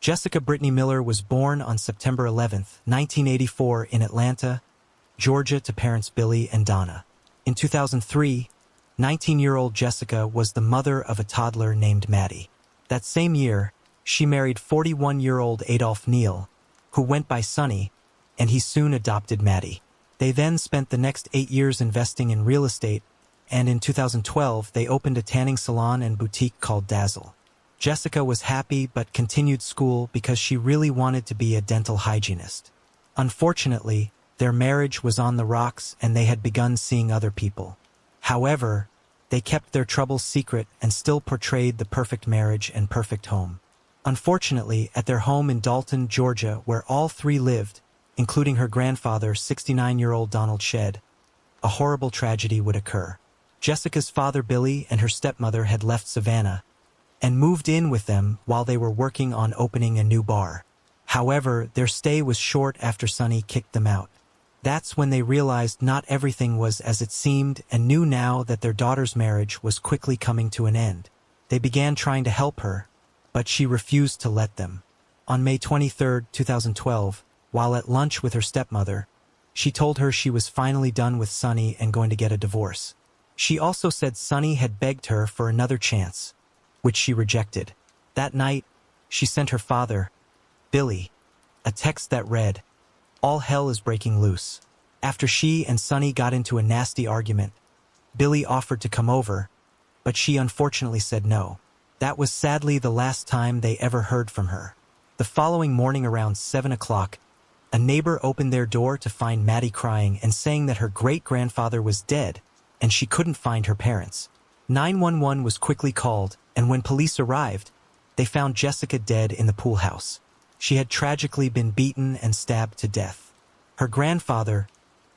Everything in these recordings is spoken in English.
Jessica Brittany Miller was born on September 11, 1984 in Atlanta, Georgia to parents Billy and Donna. In 2003, 19-year-old Jessica was the mother of a toddler named Maddie. That same year, she married 41-year-old Adolph Neal, who went by Sonny, and he soon adopted Maddie. They then spent the next 8 years investing in real estate, and in 2012 they opened a tanning salon and boutique called Dazzle. Jessica was happy but continued school because she really wanted to be a dental hygienist. Unfortunately, their marriage was on the rocks and they had begun seeing other people. However, they kept their troubles secret and still portrayed the perfect marriage and perfect home. Unfortunately, at their home in Dalton, Georgia, where all three lived, including her grandfather, 69-year-old Donald Shedd, a horrible tragedy would occur. Jessica's father, Billy, and her stepmother had left Savannah and moved in with them while they were working on opening a new bar. However, their stay was short after Sonny kicked them out. That's when they realized not everything was as it seemed and knew now that their daughter's marriage was quickly coming to an end. They began trying to help her, but she refused to let them. On May 23, 2012, while at lunch with her stepmother, she told her she was finally done with Sonny and going to get a divorce. She also said Sonny had begged her for another chance, which she rejected. That night, she sent her father, Billy, a text that read, "All hell is breaking loose." After she and Sonny got into a nasty argument, Billy offered to come over, but she unfortunately said no. That was sadly the last time they ever heard from her. The following morning around 7 o'clock, a neighbor opened their door to find Maddie crying and saying that her great-grandfather was dead and she couldn't find her parents. 911 was quickly called, and when police arrived, they found Jessica dead in the pool house. She had tragically been beaten and stabbed to death. Her grandfather,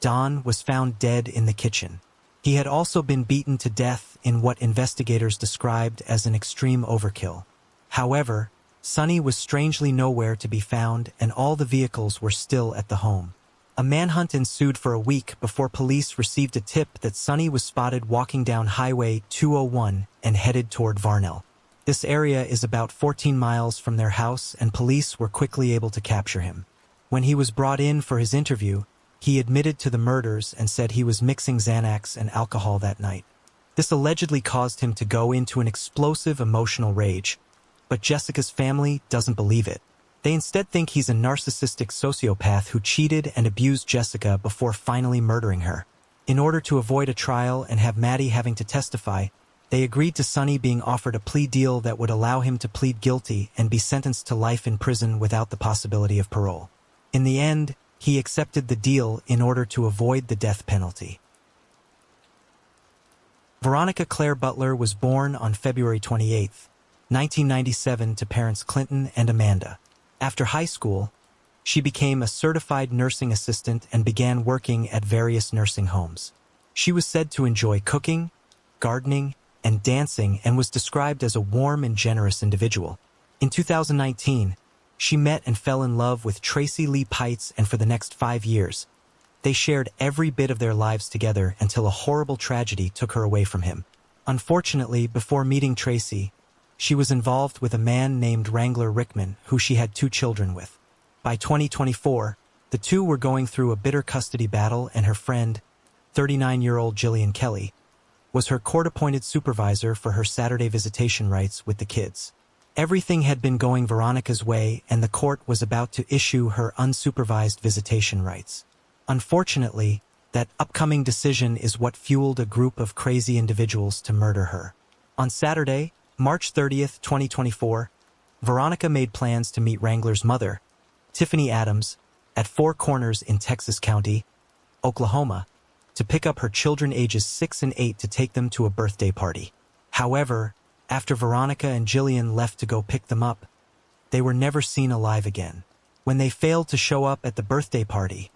Don, was found dead in the kitchen. He had also been beaten to death in what investigators described as an extreme overkill. However, Sonny was strangely nowhere to be found and all the vehicles were still at the home. A manhunt ensued for a week before police received a tip that Sonny was spotted walking down Highway 201 and headed toward Varnell. This area is about 14 miles from their house and police were quickly able to capture him. When he was brought in for his interview, he admitted to the murders and said he was mixing Xanax and alcohol that night. This allegedly caused him to go into an explosive emotional rage, but Jessica's family doesn't believe it. They instead think he's a narcissistic sociopath who cheated and abused Jessica before finally murdering her. In order to avoid a trial and have Maddie having to testify, they agreed to Sonny being offered a plea deal that would allow him to plead guilty and be sentenced to life in prison without the possibility of parole. In the end, he accepted the deal in order to avoid the death penalty. Veronica Claire Butler was born on February 28, 1997 to parents Clinton and Amanda. After high school, she became a certified nursing assistant and began working at various nursing homes. She was said to enjoy cooking, gardening, and dancing and was described as a warm and generous individual. In 2019, she met and fell in love with Tracy Lee Pites, and for the next 5 years, they shared every bit of their lives together until a horrible tragedy took her away from him. Unfortunately, before meeting Tracy, she was involved with a man named Wrangler Rickman, who she had 2 children with. By 2024, the two were going through a bitter custody battle, and her friend, 39-year-old Jillian Kelly, was her court-appointed supervisor for her Saturday visitation rights with the kids. Everything had been going Veronica's way, and the court was about to issue her unsupervised visitation rights. Unfortunately, that upcoming decision is what fueled a group of crazy individuals to murder her. On Saturday, March 30th, 2024, Veronica made plans to meet Wrangler's mother, Tiffany Adams, at Four Corners in Texas County, Oklahoma, to pick up her children ages 6 and 8 to take them to a birthday party. However, after Veronica and Jillian left to go pick them up, they were never seen alive again. When they failed to show up at the birthday party,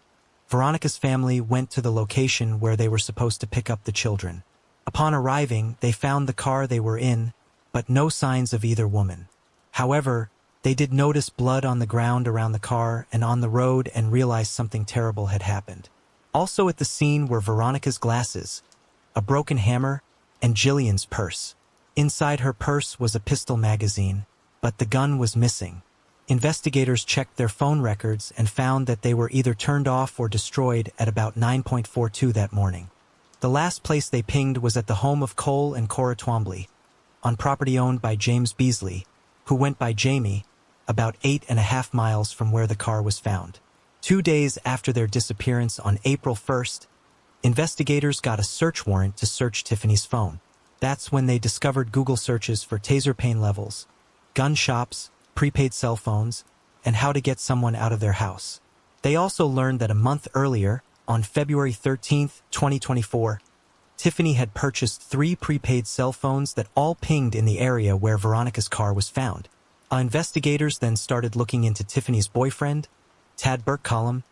Veronica's family went to the location where they were supposed to pick up the children. Upon arriving, they found the car they were in, but no signs of either woman. However, they did notice blood on the ground around the car and on the road and realized something terrible had happened. Also at the scene were Veronica's glasses, a broken hammer, and Jillian's purse. Inside her purse was a pistol magazine, but the gun was missing. Investigators checked their phone records and found that they were either turned off or destroyed at about 9:42 that morning. The last place they pinged was at the home of Cole and Cora Twombly, on property owned by James Beasley, who went by Jamie, about 8.5 miles from where the car was found. 2 days after their disappearance on April 1st, investigators got a search warrant to search Tiffany's phone. That's when they discovered Google searches for taser pain levels, gun shops, prepaid cell phones, and how to get someone out of their house. They also learned that a month earlier, on February 13, 2024, Tiffany had purchased 3 prepaid cell phones that all pinged in the area where Veronica's car was found. Investigators then started looking into Tiffany's boyfriend, Tad Burke-Collum,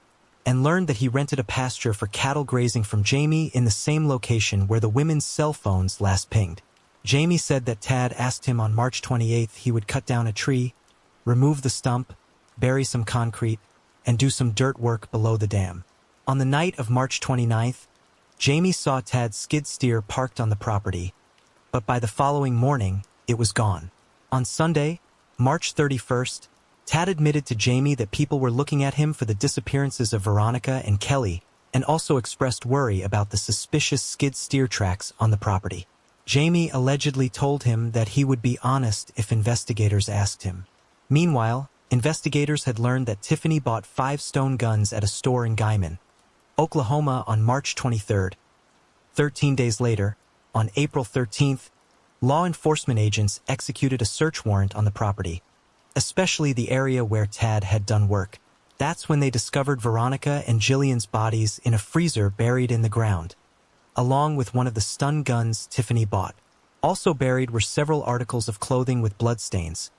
and learned that he rented a pasture for cattle grazing from Jamie in the same location where the women's cell phones last pinged. Jamie said that Tad asked him on March 28th he would cut down a tree, remove the stump, bury some concrete, and do some dirt work below the dam. On the night of March 29th, Jamie saw Tad's skid steer parked on the property, but by the following morning, it was gone. On Sunday, March 31st, Tad admitted to Jamie that people were looking at him for the disappearances of Veronica and Kelly, and also expressed worry about the suspicious skid steer tracks on the property. Jamie allegedly told him that he would be honest if investigators asked him. Meanwhile, investigators had learned that Tiffany bought 5 stone guns at a store in Guyman, Oklahoma on March 23rd. 13 days later, on April 13th, law enforcement agents executed a search warrant on the property, especially the area where Tad had done work. That's when they discovered Veronica and Jillian's bodies in a freezer buried in the ground, along with one of the stun guns Tiffany bought. Also buried were several articles of clothing with bloodstains,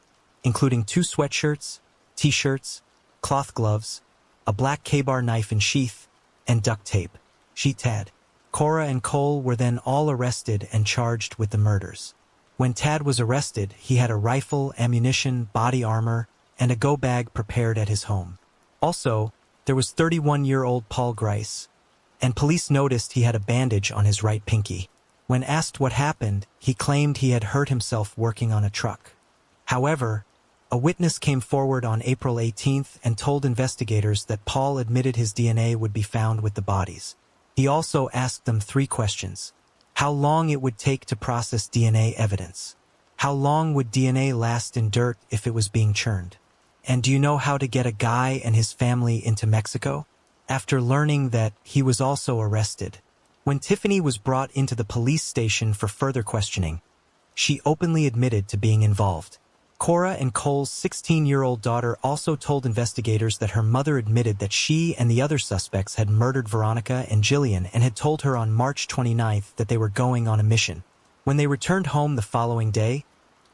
including 2 sweatshirts, t-shirts, cloth gloves, a black K-bar knife and sheath, and duct tape. Tad, Cora, and Cole were then all arrested and charged with the murders. When Tad was arrested, he had a rifle, ammunition, body armor, and a go bag prepared at his home. Also, there was 31-year-old Paul Grice, and police noticed he had a bandage on his right pinky. When asked what happened, he claimed he had hurt himself working on a truck. However, a witness came forward on April 18th and told investigators that Paul admitted his DNA would be found with the bodies. He also asked them 3 questions. How long it would take to process DNA evidence? How long would DNA last in dirt if it was being churned? And do you know how to get a guy and his family into Mexico? After learning that he was also arrested, when Tiffany was brought into the police station for further questioning, she openly admitted to being involved. Cora and Cole's 16-year-old daughter also told investigators that her mother admitted that she and the other suspects had murdered Veronica and Jillian and had told her on March 29th that they were going on a mission. When they returned home the following day,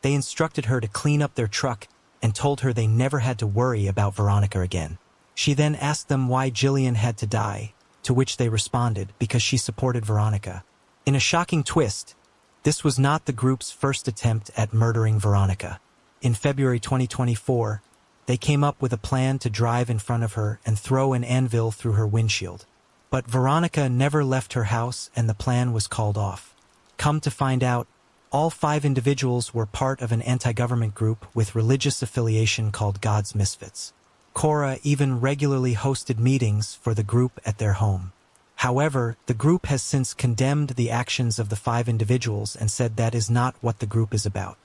they instructed her to clean up their truck and told her they never had to worry about Veronica again. She then asked them why Jillian had to die, to which they responded because she supported Veronica. In a shocking twist, this was not the group's first attempt at murdering Veronica. In February 2024, they came up with a plan to drive in front of her and throw an anvil through her windshield. But Veronica never left her house and the plan was called off. Come to find out, all 5 individuals were part of an anti-government group with religious affiliation called God's Misfits. Cora even regularly hosted meetings for the group at their home. However, the group has since condemned the actions of the 5 individuals and said that is not what the group is about.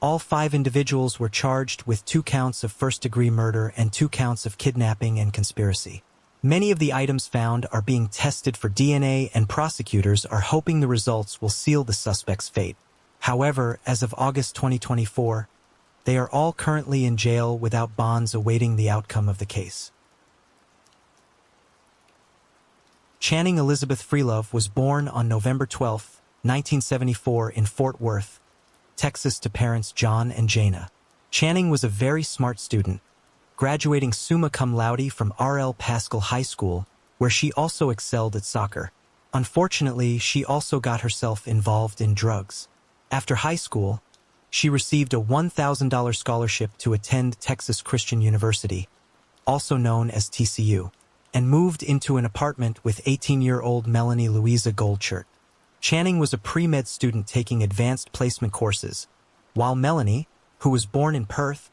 All 5 individuals were charged with 2 counts of first-degree murder and 2 counts of kidnapping and conspiracy. Many of the items found are being tested for DNA and prosecutors are hoping the results will seal the suspect's fate. However, as of August 2024, they are all currently in jail without bonds awaiting the outcome of the case. Channing Elizabeth Freelove was born on November 12, 1974 in Fort Worth, Texas to parents John and Jana. Channing was a very smart student, graduating summa cum laude from R.L. Pascal High School, where she also excelled at soccer. Unfortunately, she also got herself involved in drugs. After high school, she received a $1,000 scholarship to attend Texas Christian University, also known as TCU, and moved into an apartment with 18-year-old Melanie Louisa Goldschert. Channing was a pre-med student taking advanced placement courses, while Melanie, who was born in Perth,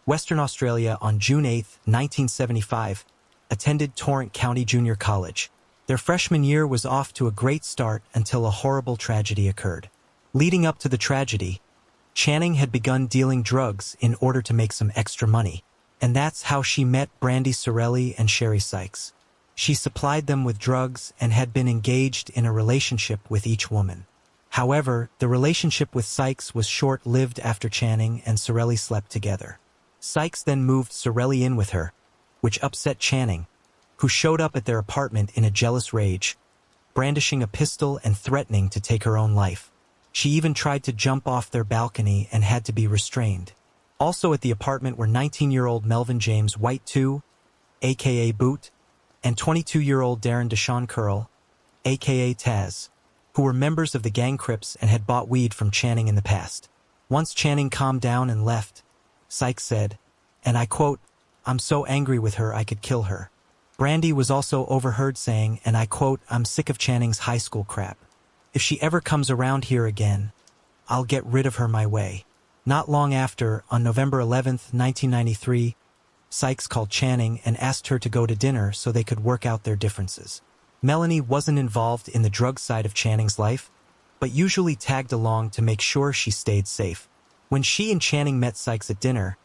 Western Australia on June 8, 1975, attended Torrent County Junior College. Their freshman year was off to a great start until a horrible tragedy occurred. Leading up to the tragedy, Channing had begun dealing drugs in order to make some extra money, and that's how she met Brandy Sorelli and Sherry Sykes. She supplied them with drugs and had been engaged in a relationship with each woman. However, the relationship with Sykes was short-lived after Channing and Sorelli slept together. Sykes then moved Sorelli in with her, which upset Channing, who showed up at their apartment in a jealous rage, brandishing a pistol and threatening to take her own life. She even tried to jump off their balcony and had to be restrained. Also at the apartment were 19-year-old Melvin James White II, a.k.a. Boot, and 22-year-old Darren Deshaun Curl, a.k.a. Taz, who were members of the gang Crips and had bought weed from Channing in the past. Once Channing calmed down and left, Sykes said, and I quote, "I'm so angry with her I could kill her." Brandy was also overheard saying, and I quote, "I'm sick of Channing's high school crap. If she ever comes around here again, I'll get rid of her my way." Not long after, on November 11, 1993, Sykes called Channing and asked her to go to dinner so they could work out their differences. Melanie wasn't involved in the drug side of Channing's life, but usually tagged along to make sure she stayed safe. When she and Channing met Sykes at dinner,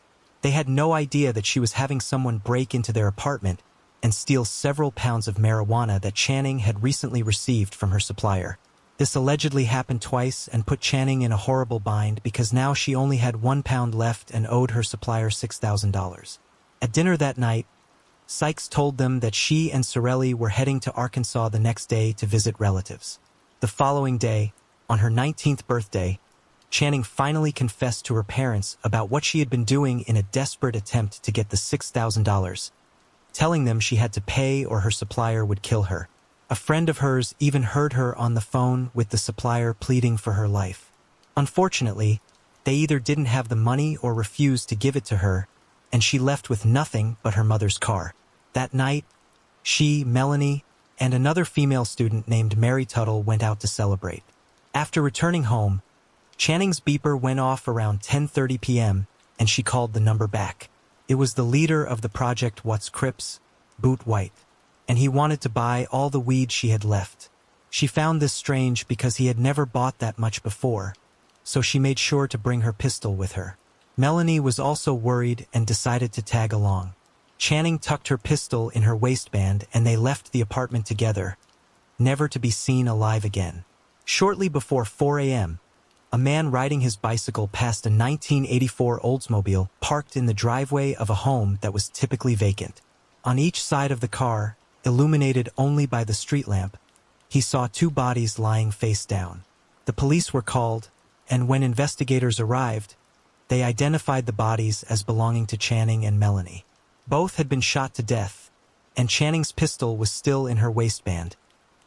they had no idea that she was having someone break into their apartment and steal several pounds of marijuana that Channing had recently received from her supplier. This allegedly happened twice and put Channing in a horrible bind because now she only had 1 pound left and owed her supplier $6,000. At dinner that night, Sykes told them that she and Sorelli were heading to Arkansas the next day to visit relatives. The following day, on her 19th birthday, Channing finally confessed to her parents about what she had been doing in a desperate attempt to get the $6,000, telling them she had to pay or her supplier would kill her. A friend of hers even heard her on the phone with the supplier pleading for her life. Unfortunately, they either didn't have the money or refused to give it to her, and she left with nothing but her mother's car. That night, she, Melanie, and another female student named Mary Tuttle went out to celebrate. After returning home, Channing's beeper went off around 10:30 p.m., and she called the number back. It was the leader of the Project What's Crips, Boot White, and he wanted to buy all the weed she had left. She found this strange because he had never bought that much before, so she made sure to bring her pistol with her. Melanie was also worried and decided to tag along. Channing tucked her pistol in her waistband and they left the apartment together, never to be seen alive again. Shortly before 4 a.m., a man riding his bicycle passed a 1984 Oldsmobile parked in the driveway of a home that was typically vacant. On each side of the car, illuminated only by the street lamp, he saw 2 bodies lying face down. The police were called, and when investigators arrived, they identified the bodies as belonging to Channing and Melanie. Both had been shot to death, and Channing's pistol was still in her waistband,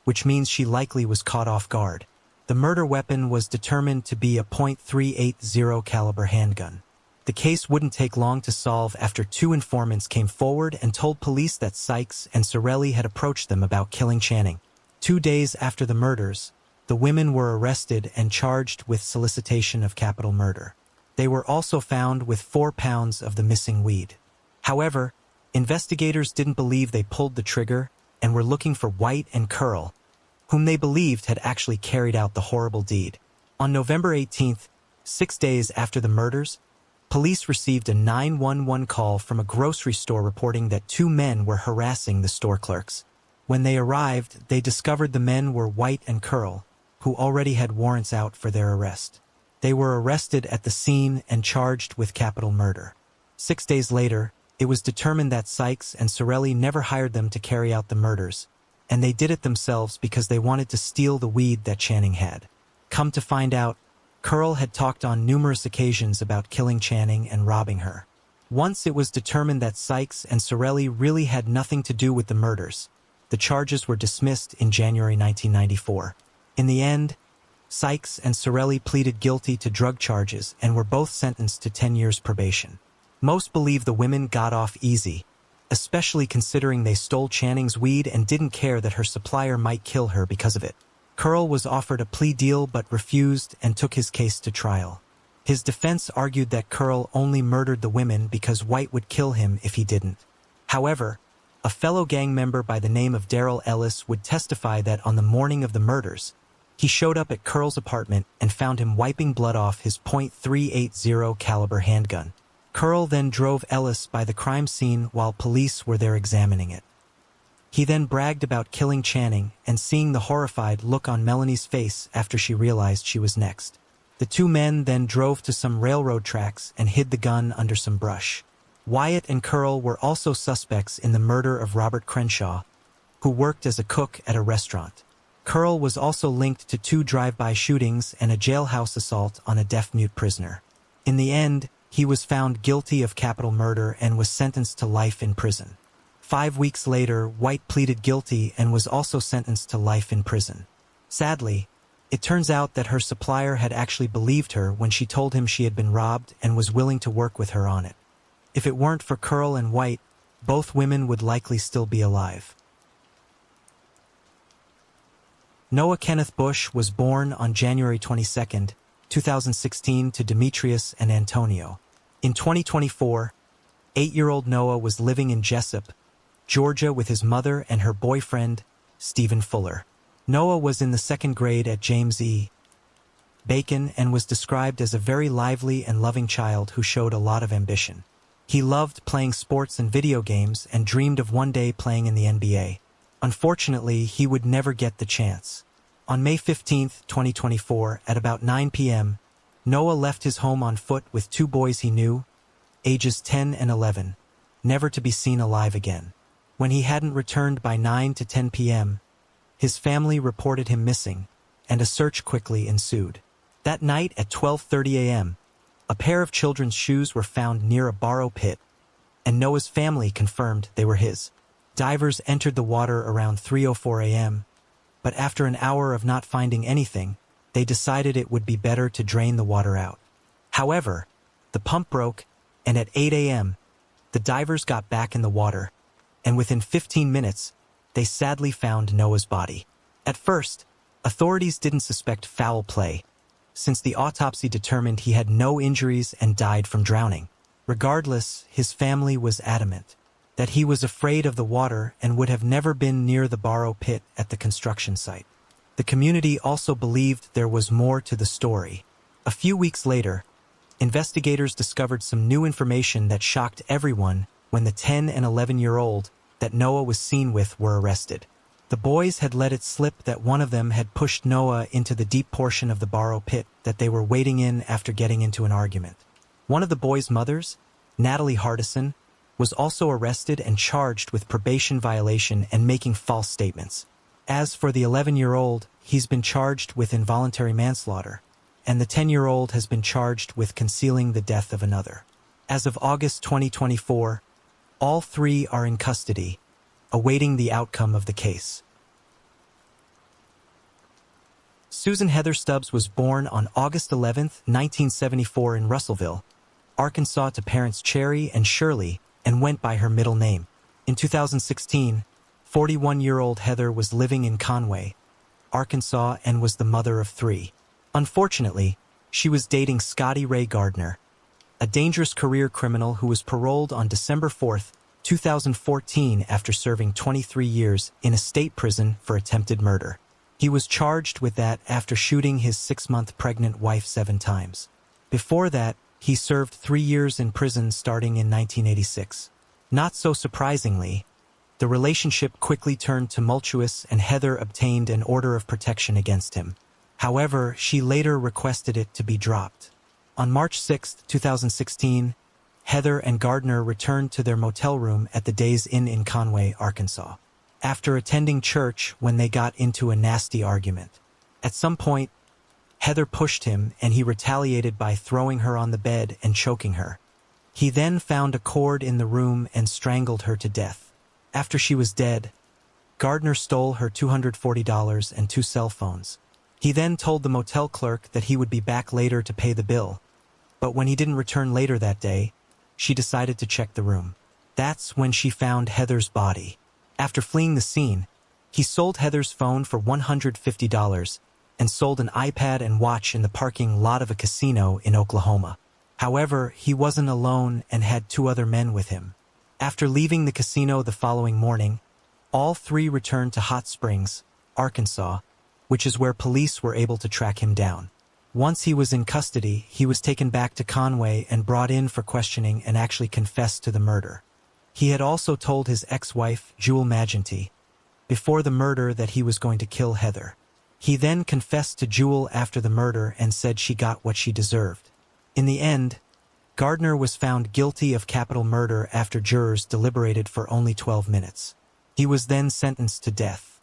which means she likely was caught off guard. The murder weapon was determined to be a .380 caliber handgun. The case wouldn't take long to solve after 2 informants came forward and told police that Sykes and Sorelli had approached them about killing Channing. 2 days after the murders, the women were arrested and charged with solicitation of capital murder. They were also found with 4 pounds of the missing weed. However, investigators didn't believe they pulled the trigger and were looking for White and Curl, whom they believed had actually carried out the horrible deed. On November 18th, 6 days after the murders, police received a 911 call from a grocery store reporting that 2 men were harassing the store clerks. When they arrived, they discovered the men were White and Curl, who already had warrants out for their arrest. They were arrested at the scene and charged with capital murder. 6 days later, it was determined that Sykes and Sorelli never hired them to carry out the murders, and they did it themselves because they wanted to steal the weed that Channing had. Come to find out, Curl had talked on numerous occasions about killing Channing and robbing her. Once it was determined that Sykes and Sorelli really had nothing to do with the murders, the charges were dismissed in January 1994. In the end, Sykes and Sorelli pleaded guilty to drug charges and were both sentenced to 10 years probation. Most believe the women got off easy, especially considering they stole Channing's weed and didn't care that her supplier might kill her because of it. Curl was offered a plea deal but refused and took his case to trial. His defense argued that Curl only murdered the women because White would kill him if he didn't. However, a fellow gang member by the name of Darrell Ellis would testify that on the morning of the murders, he showed up at Curl's apartment and found him wiping blood off his .380 caliber handgun. Curl then drove Ellis by the crime scene while police were there examining it. He then bragged about killing Channing and seeing the horrified look on Melanie's face after she realized she was next. The two men then drove to some railroad tracks and hid the gun under some brush. Wyatt and Curl were also suspects in the murder of Robert Crenshaw, who worked as a cook at a restaurant. Curl was also linked to 2 drive-by shootings and a jailhouse assault on a deaf-mute prisoner. In the end, he was found guilty of capital murder and was sentenced to life in prison. 5 weeks later, White pleaded guilty and was also sentenced to life in prison. Sadly, it turns out that her supplier had actually believed her when she told him she had been robbed and was willing to work with her on it. If it weren't for Curl and White, both women would likely still be alive. Noah Kenneth Bush was born on January 22, 2016 to Demetrius and Antonio. In 2024, 8-year-old Noah was living in Jessup, Georgia with his mother and her boyfriend, Stephen Fuller. Noah was in the 2nd grade at James E. Bacon and was described as a very lively and loving child who showed a lot of ambition. He loved playing sports and video games and dreamed of one day playing in the NBA. Unfortunately, he would never get the chance. On May 15, 2024, at about 9 p.m., Noah left his home on foot with 2 boys he knew, ages 10 and 11, never to be seen alive again. When he hadn't returned by 9 to 10 p.m., his family reported him missing, and a search quickly ensued. That night at 12:30 a.m., a pair of children's shoes were found near a borrow pit, and Noah's family confirmed they were his. Divers entered the water around 3:04 a.m., but after an hour of not finding anything, they decided it would be better to drain the water out. However, the pump broke, and at 8 a.m., the divers got back in the water, and within 15 minutes, they sadly found Noah's body. At first, authorities didn't suspect foul play, since the autopsy determined he had no injuries and died from drowning. Regardless, his family was adamant that he was afraid of the water and would have never been near the borrow pit at the construction site. The community also believed there was more to the story. A few weeks later, investigators discovered some new information that shocked everyone when the 10 and 11-year-old that Noah was seen with were arrested. The boys had let it slip that one of them had pushed Noah into the deep portion of the borrow pit that they were wading in after getting into an argument. One of the boys' mothers, Natalie Hardison, was also arrested and charged with probation violation and making false statements. As for the 11-year-old, he's been charged with involuntary manslaughter, and the 10-year-old has been charged with concealing the death of another. As of August 2024, all 3 are in custody, awaiting the outcome of the case. Susan Heather Stubbs was born on August 11, 1974 in Russellville, Arkansas to parents Cherry and Shirley, and went by her middle name. In 2016, 41-year-old Heather was living in Conway, Arkansas, and was the mother of 3. Unfortunately, she was dating Scotty Ray Gardner, a dangerous career criminal who was paroled on December 4, 2014 after serving 23 years in a state prison for attempted murder. He was charged with that after shooting his 6-month pregnant wife 7 times. Before that, he served 3 years in prison starting in 1986. Not so surprisingly, the relationship quickly turned tumultuous and Heather obtained an order of protection against him. However, she later requested it to be dropped. On March 6, 2016, Heather and Gardner returned to their motel room at the Days Inn in Conway, Arkansas, after attending church when they got into a nasty argument. At some point, Heather pushed him and he retaliated by throwing her on the bed and choking her. He then found a cord in the room and strangled her to death. After she was dead, Gardner stole her $240 and 2 cell phones. He then told the motel clerk that he would be back later to pay the bill, but when he didn't return later that day, she decided to check the room. That's when she found Heather's body. After fleeing the scene, he sold Heather's phone for $150 and sold an iPad and watch in the parking lot of a casino in Oklahoma. However, he wasn't alone and had two other men with him. After leaving the casino the following morning, all three returned to Hot Springs, Arkansas, which is where police were able to track him down. Once he was in custody, he was taken back to Conway and brought in for questioning and actually confessed to the murder. He had also told his ex-wife, Jewel Magenty, before the murder that he was going to kill Heather. He then confessed to Jewel after the murder and said she got what she deserved. In the end, Gardner was found guilty of capital murder after jurors deliberated for only 12 minutes. He was then sentenced to death.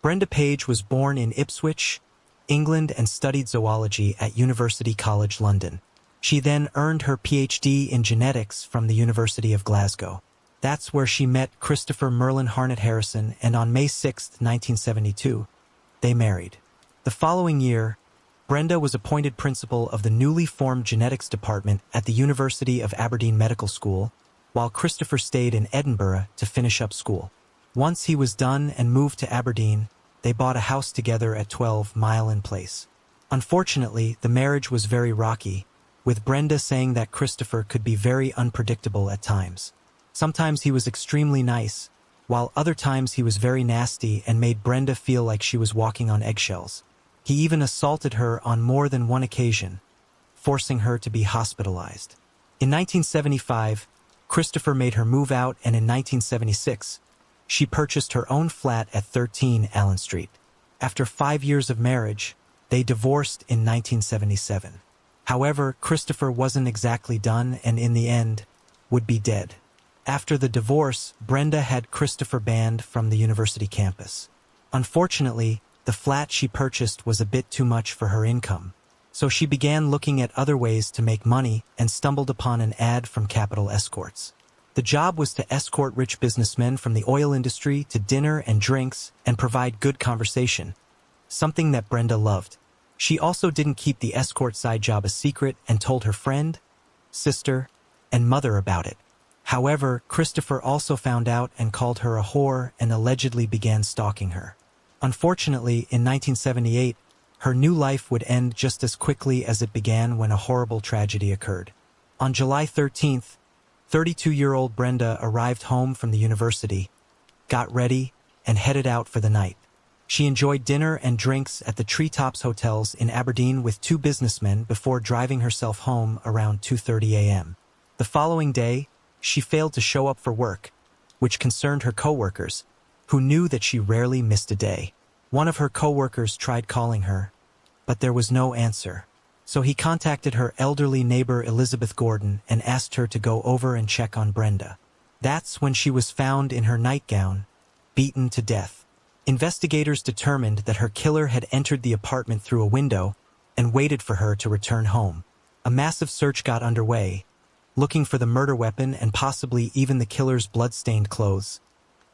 Brenda Page was born in Ipswich, England, and studied zoology at University College London. She then earned her PhD in genetics from the University of Glasgow. That's where she met Christopher Merlin Harnett Harrison, and on May 6, 1972, they married. The following year, Brenda was appointed principal of the newly formed genetics department at the University of Aberdeen Medical School, while Christopher stayed in Edinburgh to finish up school. Once he was done and moved to Aberdeen, they bought a house together at 12 Mile End Place. Unfortunately, the marriage was very rocky, with Brenda saying that Christopher could be very unpredictable at times. Sometimes he was extremely nice, while other times he was very nasty and made Brenda feel like she was walking on eggshells. He even assaulted her on more than one occasion, forcing her to be hospitalized. In 1975, Christopher made her move out, and in 1976, she purchased her own flat at 13 Allen Street. After 5 years of marriage, they divorced in 1977. However, Christopher wasn't exactly done and in the end would be dead. After the divorce, Brenda had Christopher banned from the university campus. Unfortunately, the flat she purchased was a bit too much for her income, so she began looking at other ways to make money and stumbled upon an ad from Capital Escorts. The job was to escort rich businessmen from the oil industry to dinner and drinks and provide good conversation, something that Brenda loved. She also didn't keep the escort side job a secret and told her friend, sister, and mother about it. However, Christopher also found out and called her a whore and allegedly began stalking her. Unfortunately, in 1978, her new life would end just as quickly as it began when a horrible tragedy occurred. On July 13th, 32-year-old Brenda arrived home from the university, got ready, and headed out for the night. She enjoyed dinner and drinks at the Treetops Hotels in Aberdeen with two businessmen before driving herself home around 2:30 a.m. The following day, she failed to show up for work, which concerned her coworkers, who knew that she rarely missed a day. One of her coworkers tried calling her, but there was no answer. So he contacted her elderly neighbor Elizabeth Gordon and asked her to go over and check on Brenda. That's when she was found in her nightgown, beaten to death. Investigators determined that her killer had entered the apartment through a window and waited for her to return home. A massive search got underway, looking for the murder weapon and possibly even the killer's blood-stained clothes,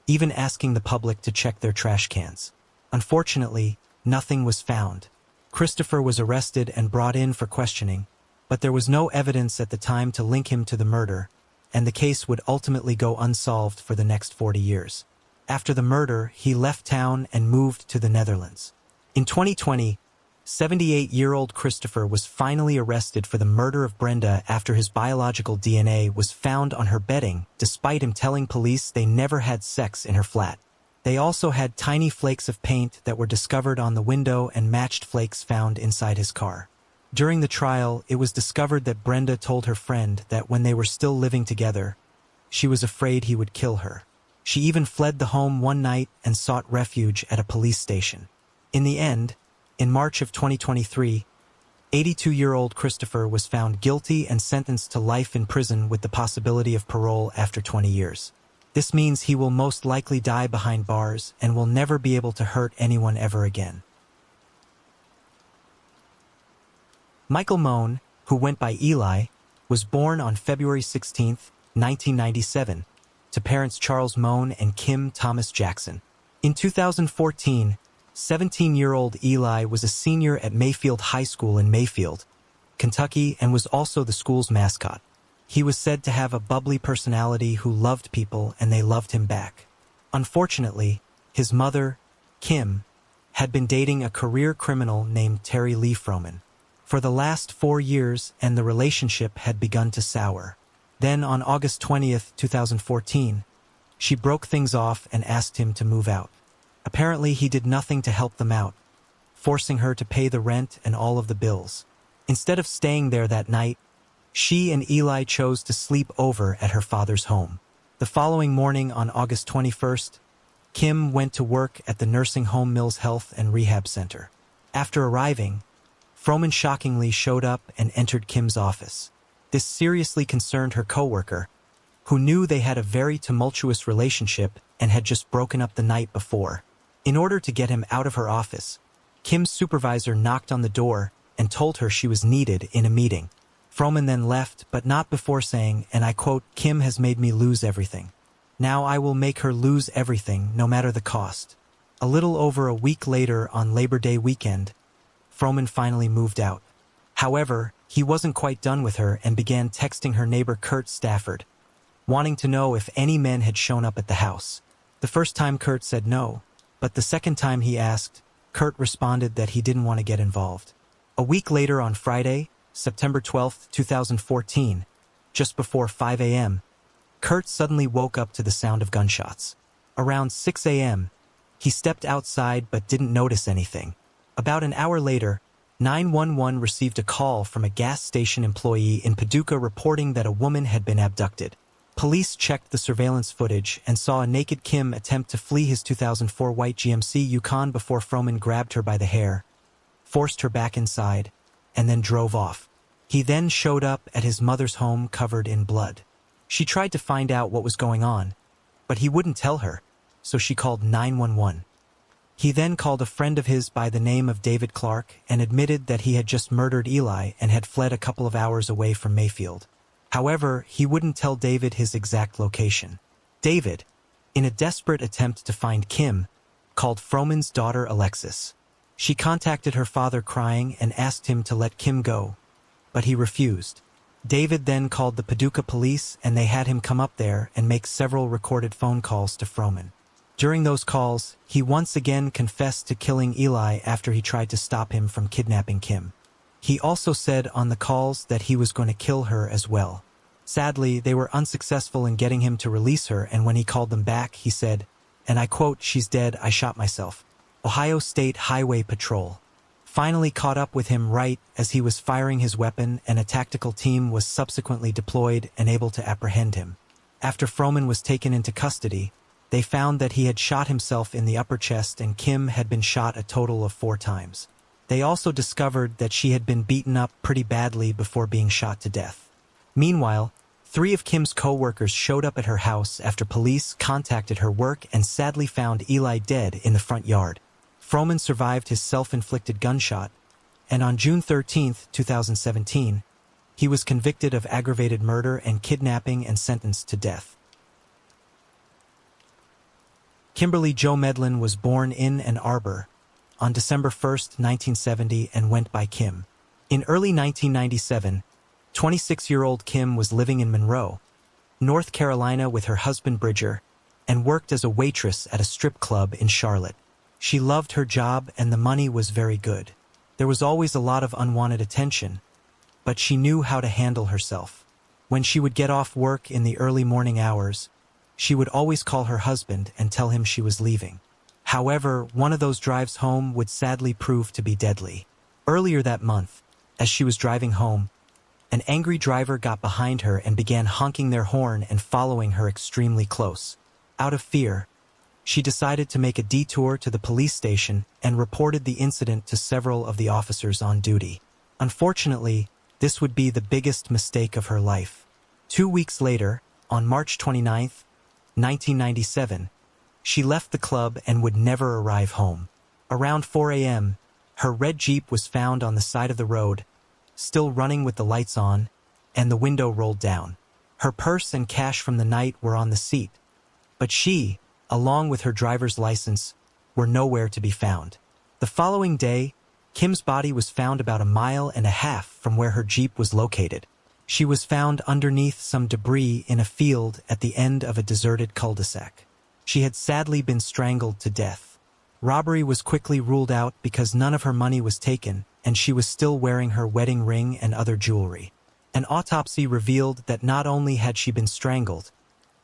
even asking the public to check their trash cans. Unfortunately, nothing was found. Christopher was arrested and brought in for questioning, but there was no evidence at the time to link him to the murder, and the case would ultimately go unsolved for the next 40 years. After the murder, he left town and moved to the Netherlands. In 2020, 78-year-old Christopher was finally arrested for the murder of Brenda after his biological DNA was found on her bedding, despite him telling police they never had sex in her flat. They also had tiny flakes of paint that were discovered on the window and matched flakes found inside his car. During the trial, it was discovered that Brenda told her friend that when they were still living together, she was afraid he would kill her. She even fled the home one night and sought refuge at a police station. In the end, in March of 2023, 82-year-old Christopher was found guilty and sentenced to life in prison with the possibility of parole after 20 years. This means he will most likely die behind bars and will never be able to hurt anyone ever again. Michael Moan, who went by Eli, was born on February 16, 1997, to parents Charles Moan and Kim Thomas Jackson. In 2014, 17-year-old Eli was a senior at Mayfield High School in Mayfield, Kentucky, and was also the school's mascot. He was said to have a bubbly personality who loved people and they loved him back. Unfortunately, his mother, Kim, had been dating a career criminal named Terry Lee Froman for the last 4 years, and the relationship had begun to sour. Then on August 20th, 2014, she broke things off and asked him to move out. Apparently, he did nothing to help them out, forcing her to pay the rent and all of the bills. Instead of staying there that night, she and Eli chose to sleep over at her father's home. The following morning, on August 21st, Kim went to work at the nursing home Mills Health and Rehab Center. After arriving, Froman shockingly showed up and entered Kim's office. This seriously concerned her coworker, who knew they had a very tumultuous relationship and had just broken up the night before. In order to get him out of her office, Kim's supervisor knocked on the door and told her she was needed in a meeting. Froman then left, but not before saying, and I quote, "Kim has made me lose everything. Now I will make her lose everything, no matter the cost." A little over a week later, on Labor Day weekend, Froman finally moved out. However, he wasn't quite done with her and began texting her neighbor Kurt Stafford, wanting to know if any men had shown up at the house. The first time Kurt said no, but the second time he asked, Kurt responded that he didn't want to get involved. A week later, on Friday, September 12, 2014, just before 5 a.m., Kurt suddenly woke up to the sound of gunshots. Around 6 a.m., he stepped outside but didn't notice anything. About an hour later, 911 received a call from a gas station employee in Paducah reporting that a woman had been abducted. Police checked the surveillance footage and saw a naked Kim attempt to flee his 2004 white GMC Yukon before Froman grabbed her by the hair, forced her back inside, and then drove off. He then showed up at his mother's home covered in blood. She tried to find out what was going on, but he wouldn't tell her, so she called 911. He then called a friend of his by the name of David Clark and admitted that he had just murdered Eli and had fled a couple of hours away from Mayfield. However, he wouldn't tell David his exact location. David, in a desperate attempt to find Kim, called Froman's daughter Alexis. She contacted her father crying and asked him to let Kim go, but he refused. David then called the Paducah police and they had him come up there and make several recorded phone calls to Froman. During those calls, he once again confessed to killing Eli after he tried to stop him from kidnapping Kim. He also said on the calls that he was going to kill her as well. Sadly, they were unsuccessful in getting him to release her, and when he called them back, he said, and I quote, "She's dead, I shot myself." Ohio State Highway Patrol finally caught up with him right as he was firing his weapon, and a tactical team was subsequently deployed and able to apprehend him. After Froman was taken into custody, they found that he had shot himself in the upper chest and Kim had been shot a total of 4 times. They also discovered that she had been beaten up pretty badly before being shot to death. Meanwhile, 3 of Kim's co-workers showed up at her house after police contacted her work and sadly found Eli dead in the front yard. Froman survived his self-inflicted gunshot, and on June 13, 2017, he was convicted of aggravated murder and kidnapping and sentenced to death. Kimberly Jo Medlin was born in Ann Arbor on December 1, 1970, and went by Kim. In early 1997, 26-year-old Kim was living in Monroe, North Carolina with her husband Bridger, and worked as a waitress at a strip club in Charlotte. She loved her job and the money was very good. There was always a lot of unwanted attention, but she knew how to handle herself. When she would get off work in the early morning hours, she would always call her husband and tell him she was leaving. However, one of those drives home would sadly prove to be deadly. Earlier that month, as she was driving home, an angry driver got behind her and began honking their horn and following her extremely close. Out of fear, she decided to make a detour to the police station and reported the incident to several of the officers on duty. Unfortunately, this would be the biggest mistake of her life. 2 weeks later, on March 29, 1997, she left the club and would never arrive home. Around 4 a.m., her red Jeep was found on the side of the road, still running with the lights on, and the window rolled down. Her purse and cash from the night were on the seat, but she, along with her driver's license, were nowhere to be found. The following day, Kim's body was found about 1.5 miles from where her Jeep was located. She was found underneath some debris in a field at the end of a deserted cul-de-sac. She had sadly been strangled to death. Robbery was quickly ruled out because none of her money was taken, and she was still wearing her wedding ring and other jewelry. An autopsy revealed that not only had she been strangled,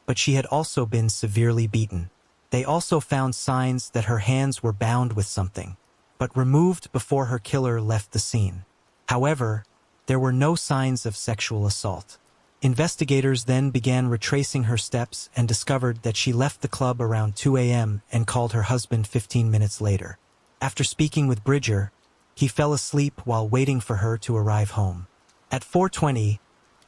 but she had also been severely beaten. They also found signs that her hands were bound with something, but removed before her killer left the scene. However, there were no signs of sexual assault. Investigators then began retracing her steps and discovered that she left the club around 2 a.m. and called her husband 15 minutes later. After speaking with Bridger, he fell asleep while waiting for her to arrive home. At 4:20,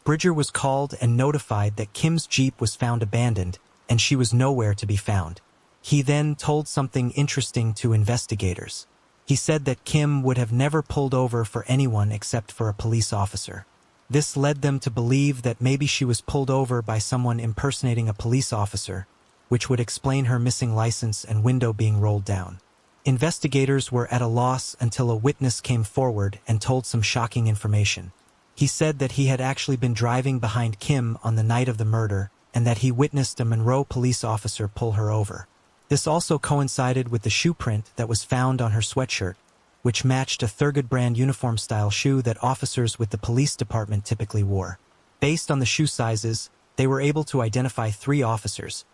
Bridger was called and notified that Kim's Jeep was found abandoned and she was nowhere to be found. He then told something interesting to investigators. He said that Kim would have never pulled over for anyone except for a police officer. This led them to believe that maybe she was pulled over by someone impersonating a police officer, which would explain her missing license and window being rolled down. Investigators were at a loss until a witness came forward and told some shocking information. He said that he had actually been driving behind Kim on the night of the murder and that he witnessed a Monroe police officer pull her over. This also coincided with the shoe print that was found on her sweatshirt, which matched a Thurgood brand uniform-style shoe that officers with the police department typically wore. Based on the shoe sizes, they were able to identify 3 officers,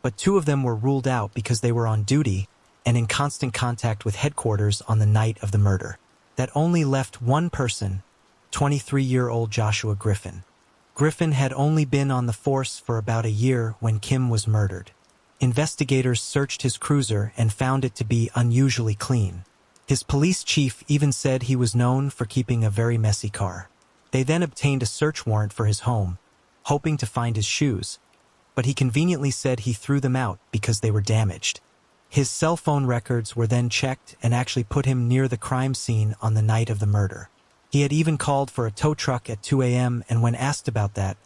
but 2 of them were ruled out because they were on duty and in constant contact with headquarters on the night of the murder. That only left one person, 23-year-old Joshua Griffin. Griffin had only been on the force for about a year when Kim was murdered. Investigators searched his cruiser and found it to be unusually clean. His police chief even said he was known for keeping a very messy car. They then obtained a search warrant for his home, hoping to find his shoes, but he conveniently said he threw them out because they were damaged. His cell phone records were then checked and actually put him near the crime scene on the night of the murder. He had even called for a tow truck at 2 a.m. and when asked about that,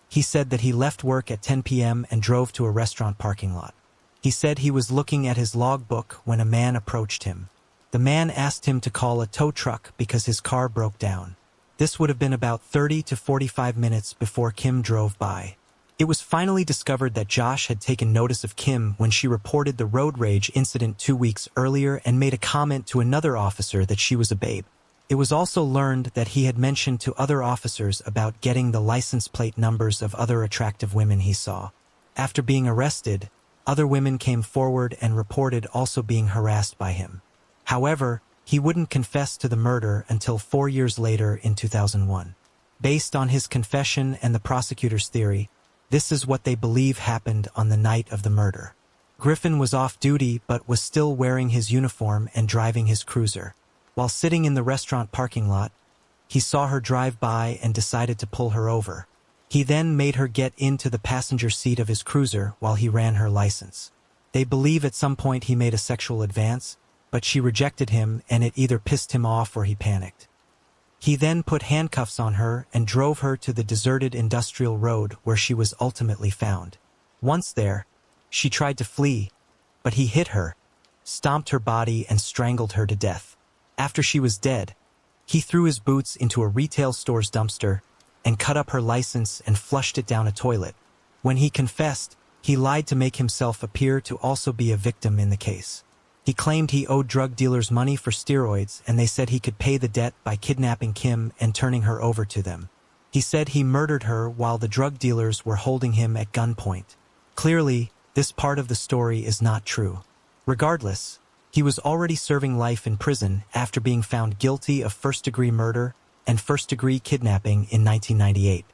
he said that he left work at 10 p.m. and drove to a restaurant parking lot. He said he was looking at his logbook when a man approached him. The man asked him to call a tow truck because his car broke down. This would have been about 30 to 45 minutes before Kim drove by. It was finally discovered that Josh had taken notice of Kim when she reported the road rage incident 2 weeks earlier and made a comment to another officer that she was a babe. It was also learned that he had mentioned to other officers about getting the license plate numbers of other attractive women he saw. After being arrested, other women came forward and reported also being harassed by him. However, he wouldn't confess to the murder until 4 years later in 2001. Based on his confession and the prosecutor's theory, this is what they believe happened on the night of the murder. Griffin was off duty but was still wearing his uniform and driving his cruiser. While sitting in the restaurant parking lot, he saw her drive by and decided to pull her over. He then made her get into the passenger seat of his cruiser while he ran her license. They believe at some point he made a sexual advance, but she rejected him and it either pissed him off or he panicked. He then put handcuffs on her and drove her to the deserted industrial road where she was ultimately found. Once there, she tried to flee, but he hit her, stomped her body and strangled her to death. After she was dead, he threw his boots into a retail store's dumpster and cut up her license and flushed it down a toilet. When he confessed, he lied to make himself appear to also be a victim in the case. He claimed he owed drug dealers money for steroids and they said he could pay the debt by kidnapping Kim and turning her over to them. He said he murdered her while the drug dealers were holding him at gunpoint. Clearly, this part of the story is not true. Regardless, he was already serving life in prison after being found guilty of first-degree murder and first-degree kidnapping in 1998.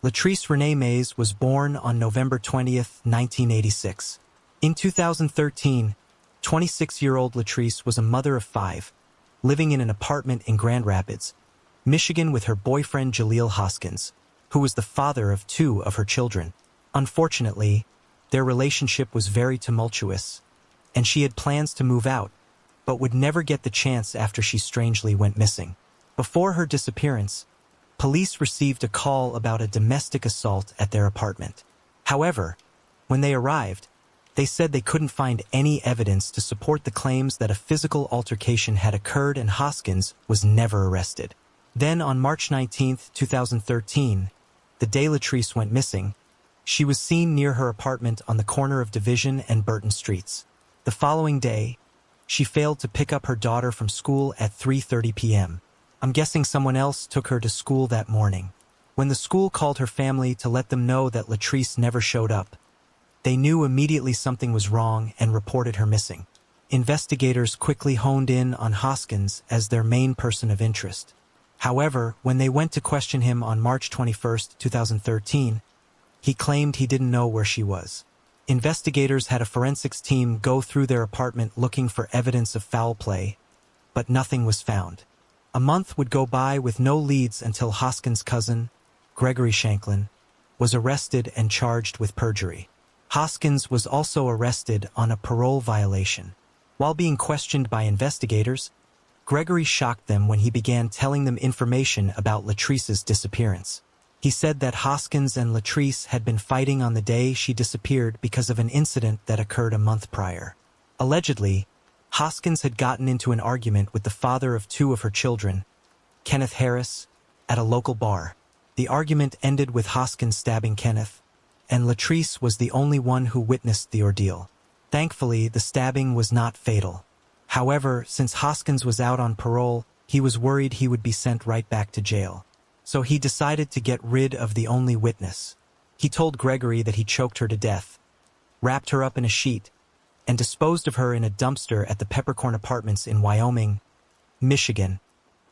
Latrice Renee Mays was born on November 20, 1986. In 2013, 26-year-old Latrice was a mother of 5, living in an apartment in Grand Rapids, Michigan with her boyfriend Jaleel Hoskins, who was the father of 2 of her children. Unfortunately, their relationship was very tumultuous, and she had plans to move out, but would never get the chance after she strangely went missing. Before her disappearance, police received a call about a domestic assault at their apartment. However, when they arrived, they said they couldn't find any evidence to support the claims that a physical altercation had occurred and Hoskins was never arrested. Then on March 19, 2013, the day Latrice went missing, She was seen near her apartment on the corner of Division and Burton Streets. The following day, she failed to pick up her daughter from school at 3:30 p.m. I'm guessing someone else took her to school that morning. When the school called her family to let them know that Latrice never showed up, they knew immediately something was wrong and reported her missing. Investigators quickly honed in on Hoskins as their main person of interest. However, when they went to question him on March 21, 2013, he claimed he didn't know where she was. Investigators had a forensics team go through their apartment looking for evidence of foul play, but nothing was found. A month would go by with no leads until Hoskins' cousin, Gregory Shanklin, was arrested and charged with perjury. Hoskins was also arrested on a parole violation. While being questioned by investigators, Gregory shocked them when he began telling them information about Latrice's disappearance. He said that Hoskins and Latrice had been fighting on the day she disappeared because of an incident that occurred a month prior. Allegedly, Hoskins had gotten into an argument with the father of two of her children, Kenneth Harris, at a local bar. The argument ended with Hoskins stabbing Kenneth, and Latrice was the only one who witnessed the ordeal. Thankfully, the stabbing was not fatal. However, since Hoskins was out on parole, he was worried he would be sent right back to jail. So he decided to get rid of the only witness. He told Gregory that he choked her to death, wrapped her up in a sheet, and disposed of her in a dumpster at the Peppercorn Apartments in Wyoming, Michigan,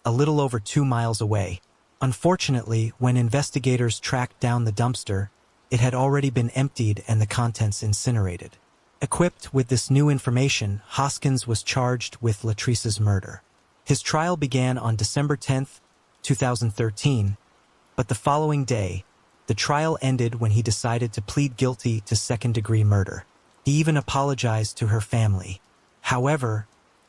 a little over 2 miles away. Unfortunately, when investigators tracked down the dumpster, it had already been emptied and the contents incinerated. Equipped with this new information, Hoskins was charged with Latrice's murder. His trial began on December 10, 2013, but the following day, the trial ended when he decided to plead guilty to second-degree murder. He even apologized to her family. However,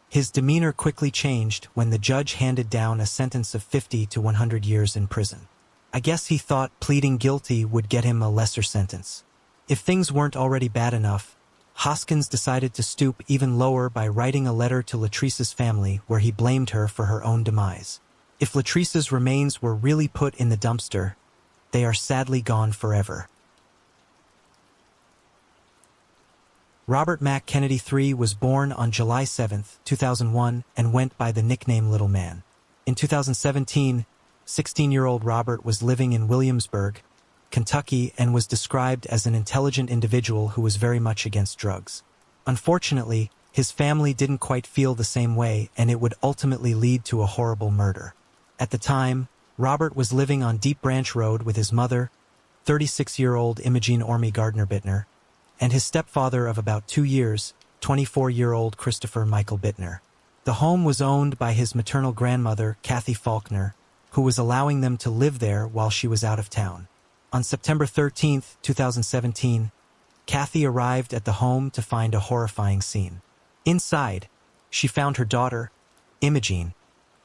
his demeanor quickly changed when the judge handed down a sentence of 50 to 100 years in prison. I guess he thought pleading guilty would get him a lesser sentence. If things weren't already bad enough, Hoskins decided to stoop even lower by writing a letter to Latrice's family where he blamed her for her own demise. If Latrice's remains were really put in the dumpster, they are sadly gone forever. Robert Mack Kennedy III was born on July 7, 2001, and went by the nickname Little Man. In 2017, 16-year-old Robert was living in Williamsburg, Kentucky, and was described as an intelligent individual who was very much against drugs. Unfortunately, his family didn't quite feel the same way, and it would ultimately lead to a horrible murder. At the time, Robert was living on Deep Branch Road with his mother, 36-year-old Imogene Orme Gardner-Bittner, and his stepfather of about 2 years, 24-year-old Christopher Michael Bittner. The home was owned by his maternal grandmother, Kathy Faulkner, who was allowing them to live there while she was out of town. On September 13, 2017, Kathy arrived at the home to find a horrifying scene. Inside, she found her daughter, Imogene,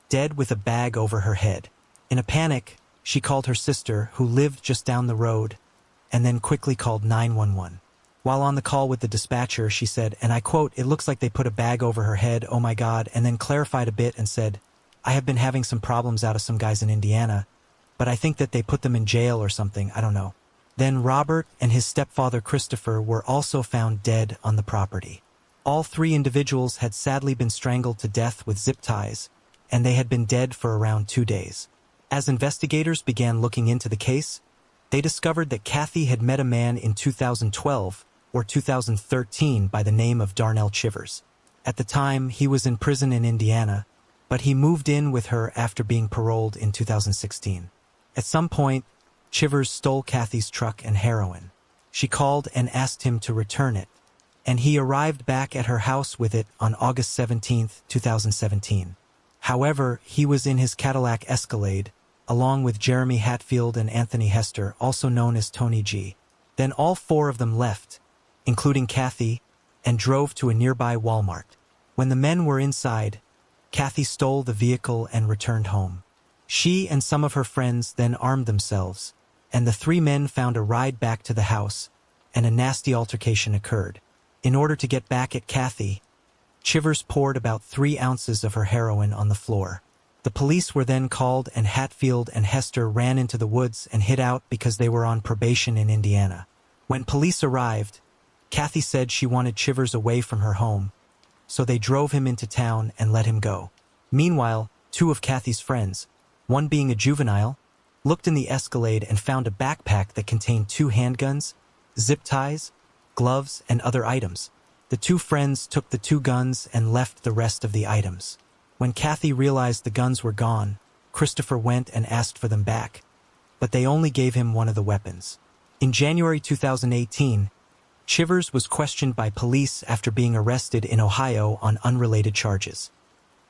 dead with a bag over her head. In a panic, she called her sister, who lived just down the road, and then quickly called 911. While on the call with the dispatcher, she said, and I quote, "It looks like they put a bag over her head, oh my God," and then clarified a bit and said, "I have been having some problems out of some guys in Indiana, but I think that they put them in jail or something, I don't know." Then Robert and his stepfather Christopher were also found dead on the property. All 3 individuals had sadly been strangled to death with zip ties, and they had been dead for around 2 days. As investigators began looking into the case, they discovered that Kathy had met a man in 2012 or 2013 by the name of Darnell Chivers. At the time, he was in prison in Indiana, but he moved in with her after being paroled in 2016. At some point, Chivers stole Kathy's truck and heroin. She called and asked him to return it, and he arrived back at her house with it on August 17, 2017. However, he was in his Cadillac Escalade, along with Jeremy Hatfield and Anthony Hester, also known as Tony G. Then all 4 of them left, including Kathy, and drove to a nearby Walmart. When the men were inside, Kathy stole the vehicle and returned home. She and some of her friends then armed themselves, and the 3 men found a ride back to the house, and a nasty altercation occurred. In order to get back at Kathy, Chivers poured about 3 ounces of her heroin on the floor. The police were then called, and Hatfield and Hester ran into the woods and hid out because they were on probation in Indiana. When police arrived, Kathy said she wanted Chivers away from her home, so they drove him into town and let him go. Meanwhile, two of Kathy's friends, one being a juvenile, looked in the Escalade and found a backpack that contained 2 handguns, zip ties, gloves, and other items. The two friends took the 2 guns and left the rest of the items. When Kathy realized the guns were gone, Christopher went and asked for them back, but they only gave him one of the weapons. In January 2018, Chivers was questioned by police after being arrested in Ohio on unrelated charges.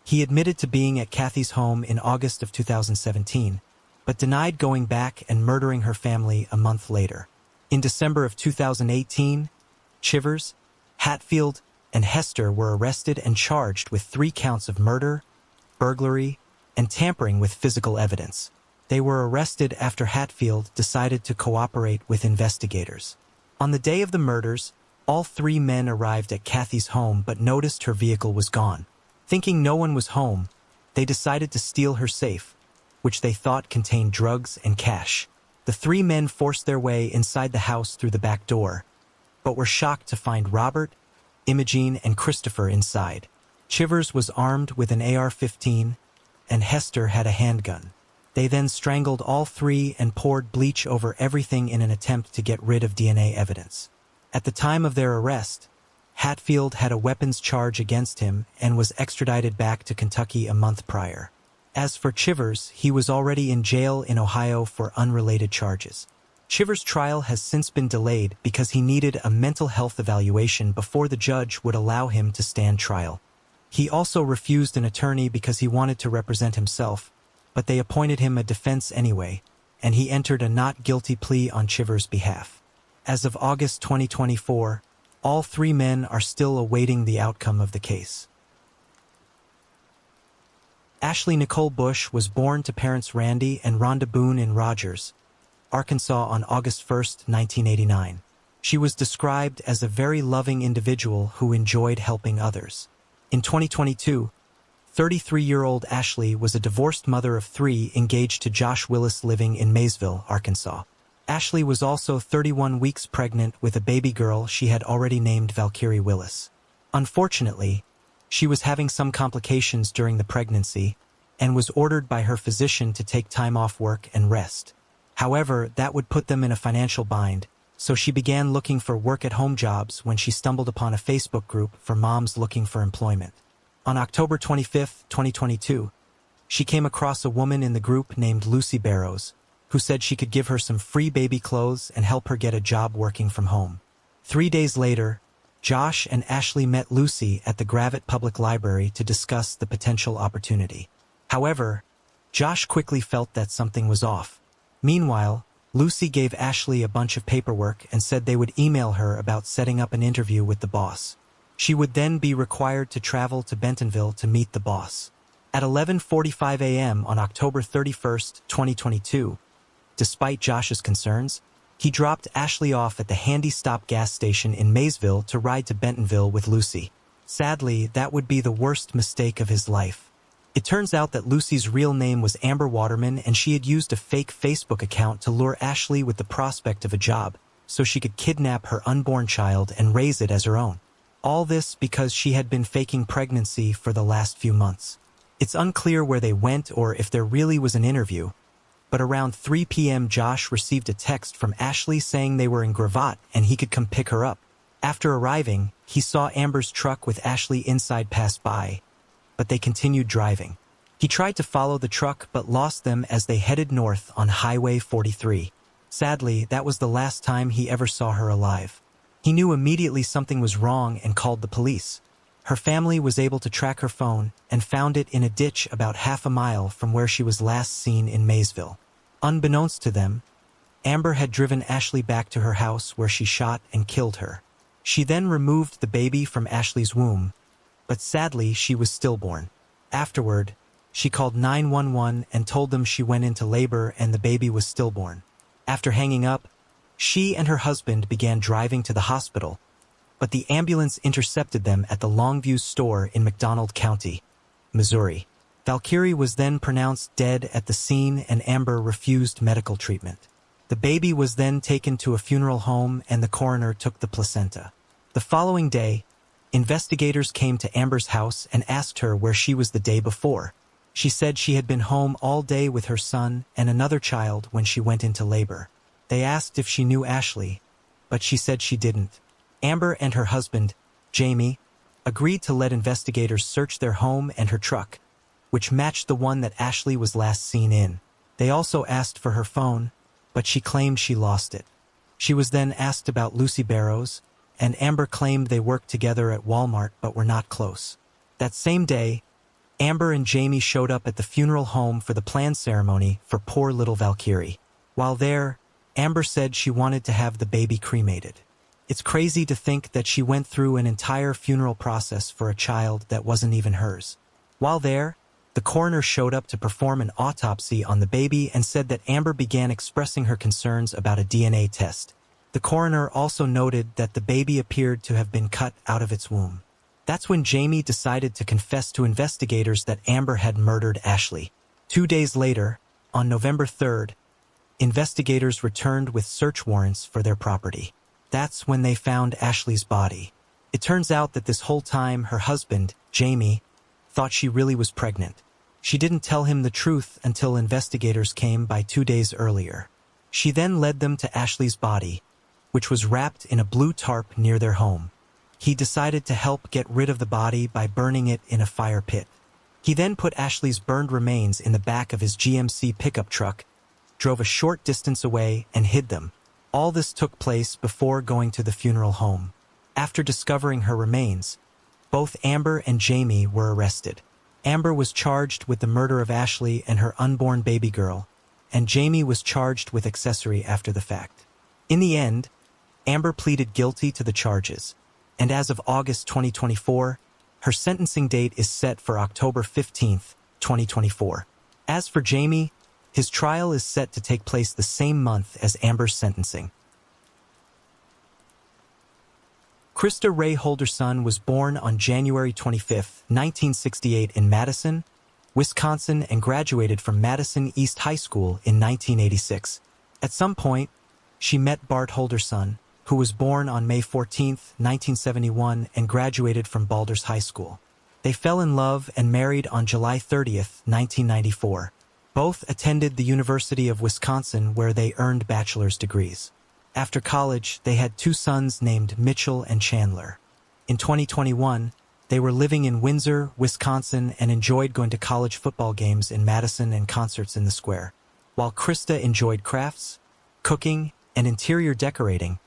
He admitted to being at Kathy's home in August of 2017, but denied going back and murdering her family a month later. In December of 2018, Chivers, Hatfield, and Hester were arrested and charged with 3 counts of murder, burglary, and tampering with physical evidence. They were arrested after Hatfield decided to cooperate with investigators. On the day of the murders, all 3 men arrived at Kathy's home but noticed her vehicle was gone. Thinking no one was home, they decided to steal her safe, which they thought contained drugs and cash. The 3 men forced their way inside the house through the back door, but were shocked to find Robert, Imogene, and Christopher inside. Chivers was armed with an AR-15, and Hester had a handgun. They then strangled all 3 and poured bleach over everything in an attempt to get rid of DNA evidence. At the time of their arrest, Hatfield had a weapons charge against him and was extradited back to Kentucky a month prior. As for Chivers, he was already in jail in Ohio for unrelated charges. Chivers' trial has since been delayed because he needed a mental health evaluation before the judge would allow him to stand trial. He also refused an attorney because he wanted to represent himself, but they appointed him a defense anyway, and he entered a not guilty plea on Chivers' behalf. As of August 2024, all 3 men are still awaiting the outcome of the case. Ashley Nicole Bush was born to parents Randy and Rhonda Boone in Rogers, Arkansas on August 1, 1989. She was described as a very loving individual who enjoyed helping others. In 2022, 33-year-old Ashley was a divorced mother of 3 engaged to Josh Willis living in Maysville, Arkansas. Ashley was also 31 weeks pregnant with a baby girl she had already named Valkyrie Willis. Unfortunately, she was having some complications during the pregnancy and was ordered by her physician to take time off work and rest. However, that would put them in a financial bind, so she began looking for work-at-home jobs when she stumbled upon a Facebook group for moms looking for employment. On October 25, 2022, she came across a woman in the group named Lucy Barrows, who said she could give her some free baby clothes and help her get a job working from home. 3 days later, Josh and Ashley met Lucy at the Gravette Public Library to discuss the potential opportunity. However, Josh quickly felt that something was off. Meanwhile, Lucy gave Ashley a bunch of paperwork and said they would email her about setting up an interview with the boss. She would then be required to travel to Bentonville to meet the boss. At 11:45 a.m. on October 31, 2022, despite Josh's concerns, he dropped Ashley off at the Handy Stop gas station in Maysville to ride to Bentonville with Lucy. Sadly, that would be the worst mistake of his life. It turns out that Lucy's real name was Amber Waterman, and she had used a fake Facebook account to lure Ashley with the prospect of a job, so she could kidnap her unborn child and raise it as her own. All this because she had been faking pregnancy for the last few months. It's unclear where they went or if there really was an interview, but around 3 p.m. Josh received a text from Ashley saying they were in Gravette and he could come pick her up. After arriving, he saw Amber's truck with Ashley inside pass by, but they continued driving. He tried to follow the truck but lost them as they headed north on Highway 43. Sadly, that was the last time he ever saw her alive. He knew immediately something was wrong and called the police. Her family was able to track her phone and found it in a ditch about half a mile from where she was last seen in Maysville. Unbeknownst to them, Amber had driven Ashley back to her house where she shot and killed her. She then removed the baby from Ashley's womb, but sadly she was stillborn. Afterward, she called 911 and told them she went into labor and the baby was stillborn. After hanging up, she and her husband began driving to the hospital, but the ambulance intercepted them at the Longview store in McDonald County, Missouri. Valkyrie was then pronounced dead at the scene and Amber refused medical treatment. The baby was then taken to a funeral home and the coroner took the placenta. The following day, investigators came to Amber's house and asked her where she was the day before. She said she had been home all day with her son and another child when she went into labor. They asked if she knew Ashley, but she said she didn't. Amber and her husband, Jamie, agreed to let investigators search their home and her truck, which matched the one that Ashley was last seen in. They also asked for her phone, but she claimed she lost it. She was then asked about Lucy Barrows, and Amber claimed they worked together at Walmart but were not close. That same day, Amber and Jamie showed up at the funeral home for the planned ceremony for poor little Valkyrie. While there, Amber said she wanted to have the baby cremated. It's crazy to think that she went through an entire funeral process for a child that wasn't even hers. While there, the coroner showed up to perform an autopsy on the baby and said that Amber began expressing her concerns about a DNA test. The coroner also noted that the baby appeared to have been cut out of its womb. That's when Jamie decided to confess to investigators that Amber had murdered Ashley. 2 days later, on November 3rd, investigators returned with search warrants for their property. That's when they found Ashley's body. It turns out that this whole time her husband, Jamie, thought she really was pregnant. She didn't tell him the truth until investigators came by 2 days earlier. She then led them to Ashley's body, which was wrapped in a blue tarp near their home. He decided to help get rid of the body by burning it in a fire pit. He then put Ashley's burned remains in the back of his GMC pickup truck, drove a short distance away, and hid them. All this took place before going to the funeral home. After discovering her remains, both Amber and Jamie were arrested. Amber was charged with the murder of Ashley and her unborn baby girl, and Jamie was charged with accessory after the fact. In the end, Amber pleaded guilty to the charges, and as of August 2024, her sentencing date is set for October 15, 2024. As for Jamie, his trial is set to take place the same month as Amber's sentencing. Krista Ray Holderson was born on January 25, 1968 in Madison, Wisconsin, and graduated from Madison East High School in 1986. At some point, she met Bart Holderson, who was born on May 14, 1971, and graduated from Balders High School. They fell in love and married on July 30, 1994. Both attended the University of Wisconsin, where they earned bachelor's degrees. After college, they had 2 sons named Mitchell and Chandler. In 2021, they were living in Windsor, Wisconsin, and enjoyed going to college football games in Madison and concerts in the square. While Krista enjoyed crafts, cooking, and interior decorating,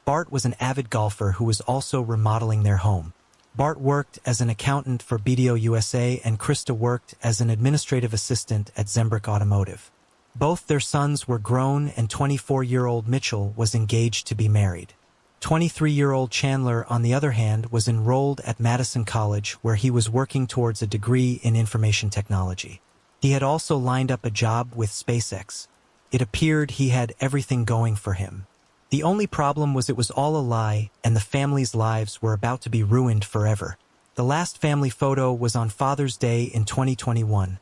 Bart was an avid golfer who was also remodeling their home. Bart worked as an accountant for BDO USA and Krista worked as an administrative assistant at Zembrick Automotive. Both their sons were grown and 24-year-old Mitchell was engaged to be married. 23-year-old Chandler, on the other hand, was enrolled at Madison College where he was working towards a degree in information technology. He had also lined up a job with SpaceX. It appeared he had everything going for him. The only problem was it was all a lie and the family's lives were about to be ruined forever. The last family photo was on Father's Day in 2021,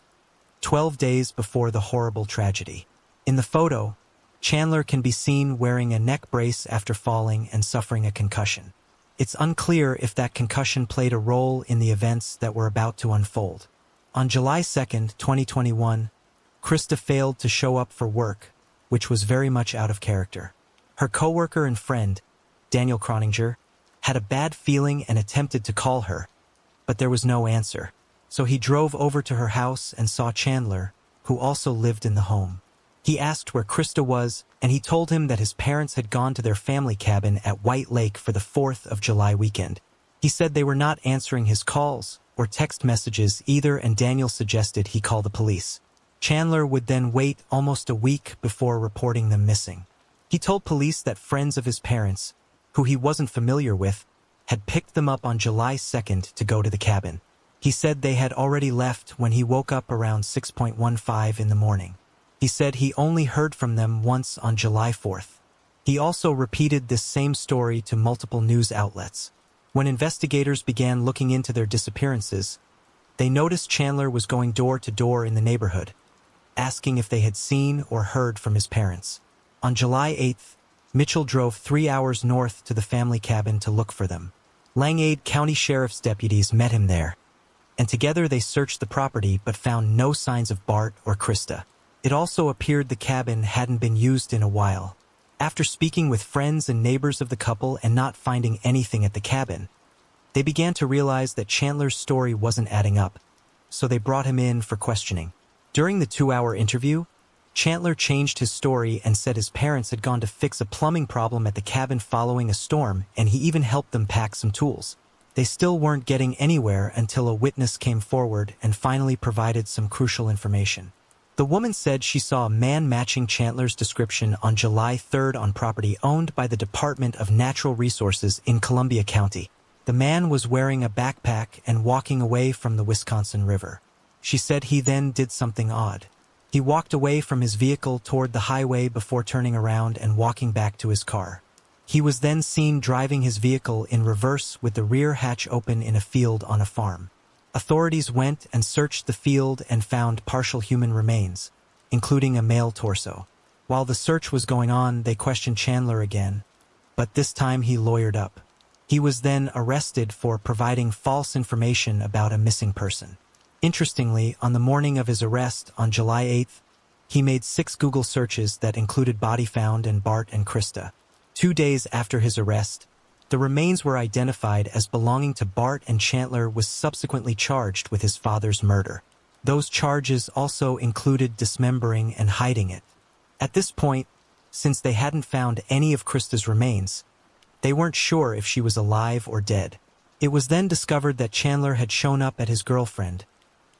12 days before the horrible tragedy. In the photo, Chandler can be seen wearing a neck brace after falling and suffering a concussion. It's unclear if that concussion played a role in the events that were about to unfold. On July 2, 2021, Krista failed to show up for work, which was very much out of character. Her coworker and friend, Daniel Croninger, had a bad feeling and attempted to call her, but there was no answer. So he drove over to her house and saw Chandler, who also lived in the home. He asked where Krista was, and he told him that his parents had gone to their family cabin at White Lake for the 4th of July weekend. He said they were not answering his calls or text messages either, and Daniel suggested he call the police. Chandler would then wait almost a week before reporting them missing. He told police that friends of his parents, who he wasn't familiar with, had picked them up on July 2nd to go to the cabin. He said they had already left when he woke up around 6:15 in the morning. He said he only heard from them once on July 4th. He also repeated this same story to multiple news outlets. When investigators began looking into their disappearances, they noticed Chandler was going door to door in the neighborhood, asking if they had seen or heard from his parents. On July 8th, Mitchell drove 3 hours north to the family cabin to look for them. Langlade County Sheriff's deputies met him there, and together they searched the property but found no signs of Bart or Krista. It also appeared the cabin hadn't been used in a while. After speaking with friends and neighbors of the couple and not finding anything at the cabin, they began to realize that Chandler's story wasn't adding up, so they brought him in for questioning. During the 2-hour interview, Chandler changed his story and said his parents had gone to fix a plumbing problem at the cabin following a storm, and he even helped them pack some tools. They still weren't getting anywhere until a witness came forward and finally provided some crucial information. The woman said she saw a man matching Chandler's description on July 3rd on property owned by the Department of Natural Resources in Columbia County. The man was wearing a backpack and walking away from the Wisconsin River. She said he then did something odd. He walked away from his vehicle toward the highway before turning around and walking back to his car. He was then seen driving his vehicle in reverse with the rear hatch open in a field on a farm. Authorities went and searched the field and found partial human remains, including a male torso. While the search was going on, they questioned Chandler again, but this time he lawyered up. He was then arrested for providing false information about a missing person. Interestingly, on the morning of his arrest on July 8th, he made 6 Google searches that included body found and Bart and Krista. 2 days after his arrest, the remains were identified as belonging to Bart, and Chandler was subsequently charged with his father's murder. Those charges also included dismembering and hiding it. At this point, since they hadn't found any of Krista's remains, they weren't sure if she was alive or dead. It was then discovered that Chandler had shown up at his girlfriend,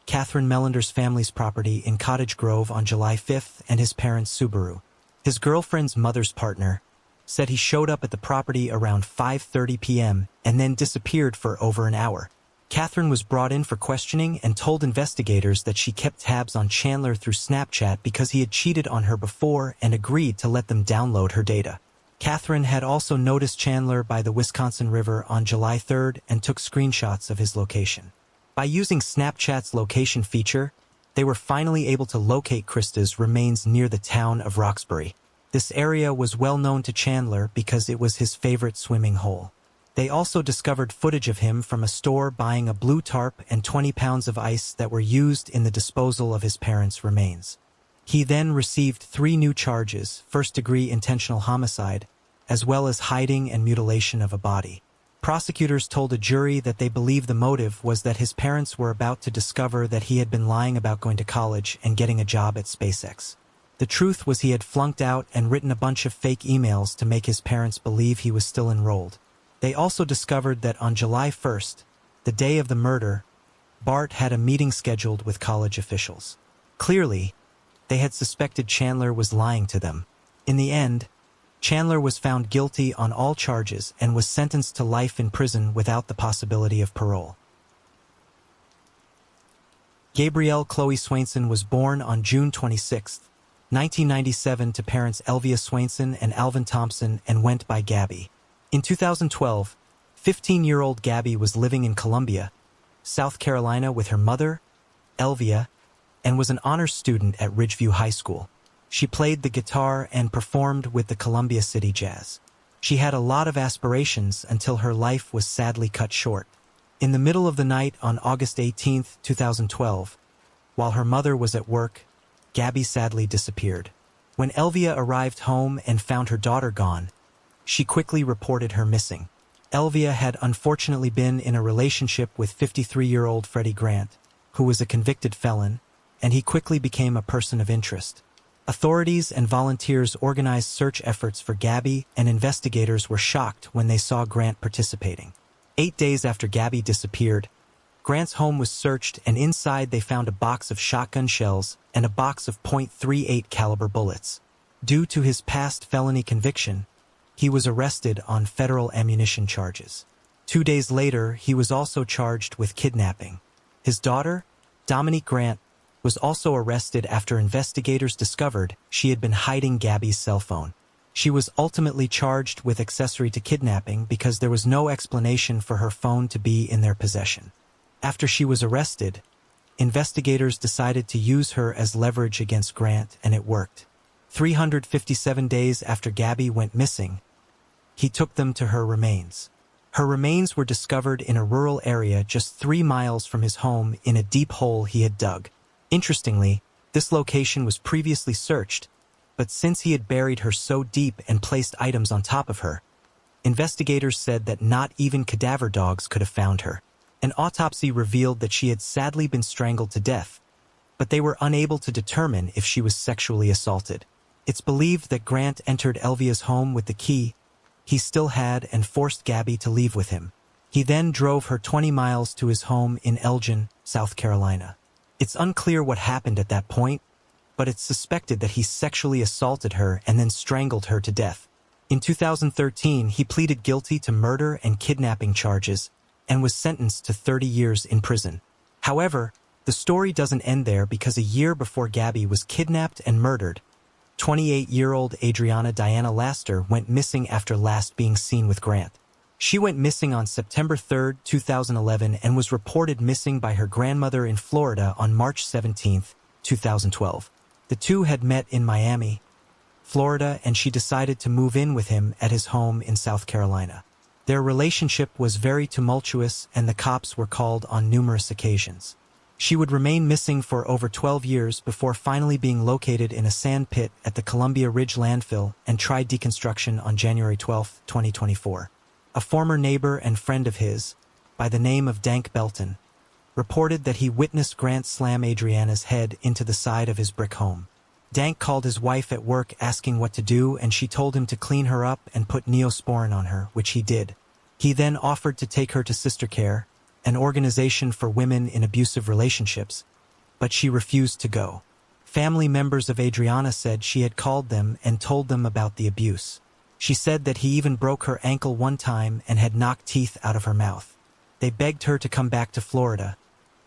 Catherine Mellender's family's property in Cottage Grove on July 5th and his parents' Subaru. His girlfriend's mother's partner said he showed up at the property around 5:30 p.m. and then disappeared for over an hour. Catherine was brought in for questioning and told investigators that she kept tabs on Chandler through Snapchat because he had cheated on her before and agreed to let them download her data. Catherine had also noticed Chandler by the Wisconsin River on July 3rd and took screenshots of his location. By using Snapchat's location feature, they were finally able to locate Krista's remains near the town of Roxbury. This area was well known to Chandler because it was his favorite swimming hole. They also discovered footage of him from a store buying a blue tarp and 20 pounds of ice that were used in the disposal of his parents' remains. He then received 3 new charges: first-degree intentional homicide, as well as hiding and mutilation of a body. Prosecutors told a jury that they believed the motive was that his parents were about to discover that he had been lying about going to college and getting a job at SpaceX. The truth was he had flunked out and written a bunch of fake emails to make his parents believe he was still enrolled. They also discovered that on July 1st, the day of the murder, Bart had a meeting scheduled with college officials. Clearly, they had suspected Chandler was lying to them. In the end, Chandler was found guilty on all charges and was sentenced to life in prison without the possibility of parole. Gabrielle Chloe Swainson was born on June 26, 1997 to parents Elvia Swainson and Alvin Thompson and went by Gabby. In 2012, 15-year-old Gabby was living in Columbia, South Carolina with her mother, Elvia, and was an honors student at Ridgeview High School. She played the guitar and performed with the Columbia City Jazz. She had a lot of aspirations until her life was sadly cut short. In the middle of the night on August 18, 2012, while her mother was at work, Gabby sadly disappeared. When Elvia arrived home and found her daughter gone, she quickly reported her missing. Elvia had unfortunately been in a relationship with 53-year-old Freddie Grant, who was a convicted felon, and he quickly became a person of interest. Authorities and volunteers organized search efforts for Gabby, and investigators were shocked when they saw Grant participating. 8 days after Gabby disappeared, Grant's home was searched, and inside they found a box of shotgun shells and a box of .38 caliber bullets. Due to his past felony conviction, he was arrested on federal ammunition charges. 2 days later, he was also charged with kidnapping. His daughter, Dominique Grant, was also arrested after investigators discovered she had been hiding Gabby's cell phone. She was ultimately charged with accessory to kidnapping because there was no explanation for her phone to be in their possession. After she was arrested, investigators decided to use her as leverage against Grant, and it worked. 357 days after Gabby went missing, he took them to her remains. Her remains were discovered in a rural area just 3 miles from his home in a deep hole he had dug. Interestingly, this location was previously searched, but since he had buried her so deep and placed items on top of her, investigators said that not even cadaver dogs could have found her. An autopsy revealed that she had sadly been strangled to death, but they were unable to determine if she was sexually assaulted. It's believed that Grant entered Elvia's home with the key he still had and forced Gabby to leave with him. He then drove her 20 miles to his home in Elgin, South Carolina. It's unclear what happened at that point, but it's suspected that he sexually assaulted her and then strangled her to death. In 2013, he pleaded guilty to murder and kidnapping charges and was sentenced to 30 years in prison. However, the story doesn't end there because a year before Gabby was kidnapped and murdered, 28-year-old Adriana Diana Laster went missing after last being seen with Grant. She went missing on September 3, 2011 and was reported missing by her grandmother in Florida on March 17, 2012. The two had met in Miami, Florida, and she decided to move in with him at his home in South Carolina. Their relationship was very tumultuous and the cops were called on numerous occasions. She would remain missing for over 12 years before finally being located in a sand pit at the Columbia Ridge landfill and tried deconstruction on January 12, 2024. A former neighbor and friend of his, by the name of Dank Belton, reported that he witnessed Grant slam Adriana's head into the side of his brick home. Dank called his wife at work asking what to do, and she told him to clean her up and put Neosporin on her, which he did. He then offered to take her to Sister Care, an organization for women in abusive relationships, but she refused to go. Family members of Adriana said she had called them and told them about the abuse. She said that he even broke her ankle one time and had knocked teeth out of her mouth. They begged her to come back to Florida,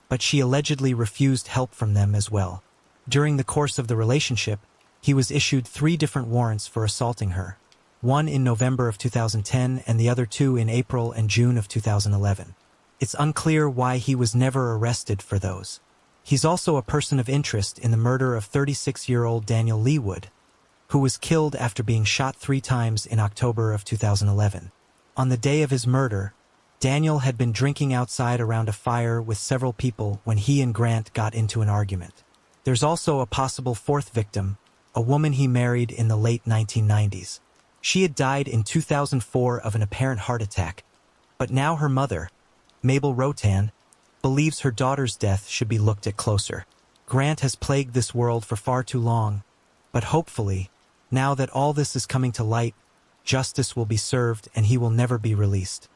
but she allegedly refused help from them as well. During the course of the relationship, he was issued 3 different warrants for assaulting her, one in November of 2010 and the other 2 in April and June of 2011. It's unclear why he was never arrested for those. He's also a person of interest in the murder of 36-year-old Daniel Leewood, who was killed after being shot 3 times in October of 2011. On the day of his murder, Daniel had been drinking outside around a fire with several people when he and Grant got into an argument. There's also a possible 4th victim, a woman he married in the late 1990s. She had died in 2004 of an apparent heart attack, but now her mother, Mabel Rotan, believes her daughter's death should be looked at closer. Grant has plagued this world for far too long, but hopefully, now that all this is coming to light, justice will be served and he will never be released.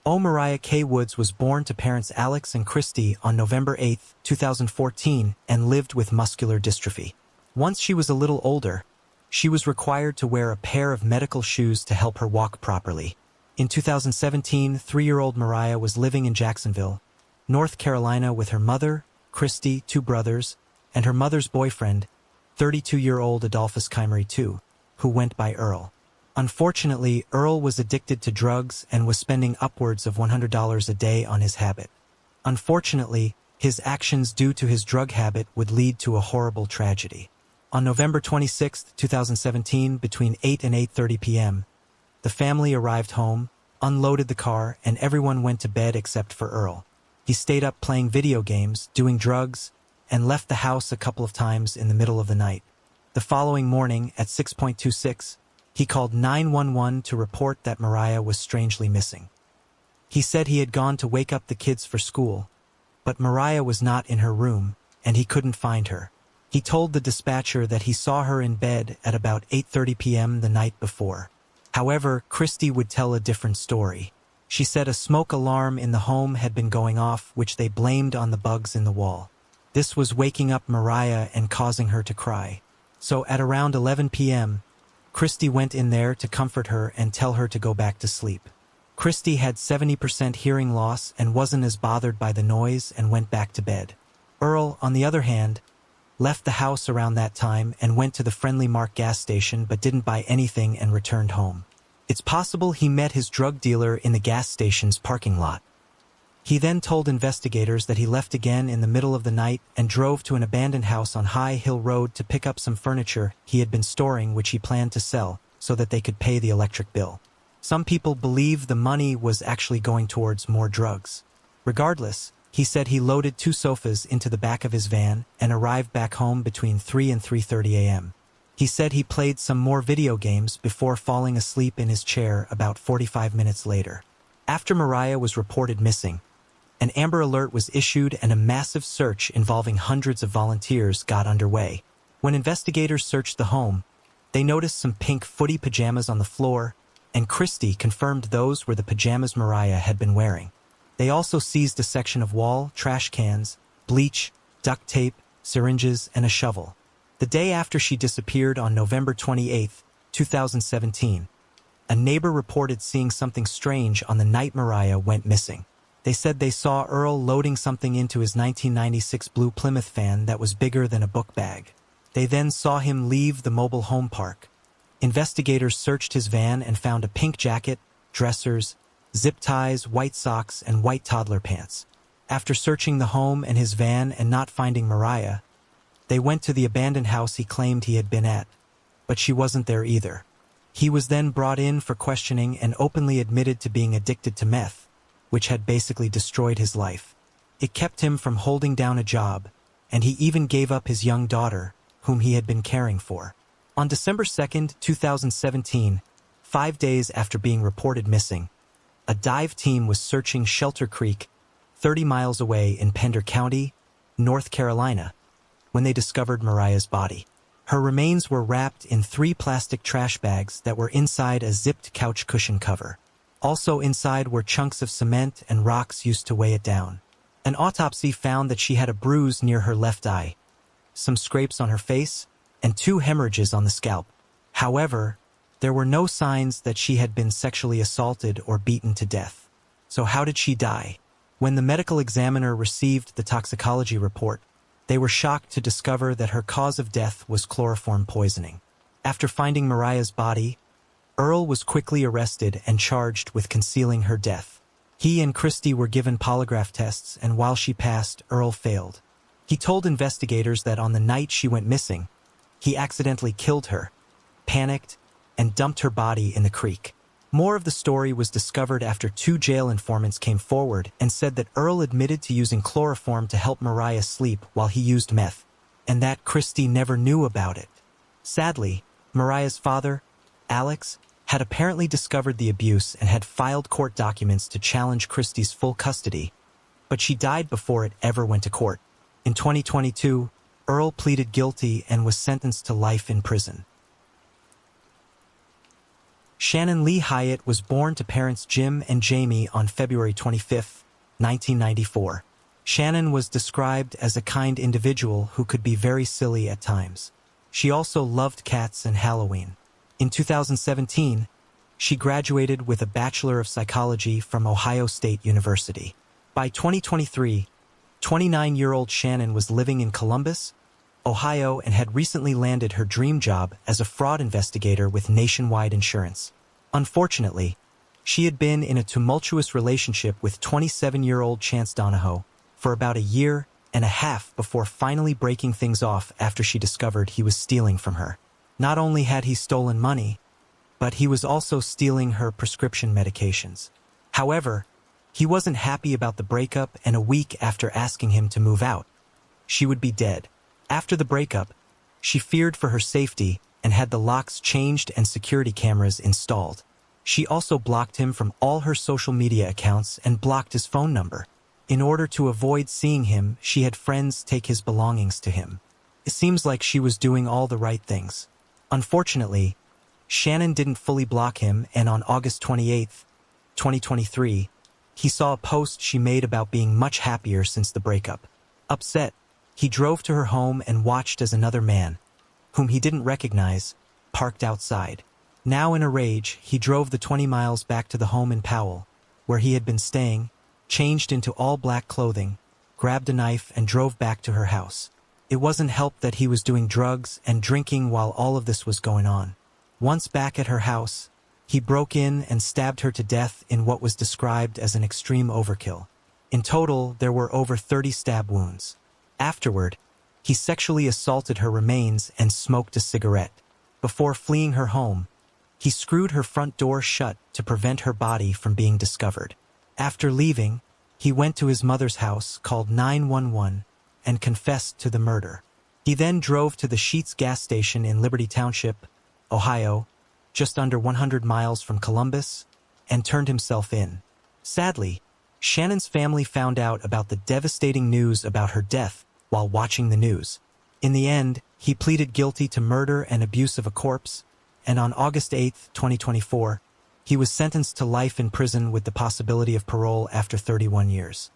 Mariah K. Woods was born to parents Alex and Christy on November 8, 2014, and lived with muscular dystrophy. Once she was a little older, she was required to wear a pair of medical shoes to help her walk properly. In 2017, 3-year-old Mariah was living in Jacksonville, North Carolina with her mother, Christy, 2 brothers, and her mother's boyfriend, 32-year-old Adolphus Kymary II, who went by Earl. Unfortunately, Earl was addicted to drugs and was spending upwards of $100 a day on his habit. Unfortunately, his actions due to his drug habit would lead to a horrible tragedy. On November 26, 2017, between 8 and 8:30 p.m., the family arrived home, unloaded the car, and everyone went to bed except for Earl. He stayed up playing video games, doing drugs, and left the house a couple of times in the middle of the night. The following morning, at 6:26, he called 911 to report that Mariah was strangely missing. He said he had gone to wake up the kids for school, but Mariah was not in her room, and he couldn't find her. He told the dispatcher that he saw her in bed at about 8:30 p.m. the night before. However, Christy would tell a different story. She said a smoke alarm in the home had been going off, which they blamed on the bugs in the wall. This was waking up Mariah and causing her to cry. So at around 11 p.m., Christy went in there to comfort her and tell her to go back to sleep. Christy had 70% hearing loss and wasn't as bothered by the noise and went back to bed. Earl, on the other hand, left the house around that time and went to the Friendly Mark gas station but didn't buy anything and returned home. It's possible he met his drug dealer in the gas station's parking lot. He then told investigators that he left again in the middle of the night and drove to an abandoned house on High Hill Road to pick up some furniture he had been storing which he planned to sell so that they could pay the electric bill. Some people believe the money was actually going towards more drugs. Regardless, he said he loaded 2 sofas into the back of his van and arrived back home between 3 and 3:30 a.m. He said he played some more video games before falling asleep in his chair about 45 minutes later. After Mariah was reported missing, an Amber Alert was issued and a massive search involving hundreds of volunteers got underway. When investigators searched the home, they noticed some pink footy pajamas on the floor, and Christie confirmed those were the pajamas Mariah had been wearing. They also seized a section of wall, trash cans, bleach, duct tape, syringes, and a shovel. The day after she disappeared on November 28, 2017, a neighbor reported seeing something strange on the night Mariah went missing. They said they saw Earl loading something into his 1996 blue Plymouth van that was bigger than a book bag. They then saw him leave the mobile home park. Investigators searched his van and found a pink jacket, dressers, zip ties, white socks, and white toddler pants. After searching the home and his van and not finding Mariah, they went to the abandoned house he claimed he had been at, but she wasn't there either. He was then brought in for questioning and openly admitted to being addicted to meth, which had basically destroyed his life. It kept him from holding down a job, and he even gave up his young daughter, whom he had been caring for. On December 2, 2017, 5 days after being reported missing, a dive team was searching Shelter Creek, 30 miles away in Pender County, North Carolina, when they discovered Mariah's body. Her remains were wrapped in 3 plastic trash bags that were inside a zipped couch cushion cover. Also inside were chunks of cement and rocks used to weigh it down. An autopsy found that she had a bruise near her left eye, some scrapes on her face, and 2 hemorrhages on the scalp. However, there were no signs that she had been sexually assaulted or beaten to death. So how did she die? When the medical examiner received the toxicology report, they were shocked to discover that her cause of death was chloroform poisoning. After finding Mariah's body, Earl was quickly arrested and charged with concealing her death. He and Christie were given polygraph tests, and while she passed, Earl failed. He told investigators that on the night she went missing, he accidentally killed her, panicked, and dumped her body in the creek. More of the story was discovered after 2 jail informants came forward and said that Earl admitted to using chloroform to help Mariah sleep while he used meth, and that Christie never knew about it. Sadly, Mariah's father, Alex, had apparently discovered the abuse and had filed court documents to challenge Christie's full custody, but she died before it ever went to court. In 2022, Earl pleaded guilty and was sentenced to life in prison. Shannon Lee Hyatt was born to parents Jim and Jamie on February 25, 1994. Shannon was described as a kind individual who could be very silly at times. She also loved cats and Halloween. In 2017, she graduated with a Bachelor of Psychology from Ohio State University. By 2023, 29-year-old Shannon was living in Columbus, Ohio, and had recently landed her dream job as a fraud investigator with Nationwide Insurance. Unfortunately, she had been in a tumultuous relationship with 27-year-old Chance Donahoe for about a year and a half before finally breaking things off after she discovered he was stealing from her. Not only had he stolen money, but he was also stealing her prescription medications. However, he wasn't happy about the breakup, and a week after asking him to move out, she would be dead. After the breakup, she feared for her safety and had the locks changed and security cameras installed. She also blocked him from all her social media accounts and blocked his phone number. In order to avoid seeing him, she had friends take his belongings to him. It seems like she was doing all the right things. Unfortunately, Shannon didn't fully block him, and on August 28, 2023, he saw a post she made about being much happier since the breakup. Upset, he drove to her home and watched as another man, whom he didn't recognize, parked outside. Now in a rage, he drove the 20 miles back to the home in Powell, where he had been staying, changed into all black clothing, grabbed a knife, and drove back to her house. It wasn't helped that he was doing drugs and drinking while all of this was going on. Once back at her house, he broke in and stabbed her to death in what was described as an extreme overkill. In total, there were over 30 stab wounds. Afterward, he sexually assaulted her remains and smoked a cigarette. Before fleeing her home, he screwed her front door shut to prevent her body from being discovered. After leaving, he went to his mother's house, called 911, and confessed to the murder. He then drove to the Sheetz gas station in Liberty Township, Ohio, just under 100 miles from Columbus, and turned himself in. Sadly, Shannon's family found out about the devastating news about her death while watching the news. In the end, he pleaded guilty to murder and abuse of a corpse, and on August 8, 2024, he was sentenced to life in prison with the possibility of parole after 31 years.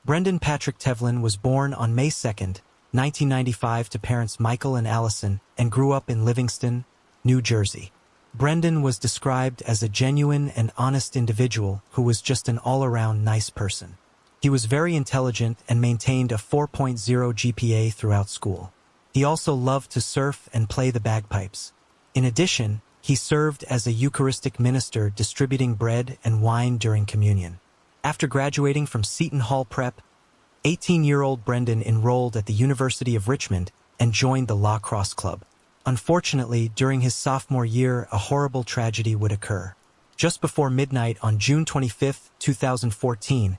Brendan Patrick Tevlin was born on May 2, 1995 to parents Michael and Allison, and grew up in Livingston, New Jersey. Brendan was described as a genuine and honest individual who was just an all-around nice person. He was very intelligent and maintained a 4.0 GPA throughout school. He also loved to surf and play the bagpipes. In addition, he served as a Eucharistic minister distributing bread and wine during communion. After graduating from Seton Hall Prep, 18-year-old Brendan enrolled at the University of Richmond and joined the Lacrosse Club. Unfortunately, during his sophomore year, a horrible tragedy would occur. Just before midnight on June 25, 2014,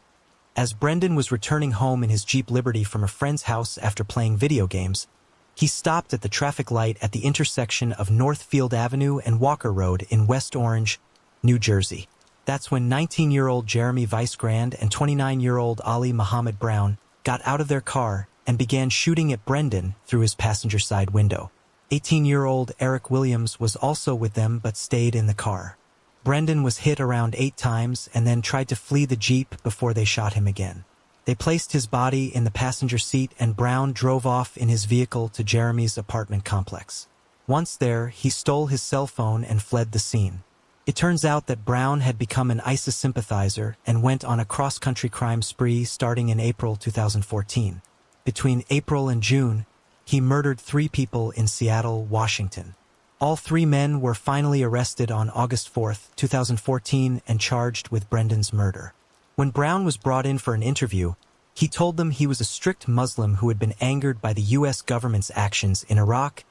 as Brendan was returning home in his Jeep Liberty from a friend's house after playing video games, he stopped at the traffic light at the intersection of Northfield Avenue and Walker Road in West Orange, New Jersey. That's when 19-year-old Jeremy Vicegrand and 29-year-old Ali Muhammad Brown got out of their car and began shooting at Brendan through his passenger side window. 18-year-old Eric Williams was also with them but stayed in the car. Brendan was hit around 8 times and then tried to flee the Jeep before they shot him again. They placed his body in the passenger seat and Brown drove off in his vehicle to Jeremy's apartment complex. Once there, he stole his cell phone and fled the scene. It turns out that Brown had become an ISIS sympathizer and went on a cross-country crime spree starting in April 2014. Between April and June, he murdered 3 people in Seattle, Washington. All 3 men were finally arrested on August 4, 2014 and charged with Brendan's murder. When Brown was brought in for an interview, he told them he was a strict Muslim who had been angered by the U.S. government's actions in Iraq,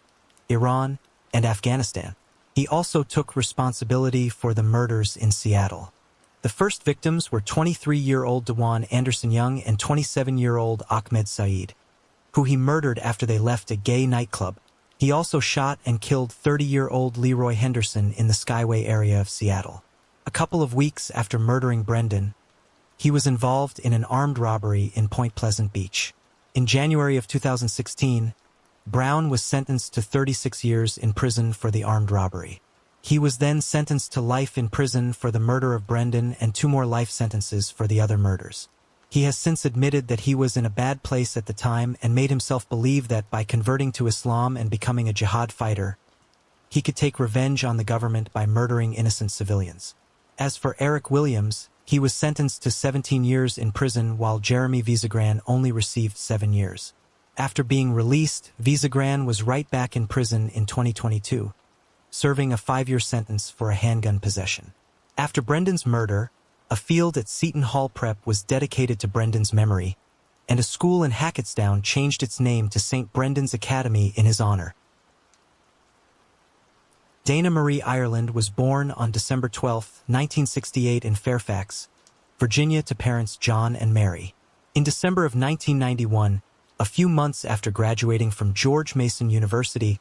Iran, and Afghanistan. He also took responsibility for the murders in Seattle. The first victims were 23-year-old Dewan Anderson Young and 27-year-old Ahmed Saeed, who he murdered after they left a gay nightclub. He also shot and killed 30-year-old Leroy Henderson in the Skyway area of Seattle. A couple of weeks after murdering Brendan, he was involved in an armed robbery in Point Pleasant Beach. In January of 2016, Brown was sentenced to 36 years in prison for the armed robbery. He was then sentenced to life in prison for the murder of Brendan and 2 more life sentences for the other murders. He has since admitted that he was in a bad place at the time and made himself believe that by converting to Islam and becoming a jihad fighter, he could take revenge on the government by murdering innocent civilians. As for Eric Williams, he was sentenced to 17 years in prison while Jeremy Vicegrand only received 7 years. After being released, Vicegrand was right back in prison in 2022, serving a 5-year sentence for a handgun possession. After Brendan's murder, a field at Seton Hall Prep was dedicated to Brendan's memory, and a school in Hackettstown changed its name to St. Brendan's Academy in his honor. Dana Marie Ireland was born on December 12, 1968 in Fairfax, Virginia to parents John and Mary. In December of 1991, a few months after graduating from George Mason University,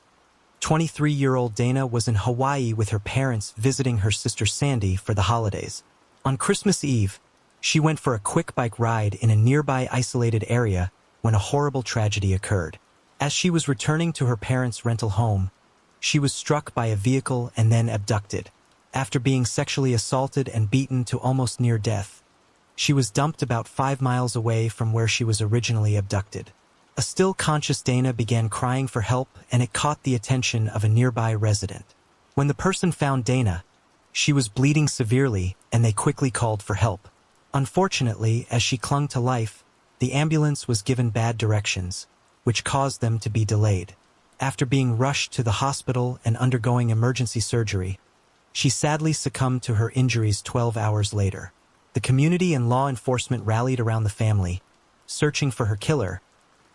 23-year-old Dana was in Hawaii with her parents visiting her sister Sandy for the holidays. On Christmas Eve, she went for a quick bike ride in a nearby isolated area when a horrible tragedy occurred. As she was returning to her parents' rental home, she was struck by a vehicle and then abducted. After being sexually assaulted and beaten to almost near death, she was dumped about 5 miles away from where she was originally abducted. A still conscious Dana began crying for help, and it caught the attention of a nearby resident. When the person found Dana, she was bleeding severely, and they quickly called for help. Unfortunately, as she clung to life, the ambulance was given bad directions, which caused them to be delayed. After being rushed to the hospital and undergoing emergency surgery, she sadly succumbed to her injuries 12 hours later. The community and law enforcement rallied around the family, searching for her killer,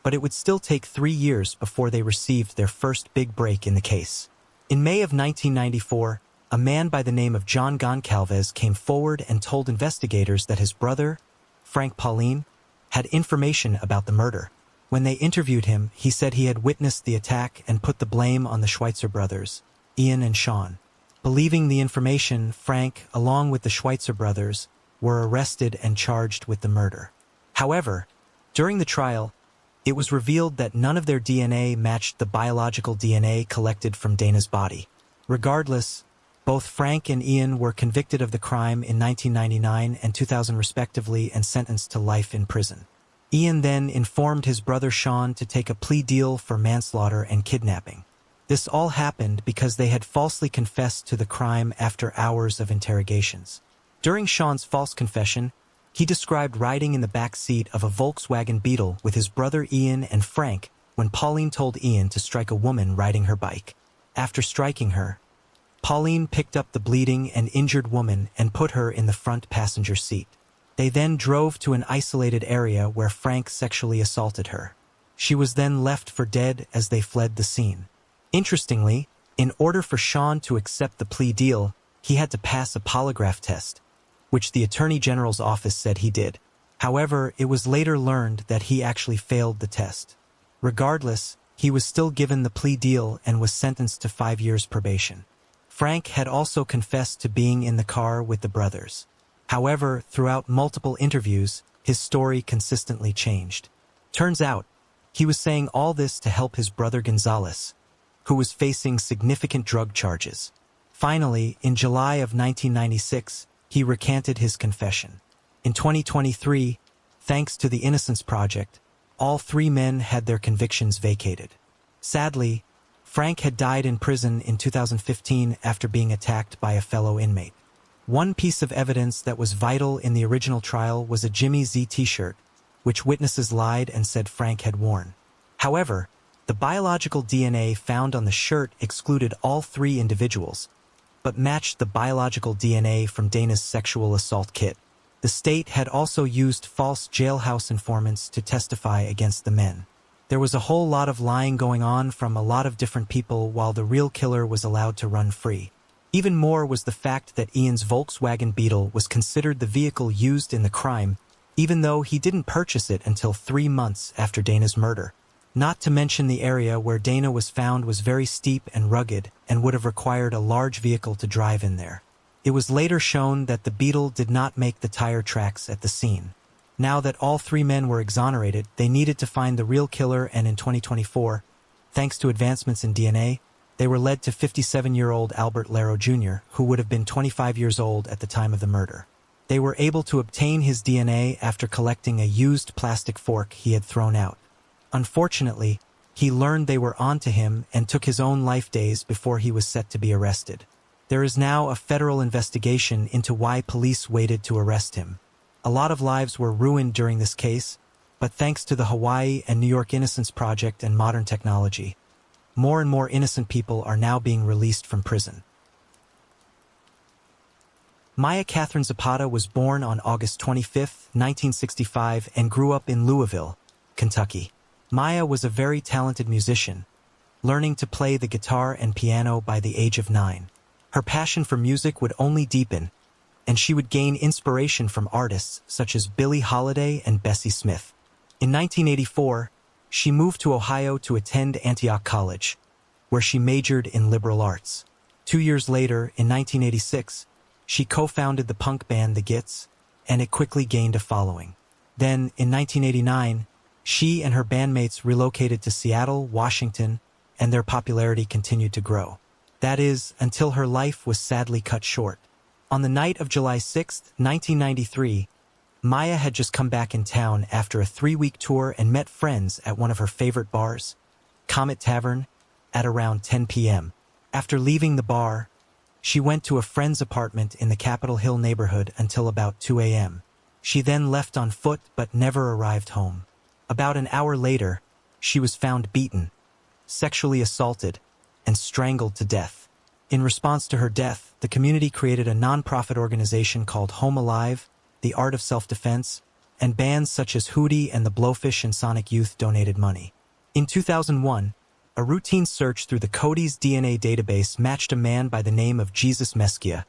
but it would still take 3 years before they received their first big break in the case. In May of 1994, a man by the name of John Goncalves came forward and told investigators that his brother, Frank Pauline, had information about the murder. When they interviewed him, he said he had witnessed the attack and put the blame on the Schweitzer brothers, Ian and Sean. Believing the information, Frank, along with the Schweitzer brothers, were arrested and charged with the murder. However, during the trial, it was revealed that none of their DNA matched the biological DNA collected from Dana's body. Regardless, both Frank and Ian were convicted of the crime in 1999 and 2000 respectively and sentenced to life in prison. Ian then informed his brother Sean to take a plea deal for manslaughter and kidnapping. This all happened because they had falsely confessed to the crime after hours of interrogations. During Sean's false confession, he described riding in the back seat of a Volkswagen Beetle with his brother Ian and Frank when Pauline told Ian to strike a woman riding her bike. After striking her, Pauline picked up the bleeding and injured woman and put her in the front passenger seat. They then drove to an isolated area where Frank sexually assaulted her. She was then left for dead as they fled the scene. Interestingly, in order for Sean to accept the plea deal, he had to pass a polygraph test, which the Attorney General's office said he did. However, it was later learned that he actually failed the test. Regardless, he was still given the plea deal and was sentenced to 5 years probation. Frank had also confessed to being in the car with the brothers. However, throughout multiple interviews, his story consistently changed. Turns out, he was saying all this to help his brother Gonzalez, who was facing significant drug charges. Finally, in July of 1996, he recanted his confession. In 2023, thanks to the Innocence Project, all 3 men had their convictions vacated. Sadly, Frank had died in prison in 2015 after being attacked by a fellow inmate. One piece of evidence that was vital in the original trial was a Jimmy Z t-shirt, which witnesses lied and said Frank had worn. However, the biological DNA found on the shirt excluded all 3 individuals, but matched the biological DNA from Dana's sexual assault kit. The state had also used false jailhouse informants to testify against the men. There was a whole lot of lying going on from a lot of different people while the real killer was allowed to run free. Even more was the fact that Ian's Volkswagen Beetle was considered the vehicle used in the crime, even though he didn't purchase it until 3 months after Dana's murder. Not to mention the area where Dana was found was very steep and rugged and would have required a large vehicle to drive in there. It was later shown that the Beetle did not make the tire tracks at the scene. Now that all 3 men were exonerated, they needed to find the real killer, and in 2024, thanks to advancements in DNA, they were led to 57-year-old Albert Laro Jr., who would have been 25 years old at the time of the murder. They were able to obtain his DNA after collecting a used plastic fork he had thrown out. Unfortunately, he learned they were onto him and took his own life days before he was set to be arrested. There is now a federal investigation into why police waited to arrest him. A lot of lives were ruined during this case, but thanks to the Hawaii and New York Innocence Project and modern technology, more and more innocent people are now being released from prison. Maya Catherine Zapata was born on August 25, 1965, and grew up in Louisville, Kentucky. Maya was a very talented musician, learning to play the guitar and piano by the age of 9. Her passion for music would only deepen, and she would gain inspiration from artists such as Billie Holiday and Bessie Smith. In 1984, she moved to Ohio to attend Antioch College, where she majored in liberal arts. 2 years later, in 1986, she co-founded the punk band The Gits, and it quickly gained a following. Then, in 1989, she and her bandmates relocated to Seattle, Washington, and their popularity continued to grow. That is, until her life was sadly cut short. On the night of July 6, 1993, Maya had just come back in town after a 3-week tour and met friends at one of her favorite bars, Comet Tavern, at around 10 p.m. After leaving the bar, she went to a friend's apartment in the Capitol Hill neighborhood until about 2 a.m. She then left on foot but never arrived home. About an hour later, she was found beaten, sexually assaulted, and strangled to death. In response to her death, the community created a non-profit organization called Home Alive The Art of Self-Defense, and bands such as Hootie and the Blowfish and Sonic Youth donated money. In 2001, a routine search through the Cody's DNA database matched a man by the name of Jesus Mesquia,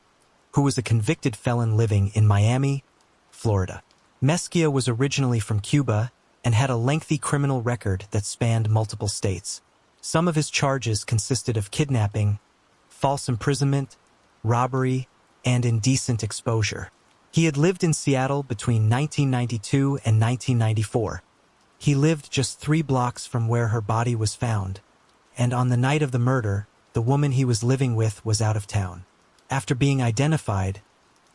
who was a convicted felon living in Miami, Florida. Mesquia was originally from Cuba and had a lengthy criminal record that spanned multiple states. Some of his charges consisted of kidnapping, false imprisonment, robbery, and indecent exposure. He had lived in Seattle between 1992 and 1994. He lived just 3 blocks from where her body was found, and on the night of the murder, the woman he was living with was out of town. After being identified,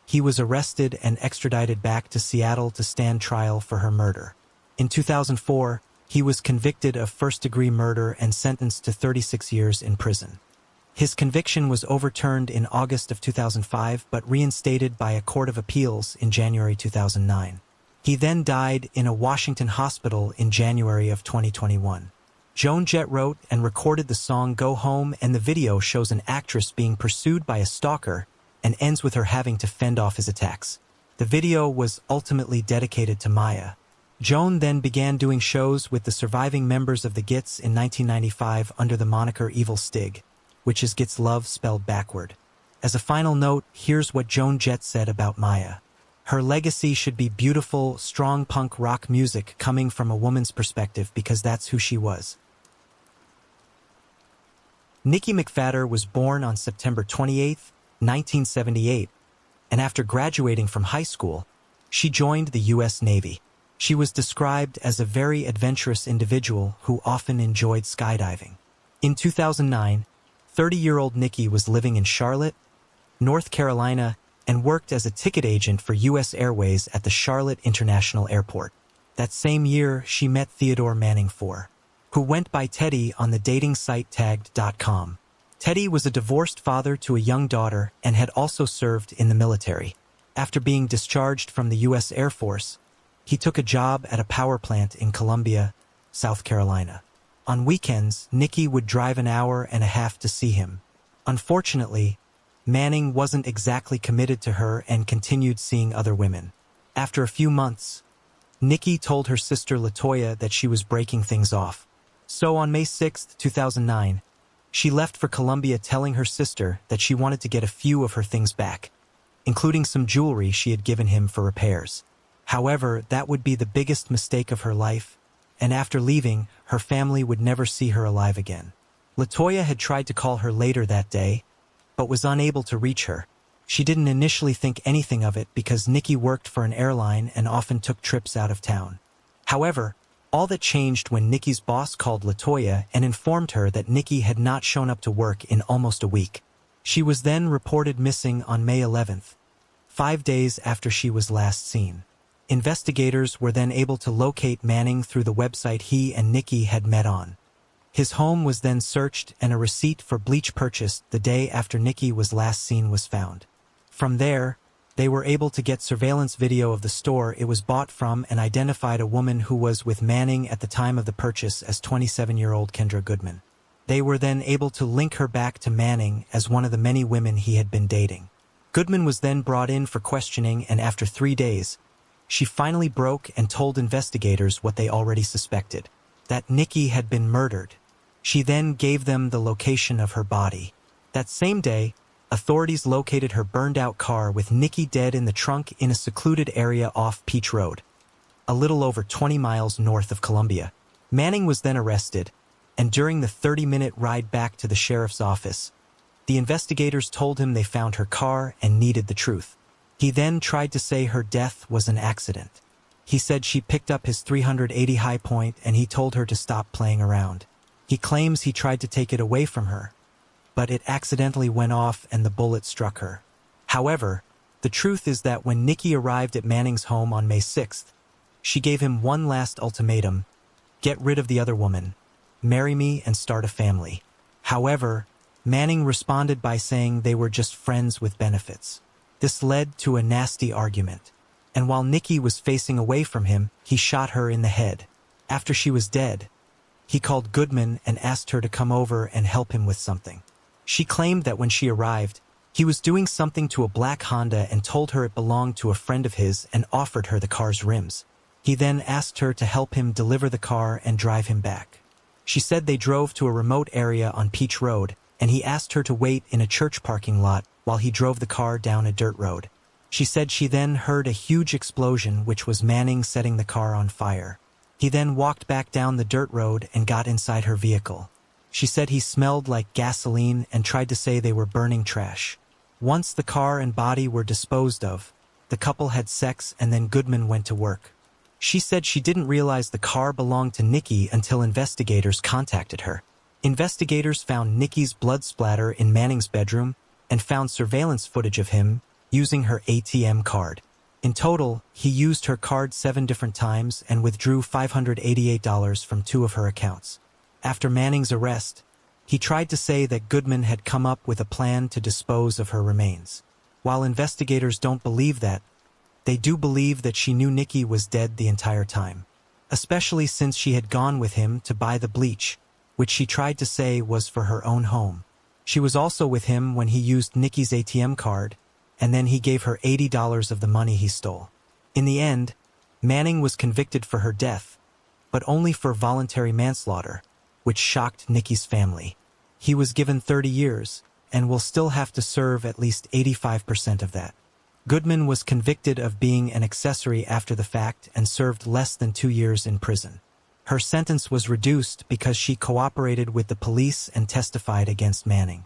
he was arrested and extradited back to Seattle to stand trial for her murder. In 2004, he was convicted of first-degree murder and sentenced to 36 years in prison. His conviction was overturned in August of 2005 but reinstated by a court of appeals in January 2009. He then died in a Washington hospital in January of 2021. Joan Jett wrote and recorded the song Go Home, and the video shows an actress being pursued by a stalker and ends with her having to fend off his attacks. The video was ultimately dedicated to Maya. Joan then began doing shows with the surviving members of the Gits in 1995 under the moniker Evil Stig, which is Gits Love spelled backward. As a final note, here's what Joan Jett said about Maya. Her legacy should be beautiful, strong punk rock music coming from a woman's perspective because that's who she was. Nikki McFadder was born on September 28, 1978, and after graduating from high school, she joined the U.S. Navy. She was described as a very adventurous individual who often enjoyed skydiving. In 2009, 30-year-old Nikki was living in Charlotte, North Carolina, and worked as a ticket agent for U.S. Airways at the Charlotte International Airport. That same year, she met Theodore Manning IV, who went by Teddy on the dating site tagged.com. Teddy was a divorced father to a young daughter and had also served in the military. After being discharged from the U.S. Air Force, he took a job at a power plant in Columbia, South Carolina. On weekends, Nikki would drive an hour and a half to see him. Unfortunately, Manning wasn't exactly committed to her and continued seeing other women. After a few months, Nikki told her sister LaToya that she was breaking things off. So on May 6, 2009, she left for Colombia telling her sister that she wanted to get a few of her things back, including some jewelry she had given him for repairs. However, that would be the biggest mistake of her life, and after leaving, her family would never see her alive again. LaToya had tried to call her later that day, but was unable to reach her. She didn't initially think anything of it because Nikki worked for an airline and often took trips out of town. However, all that changed when Nikki's boss called LaToya and informed her that Nikki had not shown up to work in almost a week. She was then reported missing on May 11th, 5 days after she was last seen. Investigators were then able to locate Manning through the website he and Nikki had met on. His home was then searched and a receipt for bleach purchased the day after Nikki was last seen was found. From there, they were able to get surveillance video of the store it was bought from and identified a woman who was with Manning at the time of the purchase as 27-year-old Kendra Goodman. They were then able to link her back to Manning as one of the many women he had been dating. Goodman was then brought in for questioning, and after 3 days, she finally broke and told investigators what they already suspected, that Nikki had been murdered. She then gave them the location of her body. That same day, authorities located her burned-out car with Nikki dead in the trunk in a secluded area off Peach Road, a little over 20 miles north of Columbia. Manning was then arrested, and during the 30-minute ride back to the sheriff's office, the investigators told him they found her car and needed the truth. He then tried to say her death was an accident. He said she picked up his .380 high point and he told her to stop playing around. He claims he tried to take it away from her, but it accidentally went off and the bullet struck her. However, the truth is that when Nikki arrived at Manning's home on May 6th, she gave him one last ultimatum: get rid of the other woman, marry me and start a family. However, Manning responded by saying they were just friends with benefits. This led to a nasty argument, and while Nikki was facing away from him, he shot her in the head. After she was dead, he called Goodman and asked her to come over and help him with something. She claimed that when she arrived, He was doing something to a black Honda and told her it belonged to a friend of his and offered her the car's rims. He then asked her to help him deliver the car and drive him back. She said they drove to a remote area on Peach Road, and he asked her to wait in a church parking lot while he drove the car down a dirt road. She said she then heard a huge explosion, which was Manning setting the car on fire. He then walked back down the dirt road and got inside her vehicle. She said he smelled like gasoline and tried to say they were burning trash. Once the car and body were disposed of, the couple had sex and then Goodman went to work. She said she didn't realize the car belonged to Nikki until investigators contacted her. Investigators found Nikki's blood splatter in Manning's bedroom and found surveillance footage of him using her ATM card. In total, he used her card 7 different times and withdrew $588 from 2 of her accounts. After Manning's arrest, he tried to say that Goodman had come up with a plan to dispose of her remains. While investigators don't believe that, they do believe that she knew Nikki was dead the entire time, especially since she had gone with him to buy the bleach, which she tried to say was for her own home. She was also with him when he used Nikki's ATM card, and then he gave her $80 of the money he stole. In the end, Manning was convicted for her death, but only for voluntary manslaughter, which shocked Nikki's family. He was given 30 years, and will still have to serve at least 85% of that. Goodman was convicted of being an accessory after the fact and served less than 2 years in prison. Her sentence was reduced because she cooperated with the police and testified against Manning.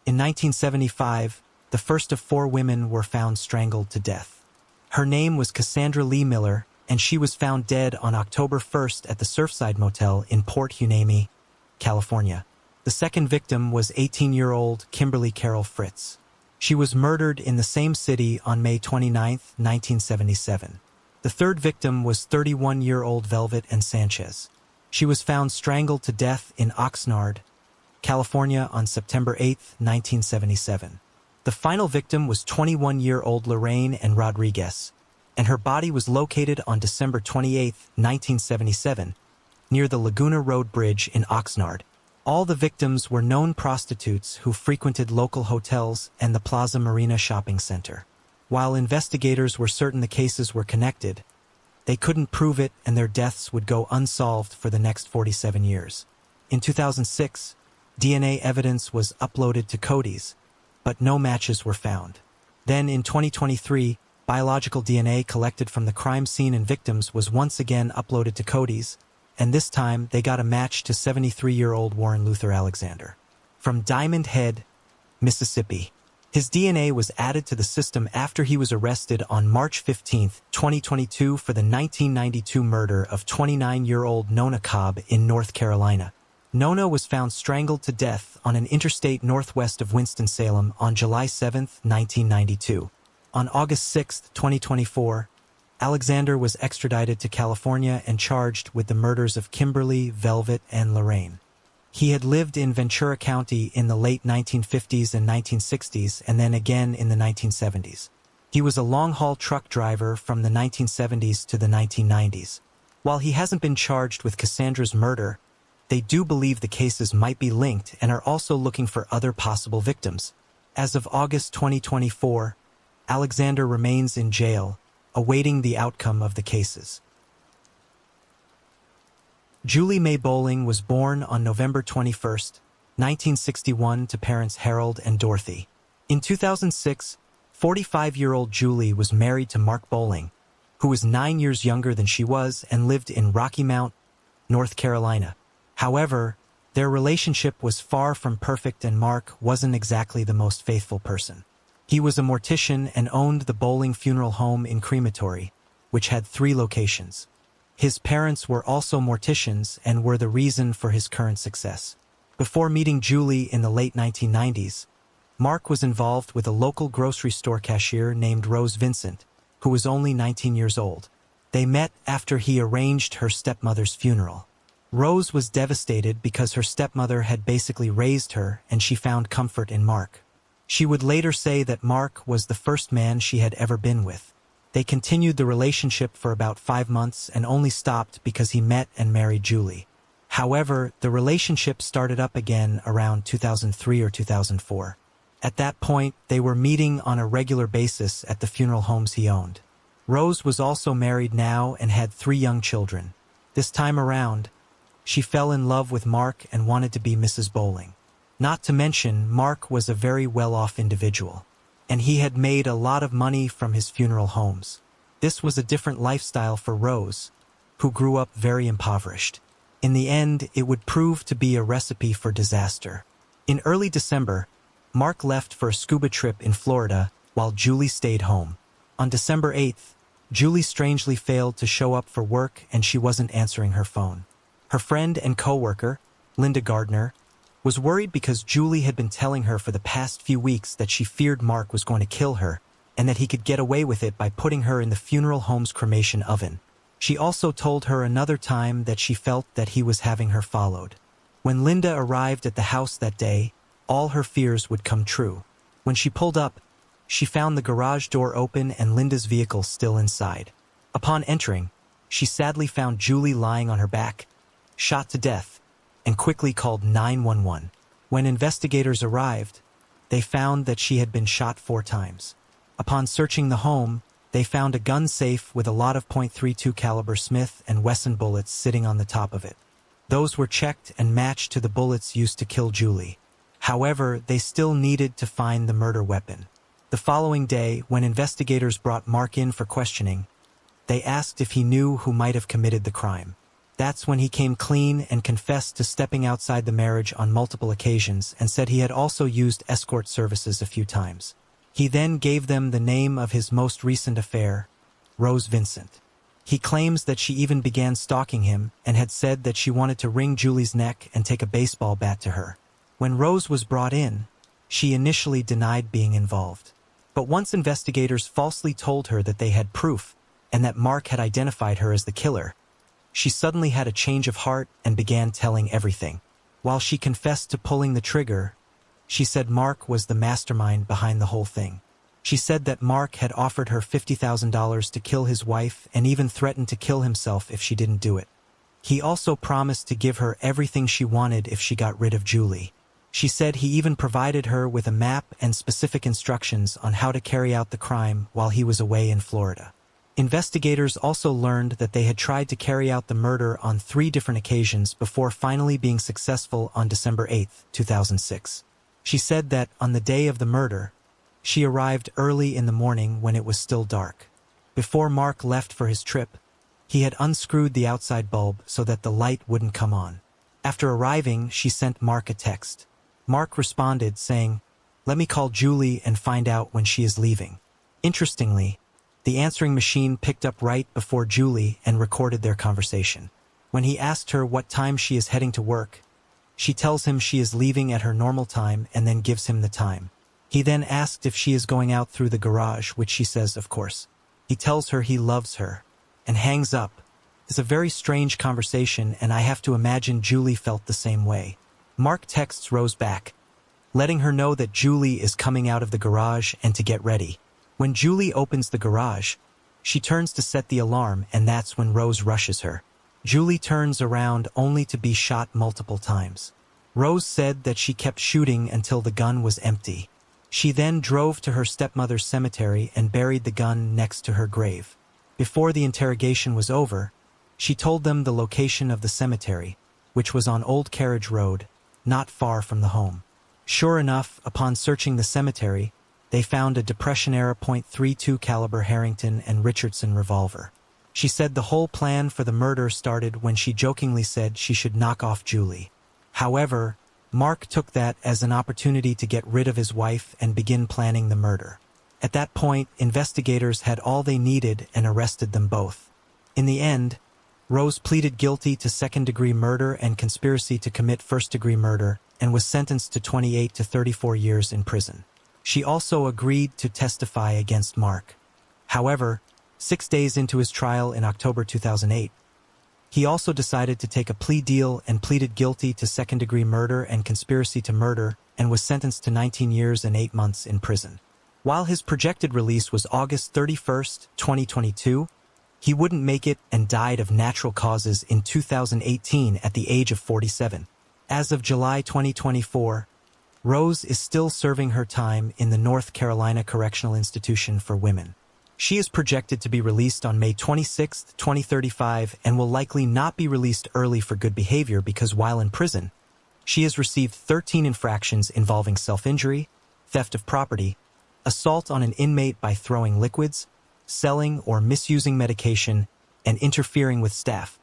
In 1975, the first of 4 women were found strangled to death. Her name was Cassandra Lee Miller, and she was found dead on October 1st at the Surfside Motel in Port Hueneme, California. The second victim was 18-year-old Kimberly Carol Fritz. She was murdered in the same city on May 29, 1977. The third victim was 31-year-old Velvet Ann Sanchez. She was found strangled to death in Oxnard, California on September 8, 1977. The final victim was 21-year-old Lorraine Ann Rodriguez, and her body was located on December 28, 1977, near the Laguna Road Bridge in Oxnard. All the victims were known prostitutes who frequented local hotels and the Plaza Marina shopping center. While investigators were certain the cases were connected, they couldn't prove it and their deaths would go unsolved for the next 47 years. In 2006, DNA evidence was uploaded to Cody's, but no matches were found. Then in 2023, biological DNA collected from the crime scene and victims was once again uploaded to Cody's, and this time they got a match to 73-year-old Warren Luther Alexander. From Diamond Head, Mississippi. His DNA was added to the system after he was arrested on March 15, 2022 for the 1992 murder of 29-year-old Nona Cobb in North Carolina. Nona was found strangled to death on an interstate northwest of Winston-Salem on July 7, 1992. On August 6, 2024, Alexander was extradited to California and charged with the murders of Kimberly, Velvet, and Lorraine. He had lived in Ventura County in the late 1950s and 1960s and then again in the 1970s. He was a long-haul truck driver from the 1970s to the 1990s. While he hasn't been charged with Cassandra's murder, they do believe the cases might be linked and are also looking for other possible victims. As of August 2024, Alexander remains in jail, awaiting the outcome of the cases. Julie Mae Bowling was born on November 21, 1961 to parents Harold and Dorothy. In 2006, 45-year-old Julie was married to Mark Bowling, who was 9 years younger than she was and lived in Rocky Mount, North Carolina. However, their relationship was far from perfect and Mark wasn't exactly the most faithful person. He was a mortician and owned the Bowling Funeral Home in Crematory, which had 3 locations. His parents were also morticians and were the reason for his current success. Before meeting Julie in the late 1990s, Mark was involved with a local grocery store cashier named Rose Vincent, who was only 19 years old. They met after he arranged her stepmother's funeral. Rose was devastated because her stepmother had basically raised her and she found comfort in Mark. She would later say that Mark was the first man she had ever been with. They continued the relationship for about 5 months and only stopped because he met and married Julie. However, the relationship started up again around 2003 or 2004. At that point, they were meeting on a regular basis at the funeral homes he owned. Rose was also married now and had 3 young children. This time around, she fell in love with Mark and wanted to be Mrs. Bowling. Not to mention, Mark was a very well-off individual, and he had made a lot of money from his funeral homes. This was a different lifestyle for Rose, who grew up very impoverished. In the end, it would prove to be a recipe for disaster. In early December, Mark left for a scuba trip in Florida while Julie stayed home. On December 8th, Julie strangely failed to show up for work and she wasn't answering her phone. Her friend and co-worker, Linda Gardner, was worried because Julie had been telling her for the past few weeks that she feared Mark was going to kill her and that he could get away with it by putting her in the funeral home's cremation oven. She also told her another time that she felt that he was having her followed. When Linda arrived at the house that day, all her fears would come true. When she pulled up, she found the garage door open and Linda's vehicle still inside. Upon entering, she sadly found Julie lying on her back, shot to death, and quickly called 911. When investigators arrived, they found that she had been shot 4 times. Upon searching the home, they found a gun safe with a lot of .32 caliber Smith & Wesson bullets sitting on the top of it. Those were checked and matched to the bullets used to kill Julie. However, they still needed to find the murder weapon. The following day, when investigators brought Mark in for questioning, they asked if he knew who might have committed the crime. That's when he came clean and confessed to stepping outside the marriage on multiple occasions and said he had also used escort services a few times. He then gave them the name of his most recent affair, Rose Vincent. He claims that she even began stalking him and had said that she wanted to wring Julie's neck and take a baseball bat to her. When Rose was brought in, she initially denied being involved. But once investigators falsely told her that they had proof and that Mark had identified her as the killer, she suddenly had a change of heart and began telling everything. While she confessed to pulling the trigger, she said Mark was the mastermind behind the whole thing. She said that Mark had offered her $50,000 to kill his wife and even threatened to kill himself if she didn't do it. He also promised to give her everything she wanted if she got rid of Julie. She said he even provided her with a map and specific instructions on how to carry out the crime while he was away in Florida. Investigators also learned that they had tried to carry out the murder on 3 different occasions before finally being successful on December 8, 2006. She said that on the day of the murder, she arrived early in the morning when it was still dark. Before Mark left for his trip, he had unscrewed the outside bulb so that the light wouldn't come on. After arriving, she sent Mark a text. Mark responded saying, "Let me call Julie and find out when she is leaving." Interestingly, the answering machine picked up right before Julie and recorded their conversation. When he asked her what time she is heading to work, she tells him she is leaving at her normal time and then gives him the time. He then asked if she is going out through the garage, which she says, of course. He tells her he loves her and hangs up. It's a very strange conversation, and I have to imagine Julie felt the same way. Mark texts Rose back, letting her know that Julie is coming out of the garage and to get ready. When Julie opens the garage, she turns to set the alarm, and that's when Rose rushes her. Julie turns around only to be shot multiple times. Rose said that she kept shooting until the gun was empty. She then drove to her stepmother's cemetery and buried the gun next to her grave. Before the interrogation was over, she told them the location of the cemetery, which was on Old Carriage Road, not far from the home. Sure enough, upon searching the cemetery, they found a Depression-era .32 caliber Harrington and Richardson revolver. She said the whole plan for the murder started when she jokingly said she should knock off Julie. However, Mark took that as an opportunity to get rid of his wife and begin planning the murder. At that point, investigators had all they needed and arrested them both. In the end, Rose pleaded guilty to second-degree murder and conspiracy to commit first-degree murder and was sentenced to 28 to 34 years in prison. She also agreed to testify against Mark. However, 6 days into his trial in October 2008, he also decided to take a plea deal and pleaded guilty to second-degree murder and conspiracy to murder and was sentenced to 19 years and 8 months in prison. While his projected release was August 31, 2022, He wouldn't make it and died of natural causes in 2018 at the age of 47. As of July 2024, Rose is still serving her time in the North Carolina Correctional Institution for Women. She is projected to be released on May 26, 2035, and will likely not be released early for good behavior because while in prison, she has received 13 infractions involving self-injury, theft of property, assault on an inmate by throwing liquids, selling or misusing medication, and interfering with staff.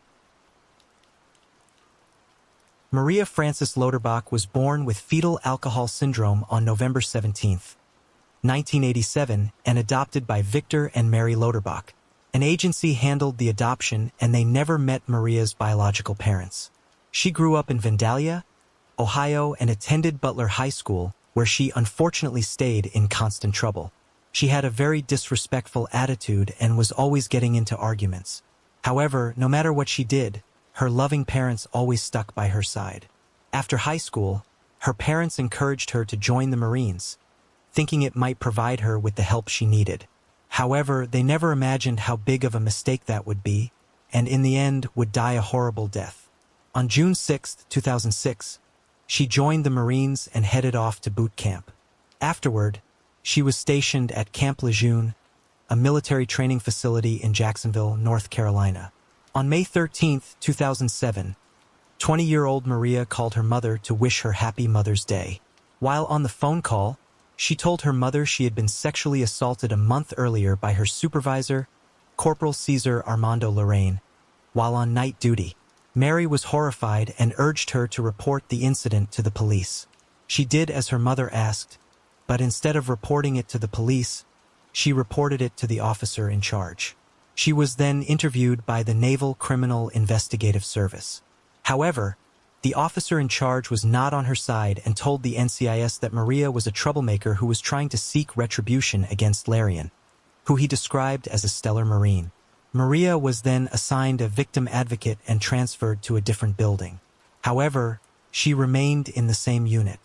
Maria Frances Loderbach was born with fetal alcohol syndrome on November 17, 1987, and adopted by Victor and Mary Loderbach. An agency handled the adoption, and they never met Maria's biological parents. She grew up in Vandalia, Ohio, and attended Butler High School, where she unfortunately stayed in constant trouble. She had a very disrespectful attitude and was always getting into arguments. However, no matter what she did, her loving parents always stuck by her side. After high school, her parents encouraged her to join the Marines, thinking it might provide her with the help she needed. However, they never imagined how big of a mistake that would be, and in the end would die a horrible death. On June 6, 2006, she joined the Marines and headed off to boot camp. Afterward, she was stationed at Camp Lejeune, a military training facility in Jacksonville, North Carolina. On May 13, 2007, 20-year-old Maria called her mother to wish her happy Mother's Day. While on the phone call, she told her mother she had been sexually assaulted a month earlier by her supervisor, Corporal Cesar Armando Lorraine, while on night duty. Mary was horrified and urged her to report the incident to the police. She did as her mother asked, but instead of reporting it to the police, she reported it to the officer in charge. She was then interviewed by the Naval Criminal Investigative Service. However, the officer in charge was not on her side and told the NCIS that Maria was a troublemaker who was trying to seek retribution against Larian, who he described as a stellar Marine. Maria was then assigned a victim advocate and transferred to a different building. However, she remained in the same unit.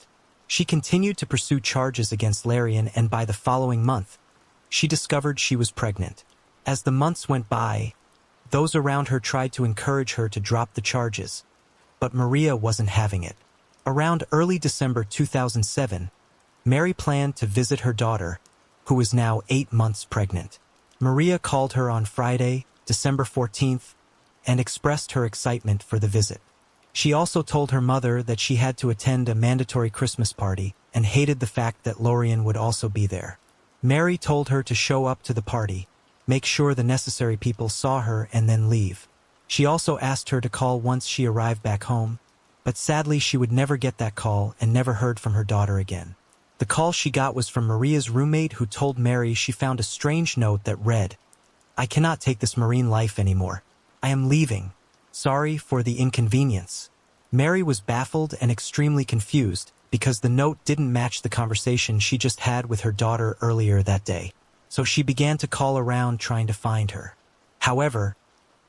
She continued to pursue charges against Larian, and by the following month, she discovered she was pregnant. As the months went by, those around her tried to encourage her to drop the charges, but Maria wasn't having it. Around early December 2007, Mary planned to visit her daughter, who was now 8 months pregnant. Maria called her on Friday, December 14th, and expressed her excitement for the visit. She also told her mother that she had to attend a mandatory Christmas party and hated the fact that Lorian would also be there. Mary told her to show up to the party, make sure the necessary people saw her, and then leave. She also asked her to call once she arrived back home, but sadly she would never get that call and never heard from her daughter again. The call she got was from Maria's roommate, who told Mary she found a strange note that read, "I cannot take this Marine life anymore. I am leaving. Sorry for the inconvenience." Mary was baffled and extremely confused because the note didn't match the conversation she just had with her daughter earlier that day. So she began to call around trying to find her. However,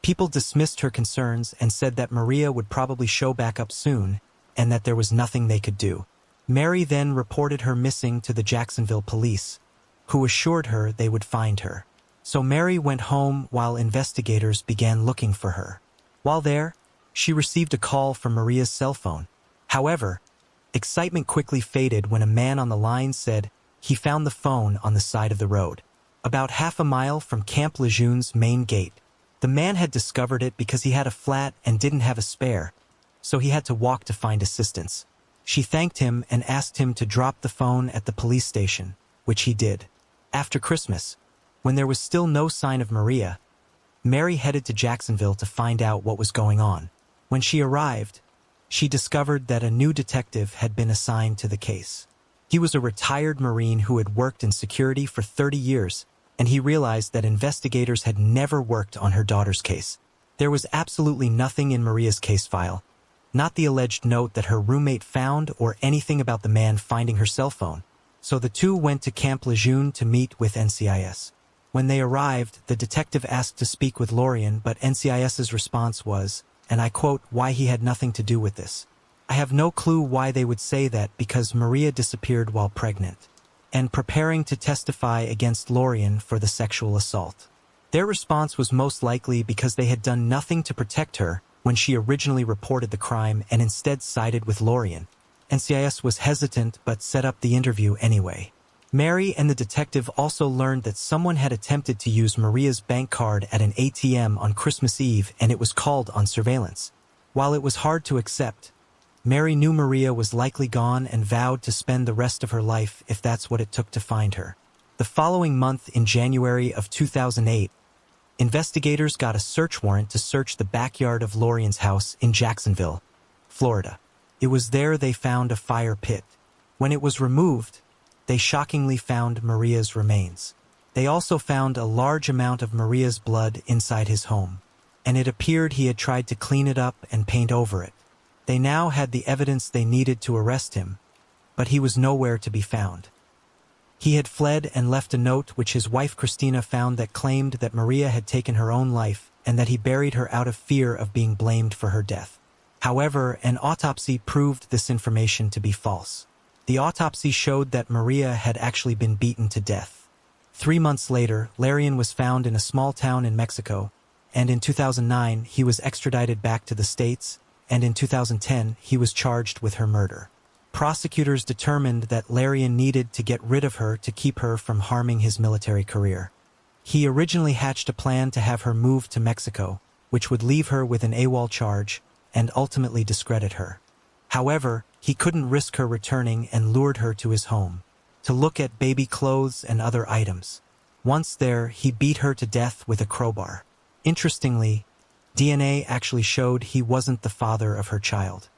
people dismissed her concerns and said that Maria would probably show back up soon and that there was nothing they could do. Mary then reported her missing to the Jacksonville police, who assured her they would find her. So Mary went home while investigators began looking for her. While there, she received a call from Maria's cell phone. However, excitement quickly faded when a man on the line said he found the phone on the side of the road, about half a mile from Camp Lejeune's main gate. The man had discovered it because he had a flat and didn't have a spare, so he had to walk to find assistance. She thanked him and asked him to drop the phone at the police station, which he did. After Christmas, when there was still no sign of Maria, Mary headed to Jacksonville to find out what was going on. When she arrived, she discovered that a new detective had been assigned to the case. He was a retired Marine who had worked in security for 30 years, and he realized that investigators had never worked on her daughter's case. There was absolutely nothing in Maria's case file, not the alleged note that her roommate found or anything about the man finding her cell phone. So the two went to Camp Lejeune to meet with NCIS. When they arrived, the detective asked to speak with Lorian, but NCIS's response was, and I quote, "Why he had nothing to do with this. I have no clue why they would say that, because Maria disappeared while pregnant and preparing to testify against Lorian for the sexual assault." Their response was most likely because they had done nothing to protect her when she originally reported the crime and instead sided with Lorien. NCIS was hesitant but set up the interview anyway. Mary and the detective also learned that someone had attempted to use Maria's bank card at an ATM on Christmas Eve and it was called on surveillance. While it was hard to accept, Mary knew Maria was likely gone and vowed to spend the rest of her life if that's what it took to find her. The following month, in January of 2008, investigators got a search warrant to search the backyard of Lorien's house in Jacksonville, Florida. It was there they found a fire pit. When it was removed, they shockingly found Maria's remains. They also found a large amount of Maria's blood inside his home, and it appeared he had tried to clean it up and paint over it. They now had the evidence they needed to arrest him, but he was nowhere to be found. He had fled and left a note which his wife Christina found that claimed that Maria had taken her own life and that he buried her out of fear of being blamed for her death. However, an autopsy proved this information to be false. The autopsy showed that Maria had actually been beaten to death. 3 months later, Lorien was found in a small town in Mexico, and in 2009 he was extradited back to the States, and in 2010 he was charged with her murder. Prosecutors determined that Lorien needed to get rid of her to keep her from harming his military career. He originally hatched a plan to have her move to Mexico, which would leave her with an AWOL charge and ultimately discredit her. However, he couldn't risk her returning and lured her to his home to look at baby clothes and other items. Once there, he beat her to death with a crowbar. Interestingly, DNA actually showed he wasn't the father of her child.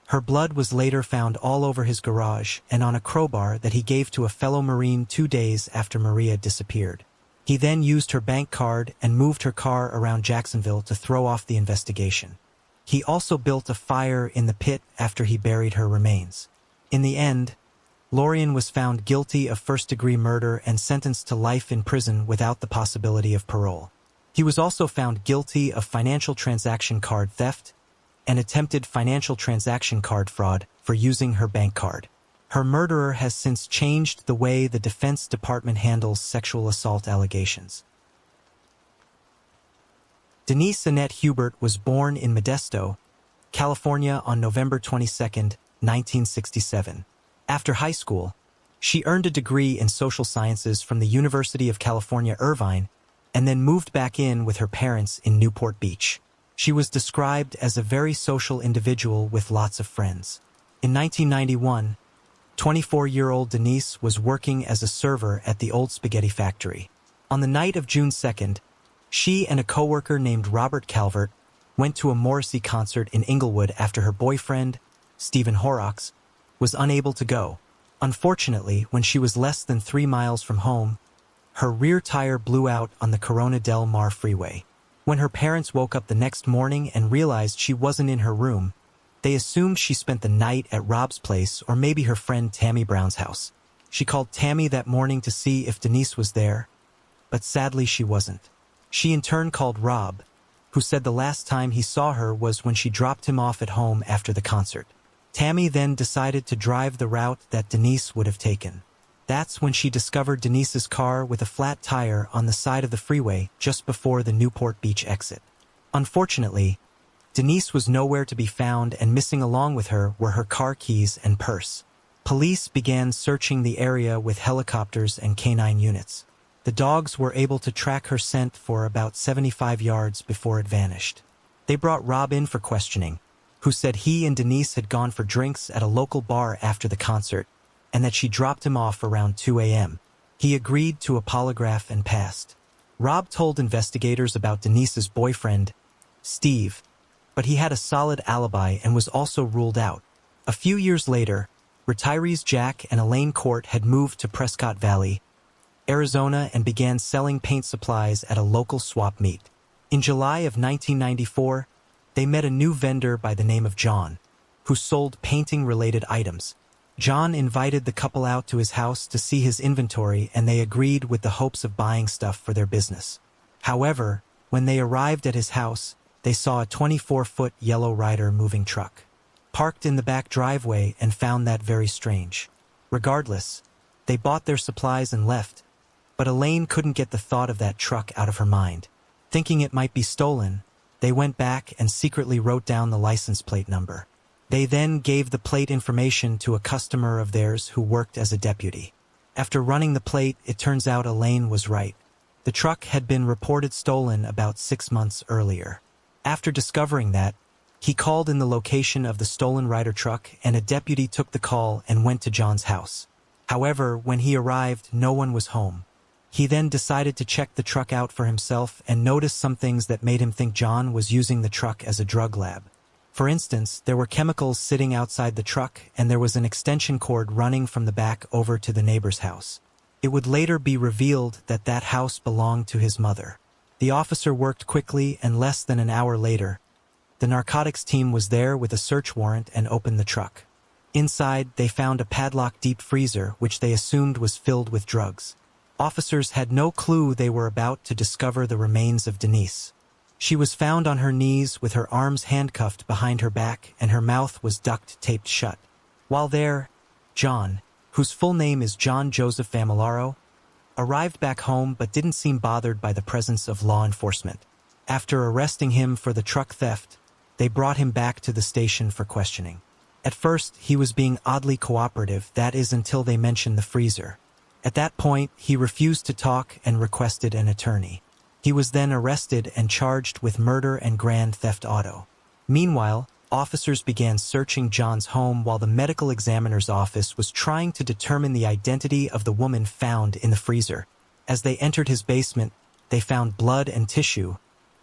Her blood was later found all over his garage and on a crowbar that he gave to a fellow Marine 2 days after Maria disappeared. He then used her bank card and moved her car around Jacksonville to throw off the investigation. He also built a fire in the pit after he buried her remains. In the end, Lorien was found guilty of first-degree murder and sentenced to life in prison without the possibility of parole. He was also found guilty of financial transaction card theft and attempted financial transaction card fraud for using her bank card. Her murderer has since changed the way the Defense Department handles sexual assault allegations. Denise Annette Hubert was born in Modesto, California on November 22, 1967. After high school, she earned a degree in social sciences from the University of California, Irvine, and then moved back in with her parents in Newport Beach. She was described as a very social individual with lots of friends. In 1991, 24-year-old Denise was working as a server at the Old Spaghetti Factory. On the night of June 2nd, she and a coworker named Robert Calvert went to a Morrissey concert in Inglewood after her boyfriend, Stephen Horrocks, was unable to go. Unfortunately, when she was less than 3 miles from home, her rear tire blew out on the Corona del Mar freeway. When her parents woke up the next morning and realized she wasn't in her room, they assumed she spent the night at Rob's place or maybe her friend Tammy Brown's house. She called Tammy that morning to see if Denise was there, but sadly she wasn't. She in turn called Rob, who said the last time he saw her was when she dropped him off at home after the concert. Tammy then decided to drive the route that Denise would have taken. That's when she discovered Denise's car with a flat tire on the side of the freeway just before the Newport Beach exit. Unfortunately, Denise was nowhere to be found, and missing along with her were her car keys and purse. Police began searching the area with helicopters and canine units. The dogs were able to track her scent for about 75 yards before it vanished. They brought Rob in for questioning, who said he and Denise had gone for drinks at a local bar after the concert, and that she dropped him off around 2 a.m. He agreed to a polygraph and passed. Rob told investigators about Denise's boyfriend, Steve, but he had a solid alibi and was also ruled out. A few years later, retirees Jack and Elaine Court had moved to Prescott Valley, Arizona, and began selling paint supplies at a local swap meet. In July of 1994, they met a new vendor by the name of John, who sold painting-related items. John invited the couple out to his house to see his inventory, and they agreed with the hopes of buying stuff for their business. However, when they arrived at his house, they saw a 24-foot yellow Ryder moving truck parked in the back driveway and found that very strange. Regardless, they bought their supplies and left, But Elaine couldn't get the thought of that truck out of her mind. Thinking it might be stolen, they went back and secretly wrote down the license plate number. They then gave the plate information to a customer of theirs who worked as a deputy. After running the plate, it turns out Elaine was right. The truck had been reported stolen about 6 months earlier. After discovering that, he called in the location of the stolen Ryder truck, and a deputy took the call and went to John's house. However, when he arrived, no one was home. He then decided to check the truck out for himself and noticed some things that made him think John was using the truck as a drug lab. For instance, there were chemicals sitting outside the truck, and there was an extension cord running from the back over to the neighbor's house. It would later be revealed that that house belonged to his mother. The officer worked quickly, and less than an hour later, the narcotics team was there with a search warrant and opened the truck. Inside, they found a padlocked deep freezer, which they assumed was filled with drugs. Officers had no clue they were about to discover the remains of Denise. She was found on her knees with her arms handcuffed behind her back, and her mouth was duct-taped shut. While there, John, whose full name is John Joseph Familaro, arrived back home but didn't seem bothered by the presence of law enforcement. After arresting him for the truck theft, they brought him back to the station for questioning. At first, he was being oddly cooperative, that is until they mentioned the freezer. At that point, he refused to talk and requested an attorney. He was then arrested and charged with murder and grand theft auto. Meanwhile, officers began searching John's home while the medical examiner's office was trying to determine the identity of the woman found in the freezer. As they entered his basement, they found blood and tissue,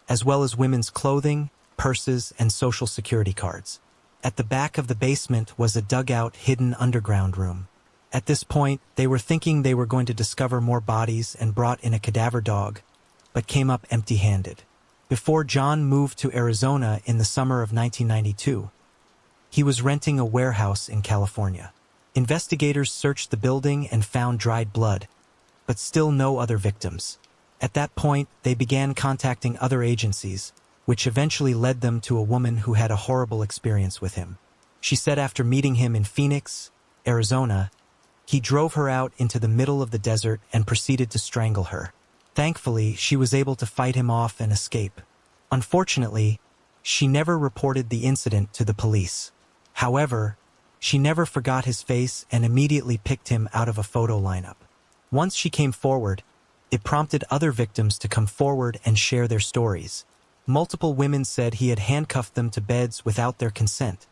as well as women's clothing, purses, and social security cards. At the back of the basement was a dugout hidden underground room. At this point, they were thinking they were going to discover more bodies and brought in a cadaver dog, but came up empty-handed. Before John moved to Arizona in the summer of 1992, he was renting a warehouse in California. Investigators searched the building and found dried blood, but still no other victims. At that point, they began contacting other agencies, which eventually led them to a woman who had a horrible experience with him. She said after meeting him in Phoenix, Arizona, he drove her out into the middle of the desert and proceeded to strangle her. Thankfully, she was able to fight him off and escape. Unfortunately, she never reported the incident to the police. However, she never forgot his face and immediately picked him out of a photo lineup. Once she came forward, it prompted other victims to come forward and share their stories. Multiple women said he had handcuffed them to beds without their consent,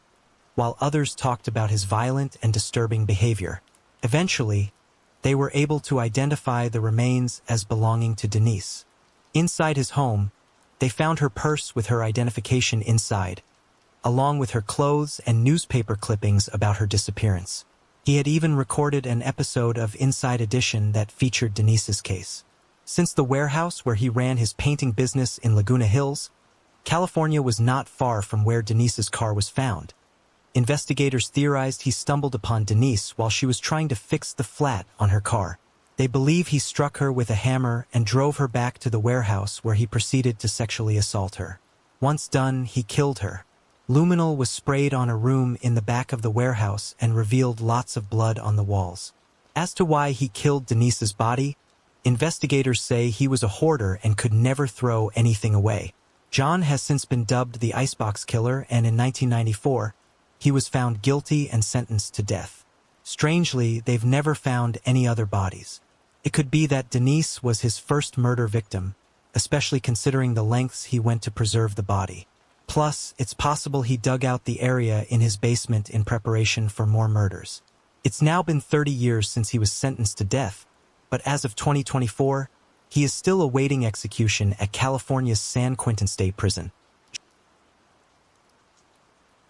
while others talked about his violent and disturbing behavior. Eventually, they were able to identify the remains as belonging to Denise. Inside his home, they found her purse with her identification inside, along with her clothes and newspaper clippings about her disappearance. He had even recorded an episode of Inside Edition that featured Denise's case. Since the warehouse where he ran his painting business in Laguna Hills, California was not far from where Denise's car was found. Investigators theorized he stumbled upon Denise while she was trying to fix the flat on her car. They believe he struck her with a hammer and drove her back to the warehouse where he proceeded to sexually assault her. Once done, he killed her. Luminol was sprayed on a room in the back of the warehouse and revealed lots of blood on the walls. As to why he killed Denise's body, investigators say he was a hoarder and could never throw anything away. John has since been dubbed the Icebox Killer, and in 1994, he was found guilty and sentenced to death. Strangely, they've never found any other bodies. It could be that Denise was his first murder victim, especially considering the lengths he went to preserve the body. Plus, it's possible he dug out the area in his basement in preparation for more murders. It's now been 30 years since he was sentenced to death, but as of 2024, he is still awaiting execution at California's San Quentin State Prison.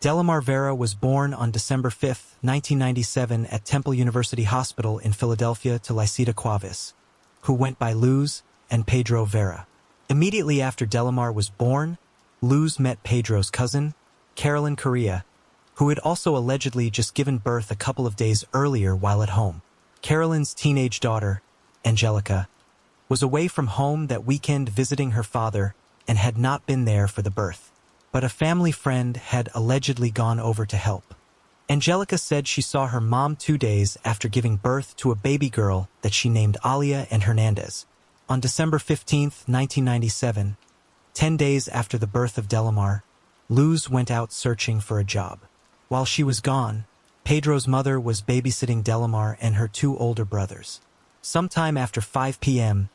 Delamar Vera was born on December 5, 1997 at Temple University Hospital in Philadelphia to Lysita Cuavis, who went by Luz and Pedro Vera. Immediately after Delamar was born, Luz met Pedro's cousin, Carolyn Correa, who had also allegedly just given birth a couple of days earlier while at home. Carolyn's teenage daughter, Angelica, was away from home that weekend visiting her father and had not been there for the birth. But a family friend had allegedly gone over to help. Angelica said she saw her mom 2 days after giving birth to a baby girl that she named Alia and Hernandez. On December 15, 1997, 10 days after the birth of Delamar, Luz went out searching for a job. While she was gone, Pedro's mother was babysitting Delamar and her 2 older brothers. Sometime after 5 p.m.,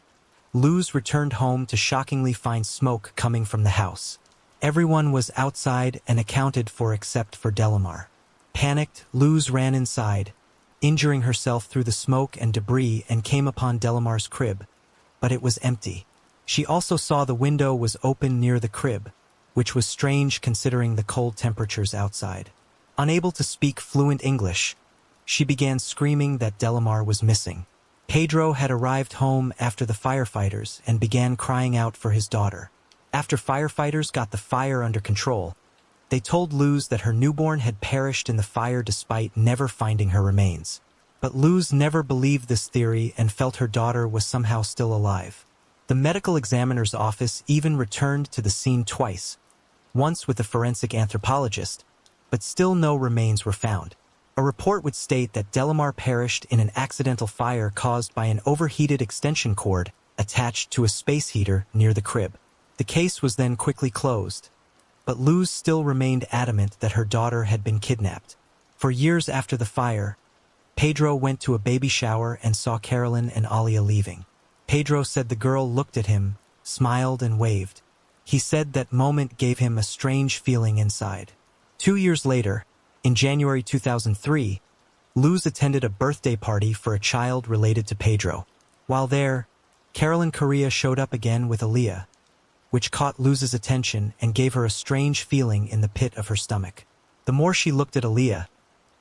Luz returned home to shockingly find smoke coming from the house. Everyone was outside and accounted for except for Delamar. Panicked, Luz ran inside, injuring herself through the smoke and debris, and came upon Delamar's crib, but it was empty. She also saw the window was open near the crib, which was strange considering the cold temperatures outside. Unable to speak fluent English, she began screaming that Delamar was missing. Pedro had arrived home after the firefighters and began crying out for his daughter. After firefighters got the fire under control, they told Luz that her newborn had perished in the fire despite never finding her remains. But Luz never believed this theory and felt her daughter was somehow still alive. The medical examiner's office even returned to the scene twice, once with a forensic anthropologist, but still no remains were found. A report would state that Delamar perished in an accidental fire caused by an overheated extension cord attached to a space heater near the crib. The case was then quickly closed, but Luz still remained adamant that her daughter had been kidnapped. For years after the fire, Pedro went to a baby shower and saw Carolyn and Alia leaving. Pedro said the girl looked at him, smiled and waved. He said that moment gave him a strange feeling inside. 2 years later, in January 2003, Luz attended a birthday party for a child related to Pedro. While there, Carolyn Correa showed up again with Alia, which caught Luz's attention and gave her a strange feeling in the pit of her stomach. The more she looked at Alia,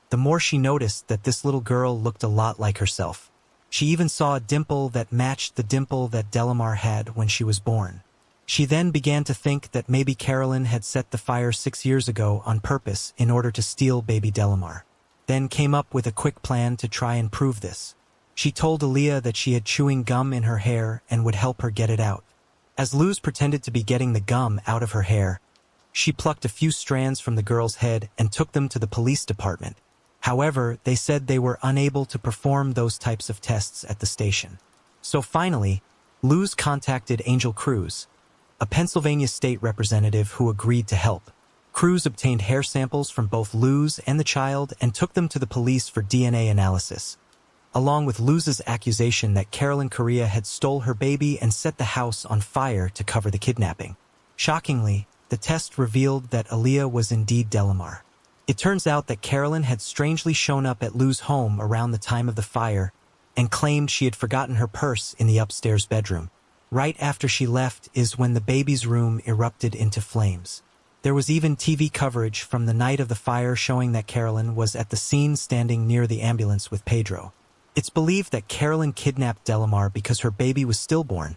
the more she noticed that this little girl looked a lot like herself. She even saw a dimple that matched the dimple that Delamar had when she was born. She then began to think that maybe Carolyn had set the fire 6 years ago on purpose in order to steal baby Delamar. Then came up with a quick plan to try and prove this. She told Alia that she had chewing gum in her hair and would help her get it out. As Luz pretended to be getting the gum out of her hair, she plucked a few strands from the girl's head and took them to the police department. However, they said they were unable to perform those types of tests at the station. So finally, Luz contacted Angel Cruz, a Pennsylvania state representative who agreed to help. Cruz obtained hair samples from both Luz and the child and took them to the police for DNA analysis, along with Luz's accusation that Carolyn Correa had stole her baby and set the house on fire to cover the kidnapping. Shockingly, the test revealed that Alia was indeed Delamar. It turns out that Carolyn had strangely shown up at Luz's home around the time of the fire and claimed she had forgotten her purse in the upstairs bedroom. Right after she left is when the baby's room erupted into flames. There was even TV coverage from the night of the fire showing that Carolyn was at the scene standing near the ambulance with Pedro. It's believed that Carolyn kidnapped Delamar because her baby was stillborn,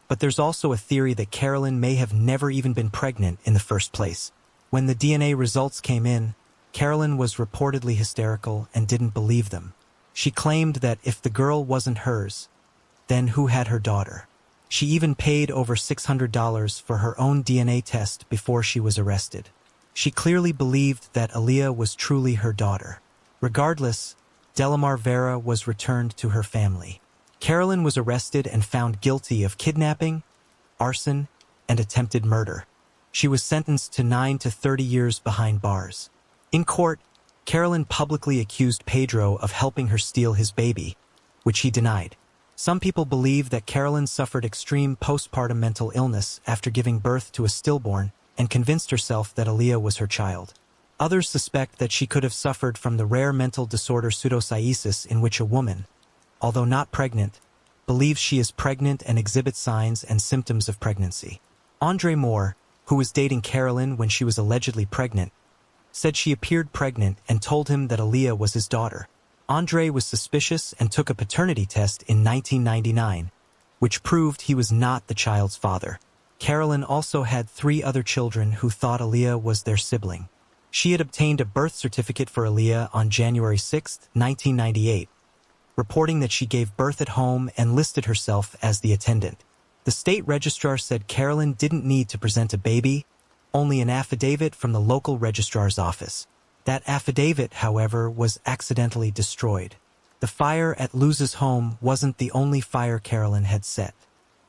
but there's also a theory that Carolyn may have never even been pregnant in the first place. When the DNA results came in, Carolyn was reportedly hysterical and didn't believe them. She claimed that if the girl wasn't hers, then who had her daughter? She even paid over $600 for her own DNA test before she was arrested. She clearly believed that Alia was truly her daughter. Regardless, Delamar Vera was returned to her family. Carolyn was arrested and found guilty of kidnapping, arson, and attempted murder. She was sentenced to 9 to 30 years behind bars. In court, Carolyn publicly accused Pedro of helping her steal his baby, which he denied. Some people believe that Carolyn suffered extreme postpartum mental illness after giving birth to a stillborn and convinced herself that Alia was her child. Others suspect that she could have suffered from the rare mental disorder pseudopsoriasis, in which a woman, although not pregnant, believes she is pregnant and exhibits signs and symptoms of pregnancy. Andre Moore, who was dating Carolyn when she was allegedly pregnant, said she appeared pregnant and told him that Alia was his daughter. Andre was suspicious and took a paternity test in 1999, which proved he was not the child's father. Carolyn also had 3 other children who thought Alia was their sibling. She had obtained a birth certificate for Alia on January 6, 1998, reporting that she gave birth at home and listed herself as the attendant. The state registrar said Carolyn didn't need to present a baby, only an affidavit from the local registrar's office. That affidavit, however, was accidentally destroyed. The fire at Luz's home wasn't the only fire Carolyn had set.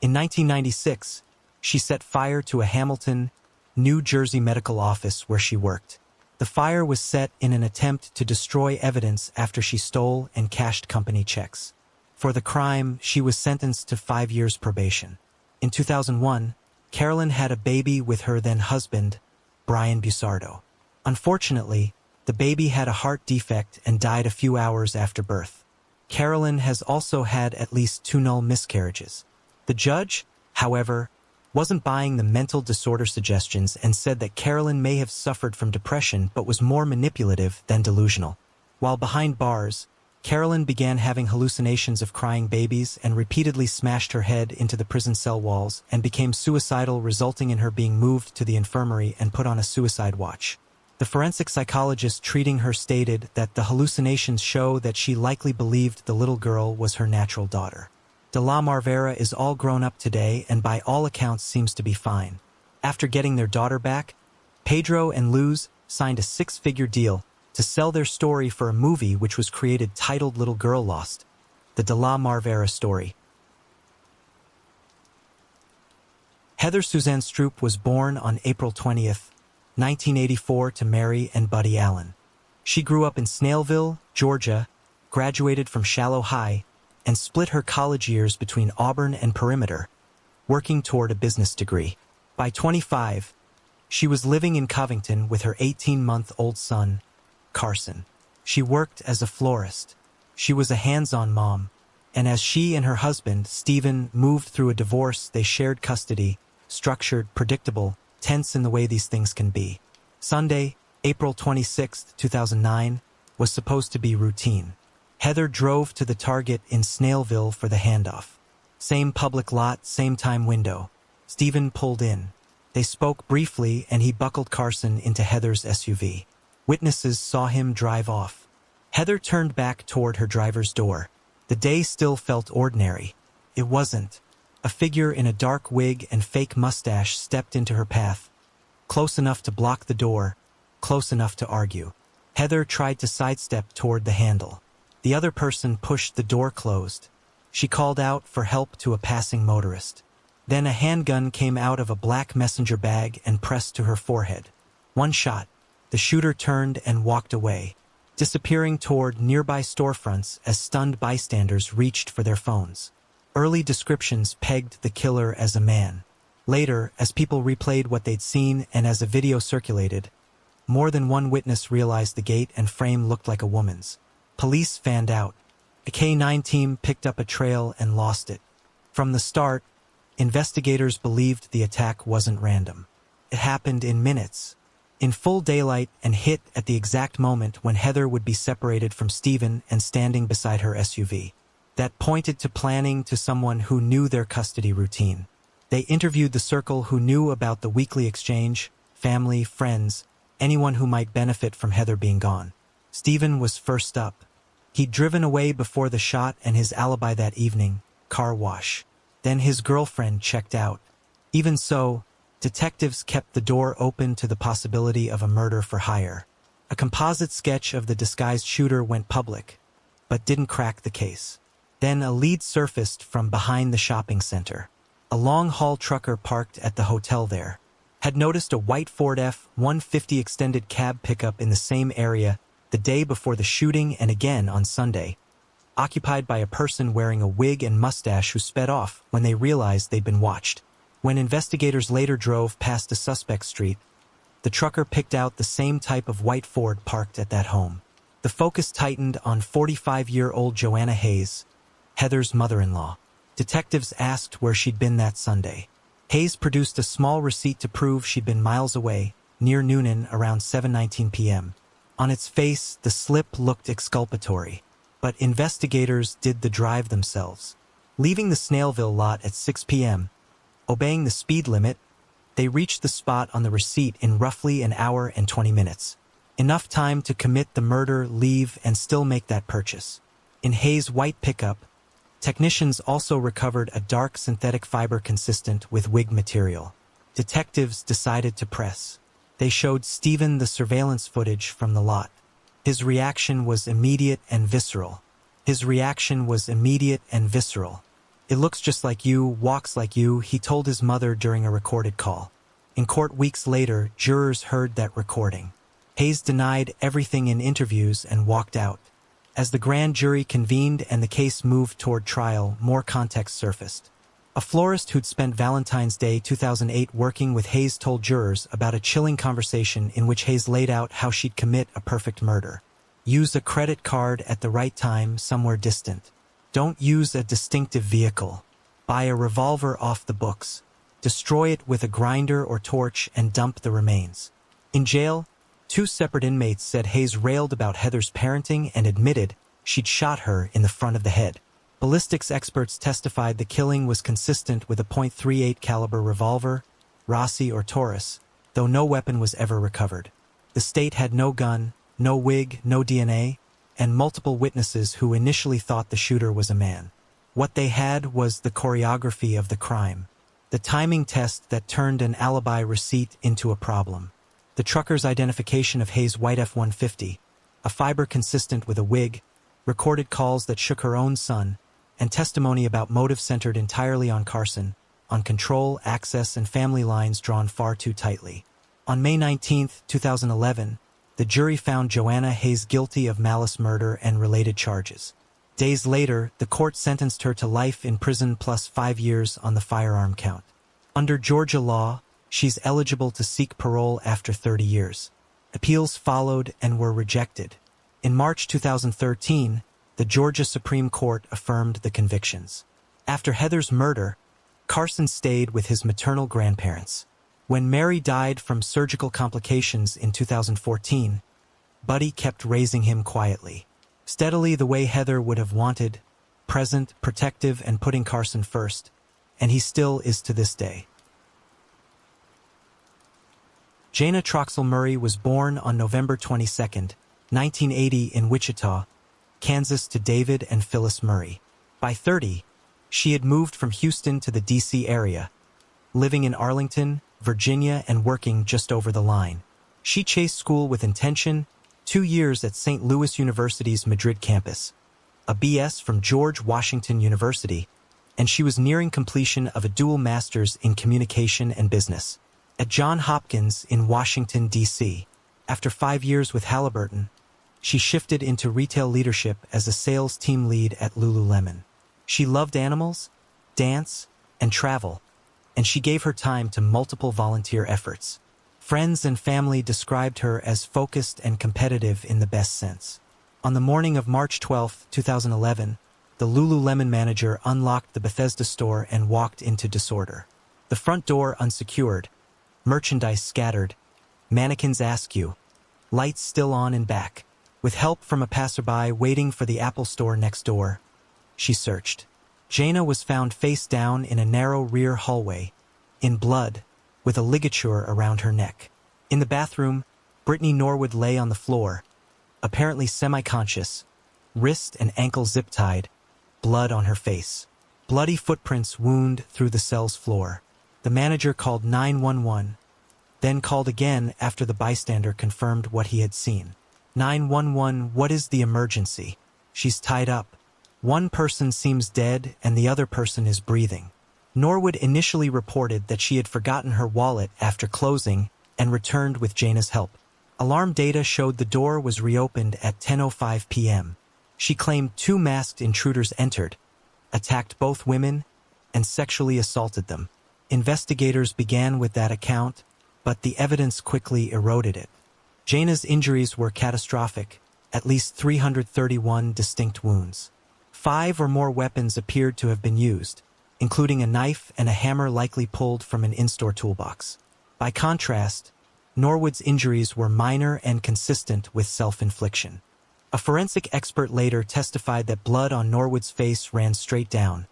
In 1996, she set fire to a Hamilton, New Jersey medical office where she worked. The fire was set in an attempt to destroy evidence after she stole and cashed company checks. For the crime, she was sentenced to 5 years probation. In 2001, Carolyn had a baby with her then-husband, Brian Busardo. Unfortunately, the baby had a heart defect and died a few hours after birth. Carolyn has also had at least 2 null miscarriages. The judge, however, wasn't buying the mental disorder suggestions and said that Carolyn may have suffered from depression but was more manipulative than delusional. While behind bars, Carolyn began having hallucinations of crying babies and repeatedly smashed her head into the prison cell walls and became suicidal, resulting in her being moved to the infirmary and put on a suicide watch. The forensic psychologist treating her stated that the hallucinations show that she likely believed the little girl was her natural daughter. De la Marvera is all grown up today and by all accounts seems to be fine. After getting their daughter back, Pedro and Luz signed a 6-figure deal to sell their story for a movie which was created titled Little Girl Lost, the De la Marvera story. Heather Suzanne Stroop was born on April 20th, 1984 to Mary and Buddy Allen. She grew up in Snailville, Georgia, graduated from Shallow High, and split her college years between Auburn and Perimeter, working toward a business degree. By 25, she was living in Covington with her 18-month-old son, Carson. She worked as a florist. She was a hands-on mom, and as she and her husband, Stephen, moved through a divorce, they shared custody, structured, predictable, tense in the way these things can be. Sunday, April 26, 2009, was supposed to be routine. Heather drove to the Target in Snailville for the handoff. Same public lot, same time window. Stephen pulled in. They spoke briefly and he buckled Carson into Heather's SUV. Witnesses saw him drive off. Heather turned back toward her driver's door. The day still felt ordinary. It wasn't. A figure in a dark wig and fake mustache stepped into her path. Close enough to block the door, close enough to argue. Heather tried to sidestep toward the handle. The other person pushed the door closed. She called out for help to a passing motorist. Then a handgun came out of a black messenger bag and pressed to her forehead. One shot. The shooter turned and walked away, disappearing toward nearby storefronts as stunned bystanders reached for their phones. Early descriptions pegged the killer as a man. Later, as people replayed what they'd seen and as a video circulated, more than one witness realized the gait and frame looked like a woman's. Police fanned out. A K-9 team picked up a trail and lost it. From the start, investigators believed the attack wasn't random. It happened in minutes, in full daylight, and hit at the exact moment when Heather would be separated from Stephen and standing beside her SUV. That pointed to planning, to someone who knew their custody routine. They interviewed the circle who knew about the weekly exchange, family, friends, anyone who might benefit from Heather being gone. Stephen was first up. He'd driven away before the shot and his alibi that evening, car wash. Then his girlfriend checked out. Even so, detectives kept the door open to the possibility of a murder for hire. A composite sketch of the disguised shooter went public, but didn't crack the case. Then a lead surfaced from behind the shopping center. A long-haul trucker parked at the hotel there had noticed a white Ford F-150 extended cab pickup in the same area the day before the shooting and again on Sunday, occupied by a person wearing a wig and mustache who sped off when they realized they'd been watched. When investigators later drove past a suspect street, the trucker picked out the same type of white Ford parked at that home. The focus tightened on 45-year-old Joanna Hayes, Heather's mother-in-law. Detectives asked where she'd been that Sunday. Hayes produced a small receipt to prove she'd been miles away, near Noonan, around 7:19 p.m. On its face, the slip looked exculpatory, but investigators did the drive themselves. Leaving the Snailville lot at 6 p.m., obeying the speed limit, they reached the spot on the receipt in roughly an hour and 20 minutes. Enough time to commit the murder, leave, and still make that purchase. In Hayes' white pickup, technicians also recovered a dark synthetic fiber consistent with wig material. Detectives decided to press. They showed Stephen the surveillance footage from the lot. His reaction was immediate and visceral. His reaction was immediate and visceral. "It looks just like you, walks like you," he told his mother during a recorded call. In court weeks later, jurors heard that recording. Hayes denied everything in interviews and walked out. As the grand jury convened and the case moved toward trial, more context surfaced. A florist who'd spent Valentine's Day 2008 working with Hayes told jurors about a chilling conversation in which Hayes laid out how she'd commit a perfect murder. Use a credit card at the right time somewhere distant. Don't use a distinctive vehicle. Buy a revolver off the books. Destroy it with a grinder or torch and dump the remains. In jail, 2 separate inmates said Hayes railed about Heather's parenting and admitted she'd shot her in the front of the head. Ballistics experts testified the killing was consistent with a .38 caliber revolver, Rossi or Taurus, though no weapon was ever recovered. The state had no gun, no wig, no DNA, and multiple witnesses who initially thought the shooter was a man. What they had was the choreography of the crime, the timing test that turned an alibi receipt into a problem. The trucker's identification of Hayes' white F-150, a fiber consistent with a wig, recorded calls that shook her own son, and testimony about motive centered entirely on Carson, on control, access, and family lines drawn far too tightly. On May 19, 2011, the jury found Joanna Hayes guilty of malice murder and related charges. Days later, the court sentenced her to life in prison plus 5 years on the firearm count. Under Georgia law, she's eligible to seek parole after 30 years. Appeals followed and were rejected. In March 2013, the Georgia Supreme Court affirmed the convictions. After Heather's murder, Carson stayed with his maternal grandparents. When Mary died from surgical complications in 2014, Buddy kept raising him quietly, steadily the way Heather would have wanted, present, protective, and putting Carson first, and he still is to this day. Jana Troxell Murray was born on November 22, 1980 in Wichita, Kansas to David and Phyllis Murray. By 30, she had moved from Houston to the D.C. area, living in Arlington, Virginia, and working just over the line. She chased school with intention, 2 years at St. Louis University's Madrid campus, a B.S. from George Washington University, and she was nearing completion of a dual master's in communication and business at Johns Hopkins in Washington, D.C. After 5 years with Halliburton, she shifted into retail leadership as a sales team lead at Lululemon. She loved animals, dance, and travel, and she gave her time to multiple volunteer efforts. Friends and family described her as focused and competitive in the best sense. On the morning of March 12, 2011, the Lululemon manager unlocked the Bethesda store and walked into disorder. The front door unsecured, merchandise scattered, mannequins askew, lights still on in back. With help from a passerby waiting for the Apple store next door, she searched. Jana was found face down in a narrow rear hallway, in blood, with a ligature around her neck. In the bathroom, Brittany Norwood lay on the floor, apparently semi-conscious, wrist and ankle zip-tied, blood on her face. Bloody footprints wound through the cell's floor. The manager called 911, then called again after the bystander confirmed what he had seen. 911, what is the emergency? She's tied up. One person seems dead and the other person is breathing. Norwood initially reported that she had forgotten her wallet after closing and returned with Jana's help. Alarm data showed the door was reopened at 10:05 p.m. She claimed 2 masked intruders entered, attacked both women, and sexually assaulted them. Investigators began with that account, but the evidence quickly eroded it. Jana's injuries were catastrophic, at least 331 distinct wounds. 5 or more weapons appeared to have been used, including a knife and a hammer likely pulled from an in-store toolbox. By contrast, Norwood's injuries were minor and consistent with self-infliction. A forensic expert later testified that blood on Norwood's face ran straight down,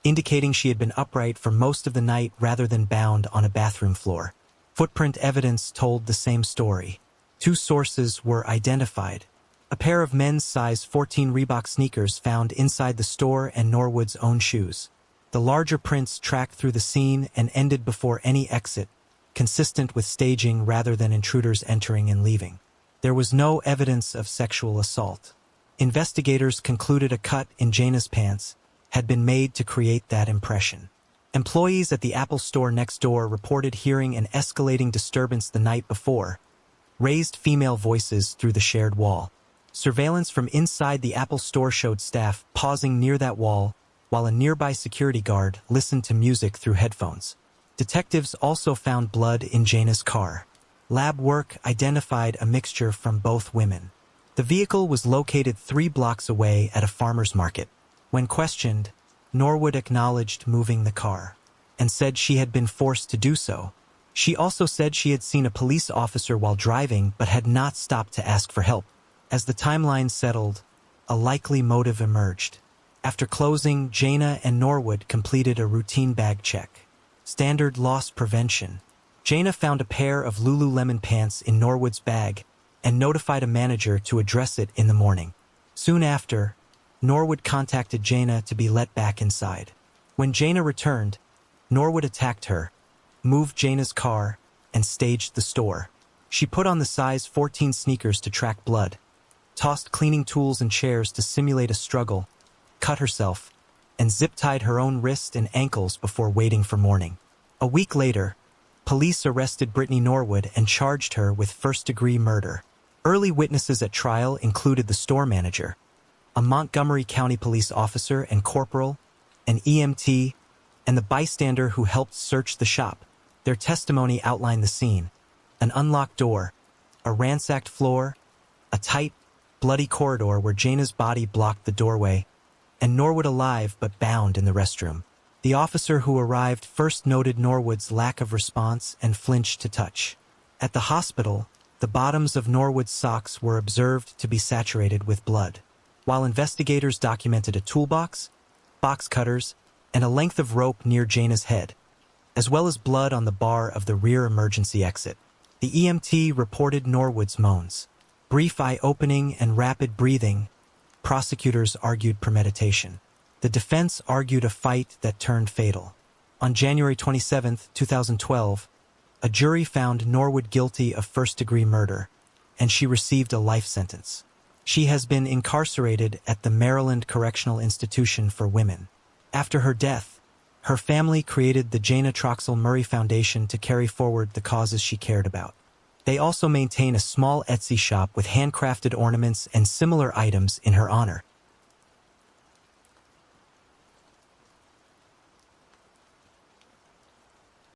indicating she had been upright for most of the night rather than bound on a bathroom floor. Footprint evidence told the same story. 2 sources were identified. A pair of men's size 14 Reebok sneakers found inside the store and Norwood's own shoes. The larger prints tracked through the scene and ended before any exit, consistent with staging rather than intruders entering and leaving. There was no evidence of sexual assault. Investigators concluded a cut in Jana's pants had been made to create that impression. Employees at the Apple store next door reported hearing an escalating disturbance the night before, raised female voices through the shared wall. Surveillance from inside the Apple store showed staff pausing near that wall while a nearby security guard listened to music through headphones. Detectives also found blood in Jana's car. Lab work identified a mixture from both women. The vehicle was located 3 blocks away at a farmer's market. When questioned, Norwood acknowledged moving the car and said she had been forced to do so. She also said she had seen a police officer while driving but had not stopped to ask for help. As the timeline settled, a likely motive emerged. After closing, Jana and Norwood completed a routine bag check. Standard loss prevention. Jana found a pair of Lululemon pants in Norwood's bag and notified a manager to address it in the morning. Soon after, Norwood contacted Jana to be let back inside. When Jana returned, Norwood attacked her, moved Jana's car, and staged the store. She put on the size 14 sneakers to track blood, tossed cleaning tools and chairs to simulate a struggle, cut herself, and zip-tied her own wrists and ankles before waiting for morning. A week later, police arrested Brittany Norwood and charged her with first-degree murder. Early witnesses at trial included the store manager, a Montgomery County police officer and corporal, an EMT, and the bystander who helped search the shop. Their testimony outlined the scene: an unlocked door, a ransacked floor, a tight, bloody corridor where Jana's body blocked the doorway, and Norwood alive but bound in the restroom. The officer who arrived first noted Norwood's lack of response and flinched to touch. At the hospital, the bottoms of Norwood's socks were observed to be saturated with blood, while investigators documented a toolbox, box cutters, and a length of rope near Jana's head, as well as blood on the bar of the rear emergency exit. The EMT reported Norwood's moans. Brief eye-opening and rapid breathing. Prosecutors argued premeditation. The defense argued a fight that turned fatal. On January 27, 2012, a jury found Norwood guilty of first-degree murder, and she received a life sentence. She has been incarcerated at the Maryland Correctional Institution for Women. After her death, her family created the Jana Troxell Murray Foundation to carry forward the causes she cared about. They also maintain a small Etsy shop with handcrafted ornaments and similar items in her honor.